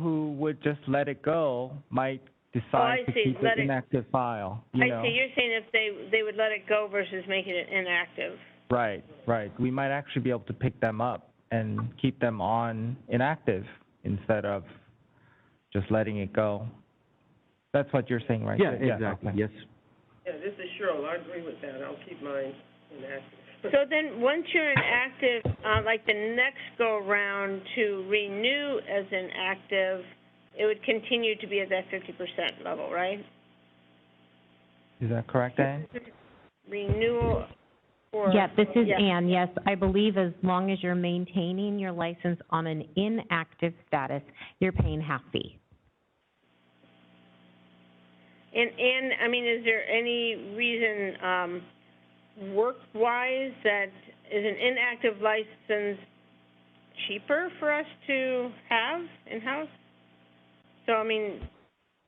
who would just let it go might decide to keep it inactive file. You know? I see. You're saying if they would let it go versus making it inactive. Right, right. We might actually be able to pick them up and keep them on inactive instead of just letting it go. That's what you're saying, right? Yeah, exactly. Okay. Yes. Yeah, this is Cheryl. I agree with that. I'll keep mine inactive. So then, once you're inactive, like the next go-round to renew as inactive, it would continue to be at that 50% level, right? Is that correct, Anne? Renewal or... Yeah, this is Anne. Yes, I believe as long as you're maintaining your license on an inactive status, you're paying half fee. And I mean, is there any reason work-wise that is an inactive license cheaper for us to have in-house? So, I mean,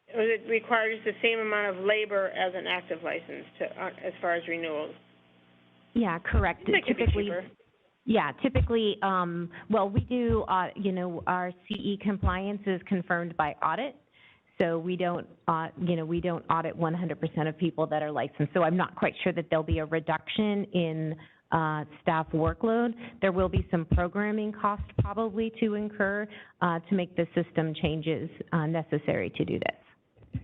does it require just the same amount of labor as an active license to, as far as renewals? Yeah, correct. Typically, yeah, typically, well, we do, our CE compliance is confirmed by audit. So we don't, we don't audit 100% of people that are licensed. So I'm not quite sure that there'll be a reduction in staff workload. There will be some programming costs probably to incur to make the system changes necessary to do this.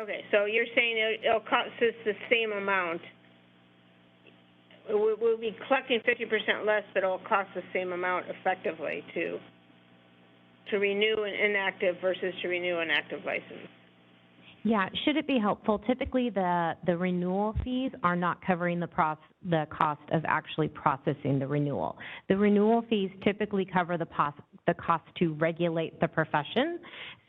Okay, so you're saying it'll cost us the same amount. We'll be collecting 50% less, but it'll cost the same amount effectively to renew an inactive versus to renew an active license. Yeah, should it be helpful? Typically, the renewal fees are not covering the cost of actually processing the renewal. The renewal fees typically cover the cost to regulate the profession.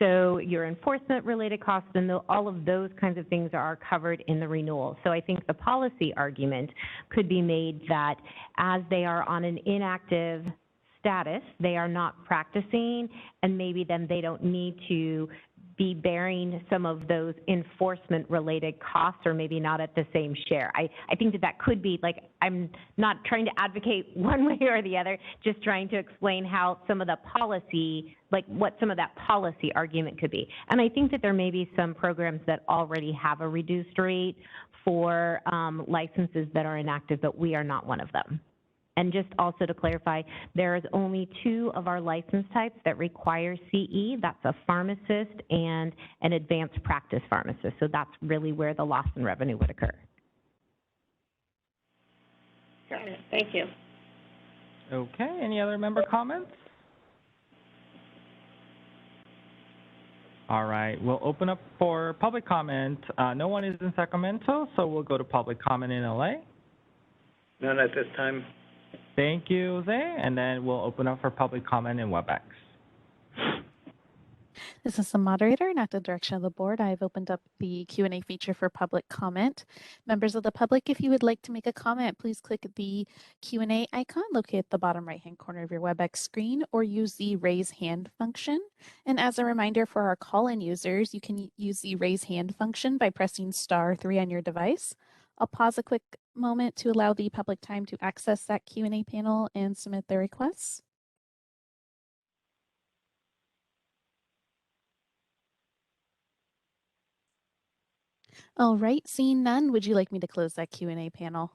So your enforcement-related costs and all of those kinds of things are covered in the renewal. So I think the policy argument could be made that as they are on an inactive status, they are not practicing, and maybe then they don't need to be bearing some of those enforcement-related costs, or maybe not at the same share. I think that could be, like, I'm not trying to advocate one way or the other, just trying to explain how some of the policy, like what some of that policy argument could be. And I think that there may be some programs that already have a reduced rate for licenses that are inactive, but we are not one of them. And just also to clarify, there is only 2 of our license types that require CE. That's a pharmacist and an advanced practice pharmacist. So that's really where the loss in revenue would occur. Got it. Thank you. Okay. Any other member comments? All right. We'll open up for public comment. No one is in Sacramento, so we'll go to public comment in LA. None at this time. Thank you, Jose. And then we'll open up for public comment in Webex. This is the moderator, and at the direction of the board, I've opened up the Q&A feature for public comment. Members of the public, if you would like to make a comment, please click the Q&A icon located at the bottom right-hand corner of your Webex screen, or use the raise hand function. And as a reminder for our call-in users, you can use the raise hand function by pressing *3 on your device. I'll pause a quick moment to allow the public time to access that Q&A panel and submit their requests. All right, seeing none, would you like me to close that Q&A panel?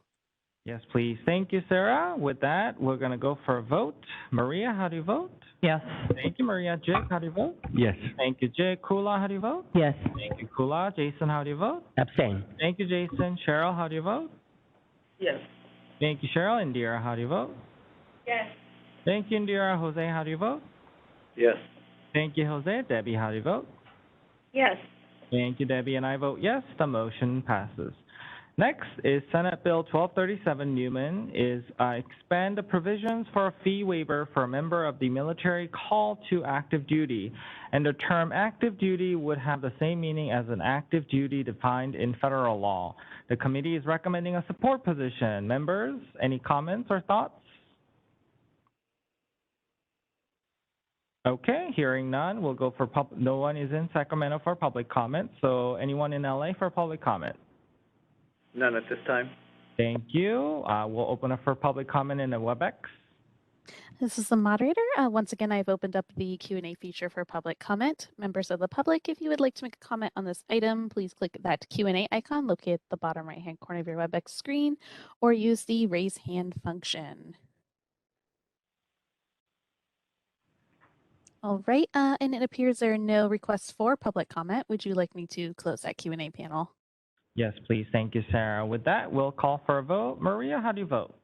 Yes, please. Thank you, Sarah. With that, we're going to go for a vote. Maria, how do you vote? Yes. Thank you, Maria. Jake, how do you vote? Yes. Thank you, Jake. Kula, how do you vote? Yes. Thank you, Kula. Jason, how do you vote? Abstain. Thank you, Jason. Cheryl, how do you vote? Yes. Thank you, Cheryl. Indira, how do you vote? Yes. Thank you, Indira. Jose, how do you vote? Yes. Thank you, Jose. Debbie, how do you vote? Yes. Thank you, Debbie, and I vote yes. The motion passes. Next is Senate Bill 1237, Newman, is expand the provisions for a fee waiver for a member of the military call to active duty. And the term active duty would have the same meaning as an active duty defined in federal law. The committee is recommending a support position. Members, any comments or thoughts? Okay, hearing none, we'll go for no one is in Sacramento for public comment. So anyone in LA for public comment? None at this time. Thank you. We'll open up for public comment in the Webex. This is the moderator. Once again, I've opened up the Q&A feature for public comment. Members of the public, if you would like to make a comment on this item, please click that Q&A icon located at the bottom right-hand corner of your Webex screen, or use the raise hand function. All right, and it appears there are no requests for public comment. Would you like me to close that Q&A panel? Yes, please. Thank you, Sarah. With that, we'll call for a vote. Maria, how do you vote?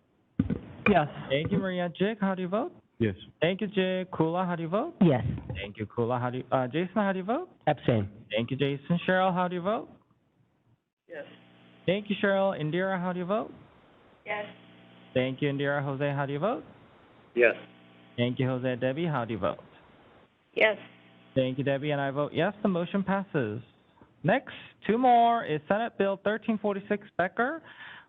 Yes. Thank you, Maria. Jig, how do you vote? Yes. Thank you, Jig. Kula, how do you vote? Yes. Thank you, Kula. How do you, Jason, how do you vote? Abstain. Thank you, Jason. Cheryl, how do you vote? Yes. Thank you, Cheryl. Indira, how do you vote? Yes. Thank you, Indira. Jose, how do you vote? Yes. Thank you, Jose. Debbie, how do you vote? Yes. Thank you, Debbie, and I vote yes. The motion passes. Next, two more is Senate Bill 1346 Becker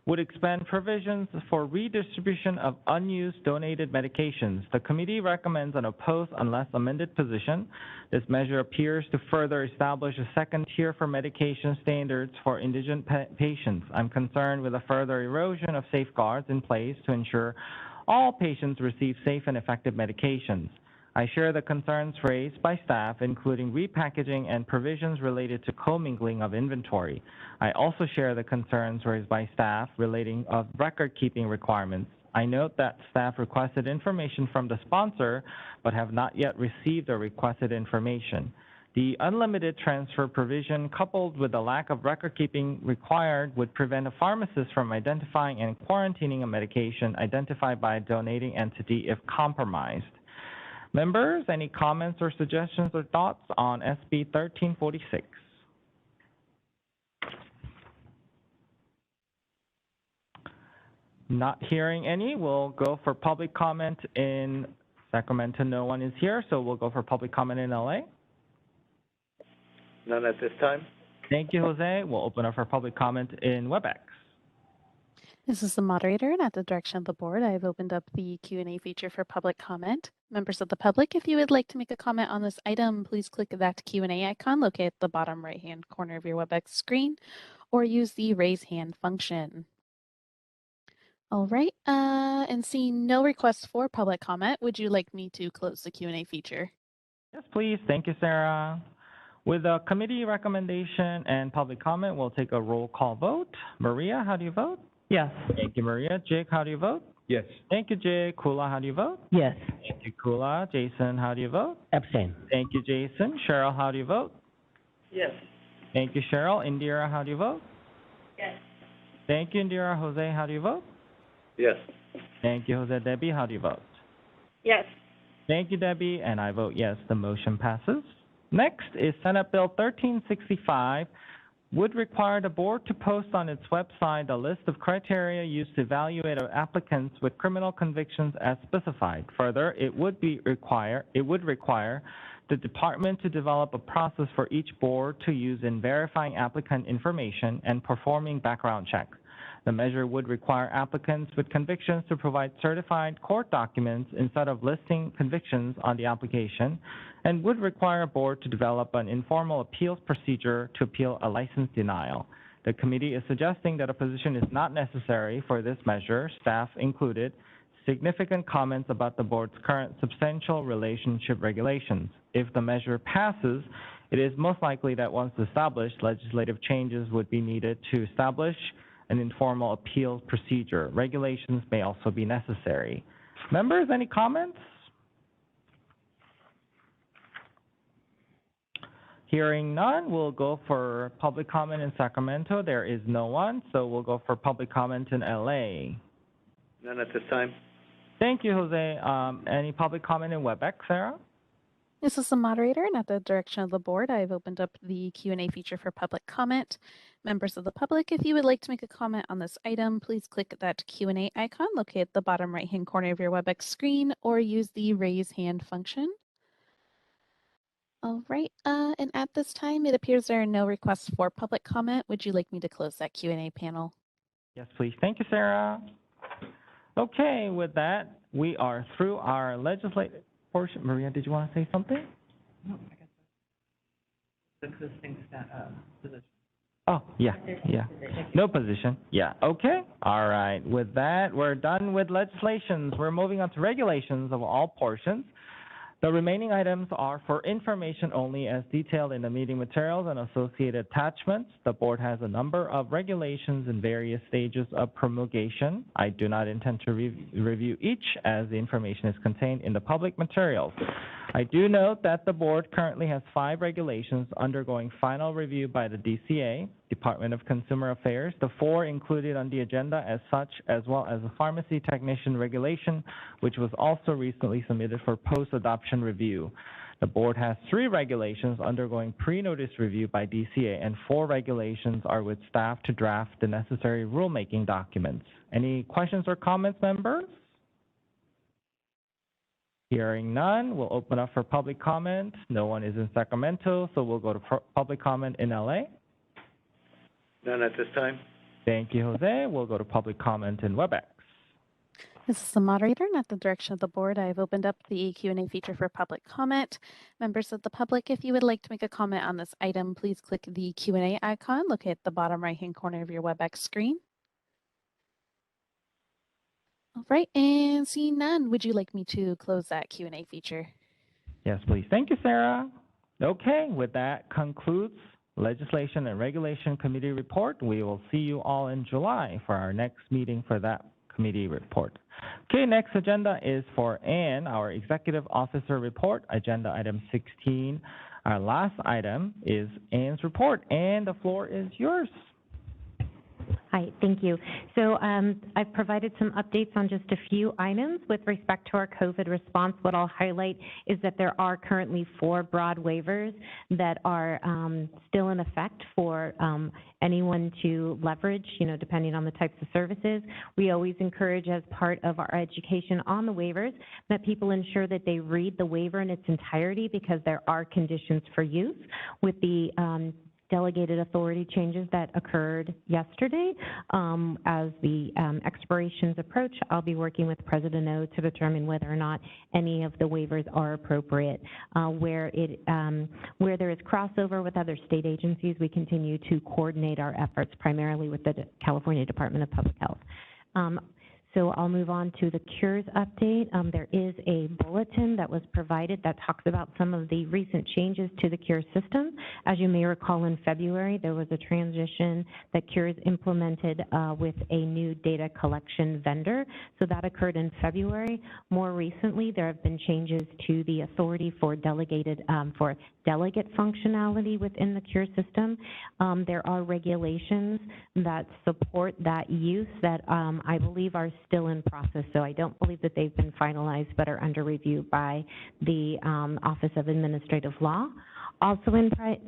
would expand provisions for redistribution of unused donated medications. The committee recommends an opposed unless amended position. This measure appears to further establish a second tier for medication standards for indigent patients. I'm concerned with a further erosion of safeguards in place to ensure all patients receive safe and effective medications. I share the concerns raised by staff, including repackaging and provisions related to commingling of inventory. I also share the concerns raised by staff relating of record-keeping requirements. I note that staff requested information from the sponsor, but have not yet received the requested information. The unlimited transfer provision, coupled with the lack of record-keeping required, would prevent a pharmacist from identifying and quarantining a medication identified by a donating entity if compromised. Members, any comments or suggestions or thoughts on SB 1346? Not hearing any, we'll go for public comment in Sacramento. No one is here, so we'll go for public comment in LA. None at this time. Thank you, Jose. We'll open up for public comment in Webex. This is the moderator, and at the direction of the board, I have opened up the Q&A feature for public comment. Members of the public, if you would like to make a comment on this item, please click that Q&A icon located at the bottom right-hand corner of your Webex screen, or use the raise hand function. All right, and seeing no requests for public comment, would you like me to close the Q&A feature? Yes, please. Thank you, Sarah. With a committee recommendation and public comment, we'll take a roll call vote. Maria, how do you vote? Yes. Thank you, Maria. Jake, how do you vote? Yes. Thank you, Jake. Kula, how do you vote? Yes. Thank you, Kula. Jason, how do you vote? Abstain. Thank you, Jason. Cheryl, how do you vote? Yes. Thank you, Cheryl. Indira, how do you vote? Yes. Thank you, Indira. Jose, how do you vote? Yes. Thank you, Jose. Debbie, how do you vote? Yes. Thank you, Debbie, and I vote yes. The motion passes. Next is Senate Bill 1365, would require the board to post on its website a list of criteria used to evaluate applicants with criminal convictions as specified. Further, it would require the department to develop a process for each board to use in verifying applicant information and performing background checks. The measure would require applicants with convictions to provide certified court documents instead of listing convictions on the application, and would require a board to develop an informal appeals procedure to appeal a license denial. The committee is suggesting that a position is not necessary for this measure. Staff included significant comments about the board's current substantial relationship regulations. If the measure passes, it is most likely that once established, legislative changes would be needed to establish an informal appeals procedure. Regulations may also be necessary. Members, any comments? Hearing none, we'll go for public comment in Sacramento. There is no one, so we'll go for public comment in LA. None at this time. Thank you, Jose. Any public comment in Webex, Sarah? This is the moderator, and at the direction of the board, I've opened up the Q&A feature for public comment. Members of the public, if you would like to make a comment on this item, please click that Q&A icon located at the bottom right-hand corner of your Webex screen, or use the raise hand function. All right, and at this time, it appears there are no requests for public comment. Would you like me to close that Q&A panel? Yes, please. Thank you, Sarah. Okay, with that, we are through our legislative. portion. Maria, did you want to say something? No, I guess that's existing position. Oh, yeah. No position. Yeah, okay. All right. With that, we're done with legislations. We're moving on to regulations of all portions. The remaining items are for information only as detailed in the meeting materials and associated attachments. The board has a number of regulations in various stages of promulgation. I do not intend to review each as the information is contained in the public materials. I do note that the board currently has 5 regulations undergoing final review by the DCA, Department of Consumer Affairs, the 4 included on the agenda as such, as well as the pharmacy technician regulation, which was also recently submitted for post-adoption review. The board has 3 regulations undergoing pre-notice review by DCA, and 4 regulations are with staff to draft the necessary rulemaking documents. Any questions or comments, members? Hearing none, we'll open up for public comment. No one is in Sacramento, so we'll go to public comment in LA. None at this time. Thank you, Jose. We'll go to public comment in Webex. This is the moderator, and at the direction of the board, I've opened up the Q&A feature for public comment. Members of the public, if you would like to make a comment on this item, please click the Q&A icon located at the bottom right-hand corner of your Webex screen. All right, and seeing none, would you like me to close that Q&A feature? Yes, please. Thank you, Sarah. Okay, with that concludes Legislation and Regulation Committee report. We will see you all in July for our next meeting for that committee report. Okay, next agenda is for Ann, our Executive Officer report, agenda item 16. Our last item is Ann's report. Ann, the floor is yours. Hi, thank you. So I've provided some updates on just a few items with respect to our COVID response. What I'll highlight is that there are currently 4 broad waivers that are still in effect for anyone to leverage, depending on the types of services. We always encourage, as part of our education on the waivers, that people ensure that they read the waiver in its entirety, because there are conditions for use. With the delegated authority changes that occurred yesterday, as the expirations approach, I'll be working with President O to determine whether or not any of the waivers are appropriate. Where there is crossover with other state agencies, we continue to coordinate our efforts, primarily with the California Department of Public Health. So I'll move on to the Cures update. There is a bulletin that was provided that talks about some of the recent changes to the Cures system. As you may recall, in February, there was a transition that Cures implemented with a new data collection vendor. So that occurred in February. More recently, there have been changes to the authority for delegate functionality within the Cures system. There are regulations that support that use that I believe are still in process, so I don't believe that they've been finalized, but are under review by the Office of Administrative Law. Also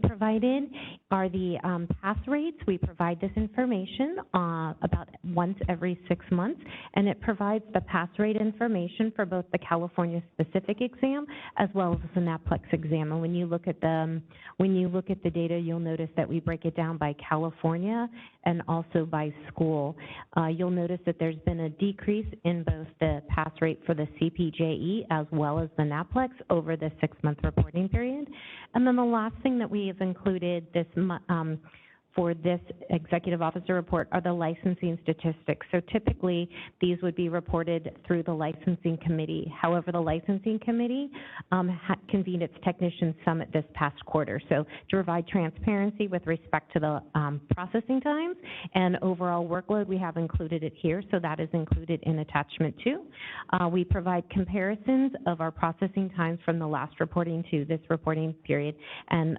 provided are the pass rates. We provide this information about once every 6 months, and it provides the pass rate information for both the California specific exam as well as the NAPLEX exam. And when you look at the data, you'll notice that we break it down by California and also by school. You'll notice that there's been a decrease in both the pass rate for the CPJE as well as the NAPLEX over the 6-month reporting period. And then the last thing that we have included for this executive officer report are the licensing statistics. So typically, these would be reported through the licensing committee. However, the licensing committee convened its technician summit this past quarter. So to provide transparency with respect to the processing times and overall workload, we have included it here. So that is included in attachment 2. We provide comparisons of our processing times from the last reporting to this reporting period. And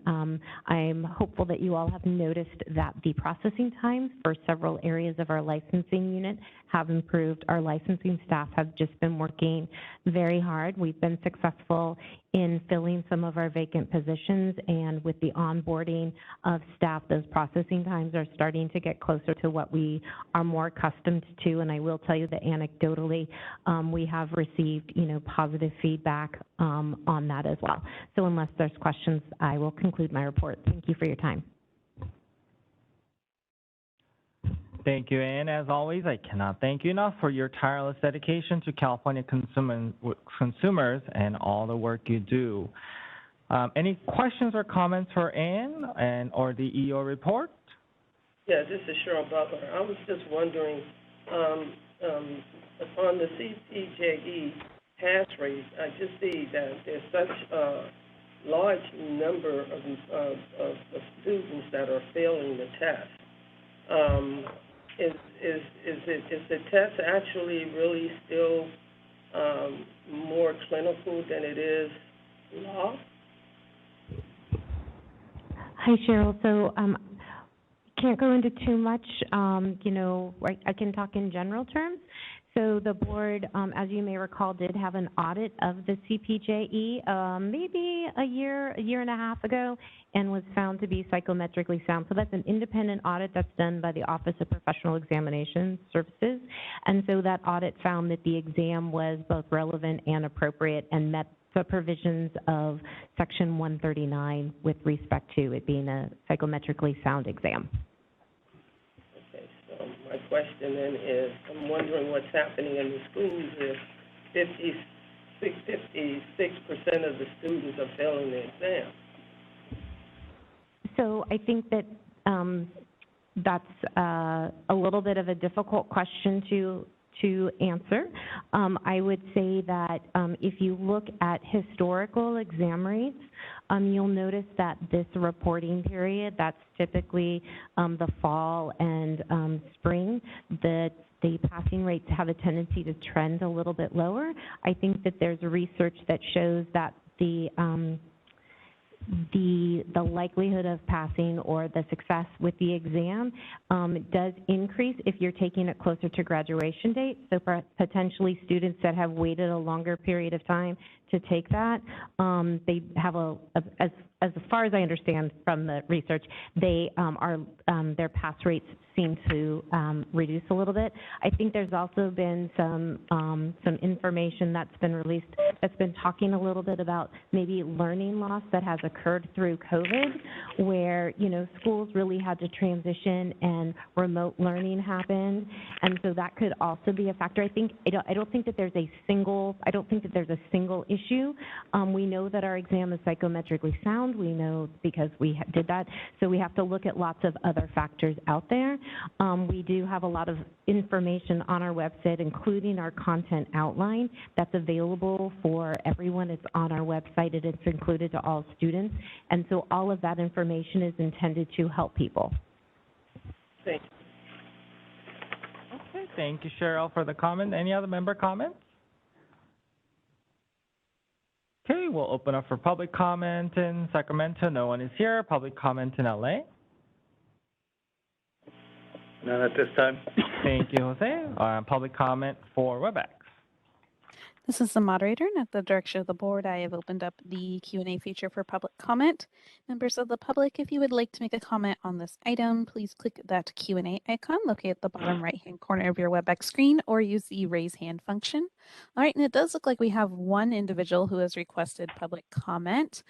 I'm hopeful that you all have noticed that the processing times for several areas of our licensing unit have improved. Our licensing staff have just been working very hard. We've been successful in filling some of our vacant positions, and with the onboarding of staff, those processing times are starting to get closer to what we are more accustomed to. And I will tell you that anecdotally, we have received, positive feedback on that as well. So unless there's questions, I will conclude my report. Thank you for your time. Thank you, and as always, I cannot thank you enough for your tireless dedication to California consumers and all the work you do. Any questions or comments for Ann or the EO report? Yeah, this is Cheryl Butler. I was just wondering, on the CPJE pass rate, I just see that there's such a large number of students that are failing the test. Is the test actually really still more clinical than it is law? Hi, Cheryl. So can't go into too much. I can talk in general terms. So the board, as you may recall, did have an audit of the CPJE maybe a year and a half ago, and was found to be psychometrically sound. So that's an independent audit that's done by the Office of Professional Examination Services. And so that audit found that the exam was both relevant and appropriate and met the provisions of Section 139 with respect to it being a psychometrically sound exam. My question then is, I'm wondering what's happening in the schools if 56% of the students are failing the exam. So I think that that's a little bit of a difficult question to answer. I would say that if you look at historical exam rates, you'll notice that this reporting period, that's typically the fall and spring, that the passing rates have a tendency to trend a little bit lower. I think that there's research that shows that the likelihood of passing or the success with the exam does increase if you're taking it closer to graduation date. So for potentially students that have waited a longer period of time to take that, they have as far as I understand from the research, they their pass rates seem to reduce a little bit. I think there's also been some information that's been released that's been talking a little bit about maybe learning loss that has occurred through COVID, where schools really had to transition and remote learning happened, and so that could also be a factor. I don't think that there's a single issue. We know that our exam is psychometrically sound. We know because we did that, so we have to look at lots of other factors out there. We do have a lot of information on our website, including our content outline that's available for everyone. It's on our website, and it's included to all students, and so all of that information is intended to help people. Thank you. Okay, thank you, Cheryl, for the comment. Any other member comments? Okay, we'll open up for public comment in Sacramento. No one is here. Public comment in LA. None at this time. Thank you, Jose. Public comment for Webex. This is the moderator, and at the direction of the board, I have opened up the Q&A feature for public comment. Members of the public, if you would like to make a comment on this item, please click that Q&A icon located at the bottom right-hand corner of your Webex screen, or use the raise hand function. All right, and it does look like we have one individual who has requested public comment.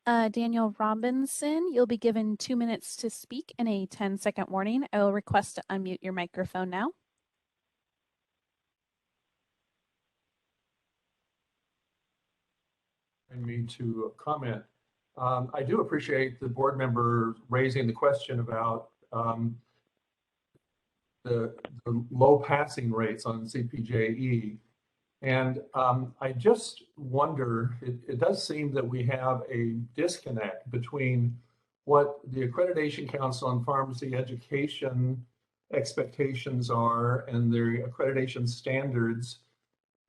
Daniel Robinson, you'll be given 2 minutes to speak and a 10-second warning. I will request to unmute your microphone now. Me to comment. I do appreciate the board member raising the question about the low passing rates on CPJE. And I just wonder, it does seem that we have a disconnect between what the Accreditation Council on Pharmacy Education expectations are and their accreditation standards,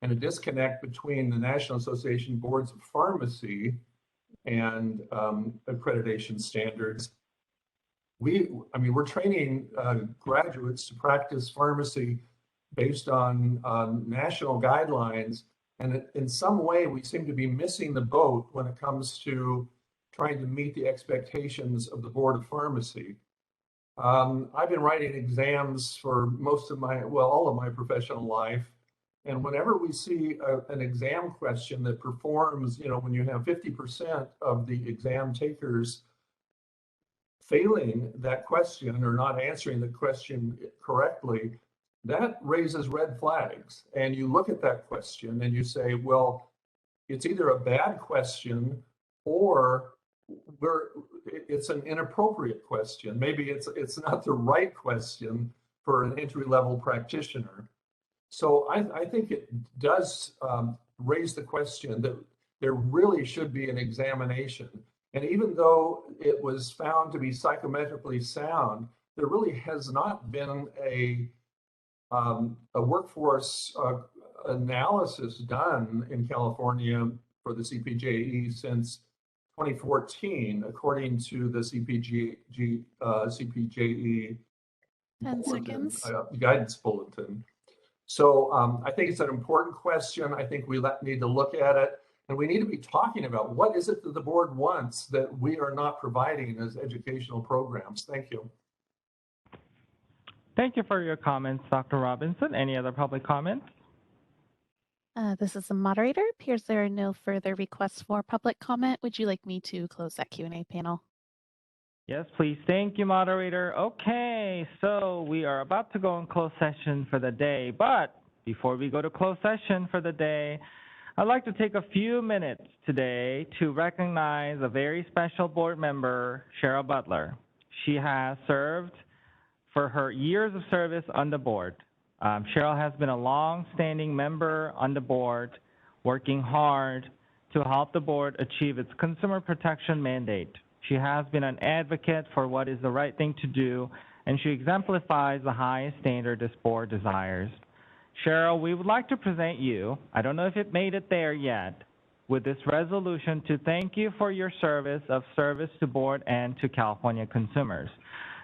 and a disconnect between the National Association Boards of Pharmacy and accreditation standards. We're training graduates to practice pharmacy based on national guidelines, and in some way we seem to be missing the boat when it comes to trying to meet the expectations of the Board of Pharmacy. I've been writing exams for all of my professional life. And whenever we see an exam question that performs, when you have 50% of the exam takers failing that question or not answering the question correctly, that raises red flags. And you look at that question and you say, well, it's either a bad question or it's an inappropriate question. Maybe it's not the right question for an entry-level practitioner. So I think it does raise the question that there really should be an examination. And even though it was found to be psychometrically sound, there really has not been a workforce analysis done in California for the CPJE since 2014, according to the CPJE 10 seconds. Guidance bulletin. So I think it's an important question. I think we need to look at it, and we need to be talking about what is it that the board wants that we are not providing as educational programs. Thank you. Thank you for your comments, Dr. Robinson. Any other public comments? This is the moderator. Appears there are no further requests for public comment. Would you like me to close that Q&A panel? Yes, please. Thank you, moderator. Okay, so we are about to go in closed session for the day, but before we go to closed session for the day, I'd like to take a few minutes today to recognize a very special board member, Cheryl Butler. She has served for her years of service on the board. Cheryl has been a long-standing member on the board, working hard to help the board achieve its consumer protection mandate. She has been an advocate for what is the right thing to do, and she exemplifies the highest standard this board desires. Cheryl, we would like to present you, I don't know if it made it there yet, with this resolution to thank you for your service to board and to California consumers.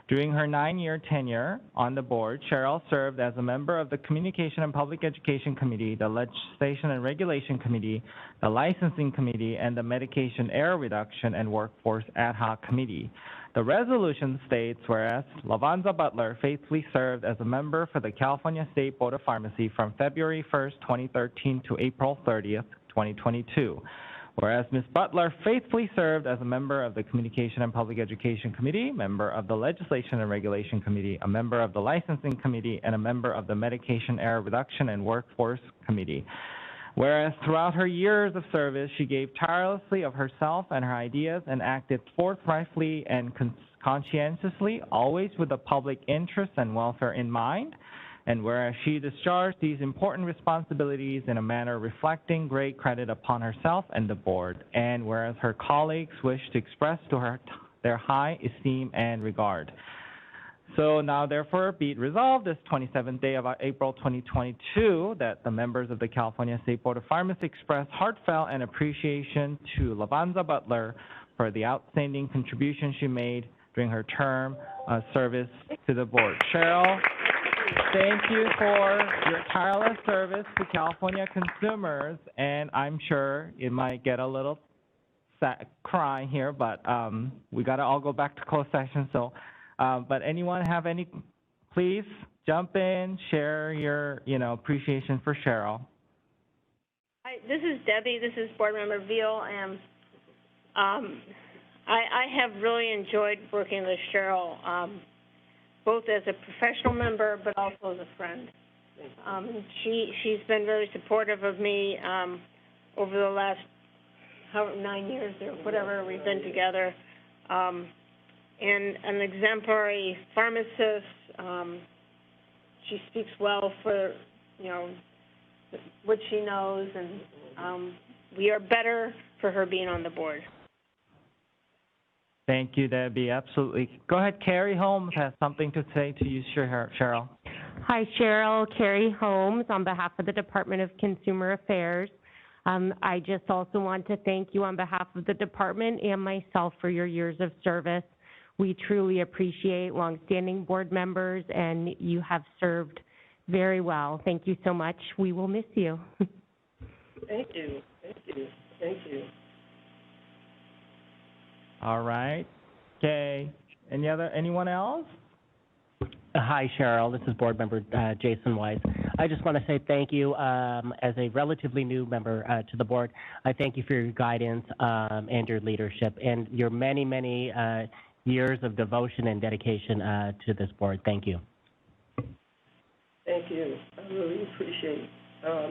During her 9-year tenure on the board, Cheryl served as a member of the Communication and Public Education Committee, the Legislation and Regulation Committee, the Licensing Committee, and the Medication Error Reduction and Workforce Ad Hoc Committee. The resolution states, whereas Lavanza Butler faithfully served as a member for the California State Board of Pharmacy from February 1st, 2013 to April 30th, 2022. Whereas Ms. Butler faithfully served as a member of the Communication and Public Education Committee, member of the Legislation and Regulation Committee, a member of the Licensing Committee, and a member of the Medication Error Reduction and Workforce Committee. Whereas throughout her years of service, she gave tirelessly of herself and her ideas and acted forthrightly and conscientiously, always with the public interest and welfare in mind. And whereas she discharged these important responsibilities in a manner reflecting great credit upon herself and the board, and whereas her colleagues wish to express to her their high esteem and regard. So now therefore be it resolved this 27th day of April 2022 that the members of the California State Board of Pharmacy express heartfelt and appreciation to Lavanza Butler for the outstanding contribution she made during her term of service to the board. Cheryl, thank you for your tireless service to California consumers, and I'm sure it might get a little crying here, but we got to all go back to closed session. So, but anyone have any? Please jump in, share your appreciation for Cheryl. Hi, this is Debbie. This is Board Member Veal, and I have really enjoyed working with Cheryl. Both as a professional member, but also as a friend. She's been very supportive of me over the last 9 years or whatever we've been together. And an exemplary pharmacist. She speaks well for what she knows, and we are better for her being on the board. Thank you, Debbie. Absolutely. Go ahead. Carrie Holmes has something to say to you, Cheryl. Hi, Cheryl. Carrie Holmes on behalf of the Department of Consumer Affairs. I just also want to thank you on behalf of the department and myself for your years of service. We truly appreciate longstanding board members, and you have served very well. Thank you so much. We will miss you. Thank you. Thank you. Thank you. All right. Okay. Anyone else? Hi, Cheryl. This is Board Member Jason Wise. I just want to say thank you as a relatively new member to the board. I thank you for your guidance and your leadership and your many years of devotion and dedication to this board. Thank you. Thank you. I really appreciate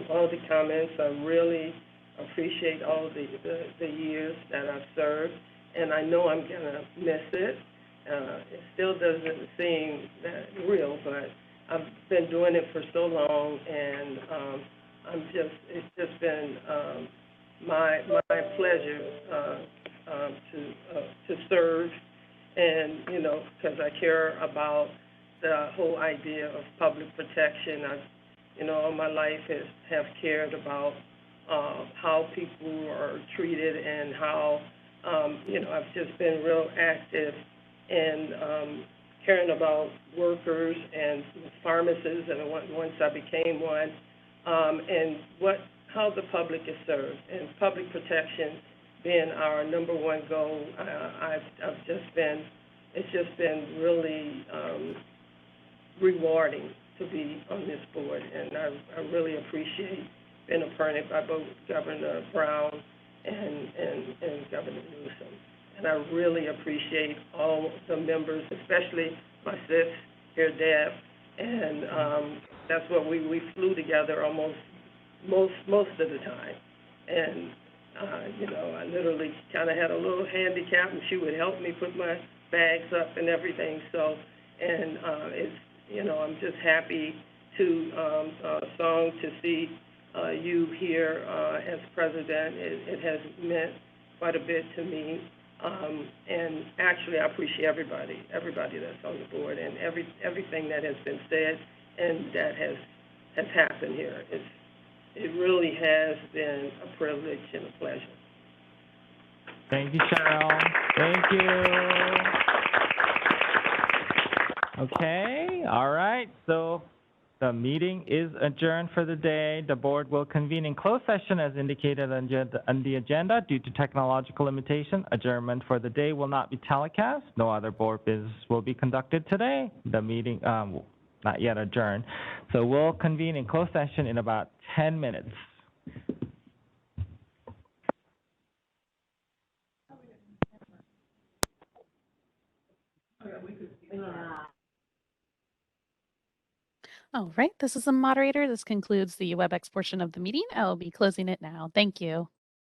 all the comments. I really appreciate all the years that I've served, and I know I'm gonna miss it. It still doesn't seem that real, but I've been doing it for so long, and it's just been my pleasure to serve, and because I care about the whole idea of public protection. I've all my life have cared about how people are treated and how I've just been real active in caring about workers and pharmacists, and once I became one, and how the public is served, and public protection being our number one goal. It's just been really rewarding to be on this board, and I really appreciate being appointed by both Governor Brown and Governor Newsom. And I really appreciate all the members, especially my sis here, Deb, and that's what we flew together almost most of the time. And I literally kind of had a little handicap, and she would help me put my bags up and everything. So, and it's I'm just happy to Song, to see you here as president. It has meant quite a bit to me. And actually, I appreciate everybody that's on the board, and everything that has been said and that has happened here. It really has been a privilege and a pleasure. Thank you, Cheryl. Thank you. Okay, all right. So the meeting is adjourned for the day. The board will convene in closed session as indicated on the agenda. Due to technological limitation, adjournment for the day will not be telecast. No other board business will be conducted today. The meeting not yet adjourned. So we'll convene in closed session in about 10 minutes. All right, this is the moderator. This concludes the WebEx portion of the meeting. I will be closing it now. Thank you.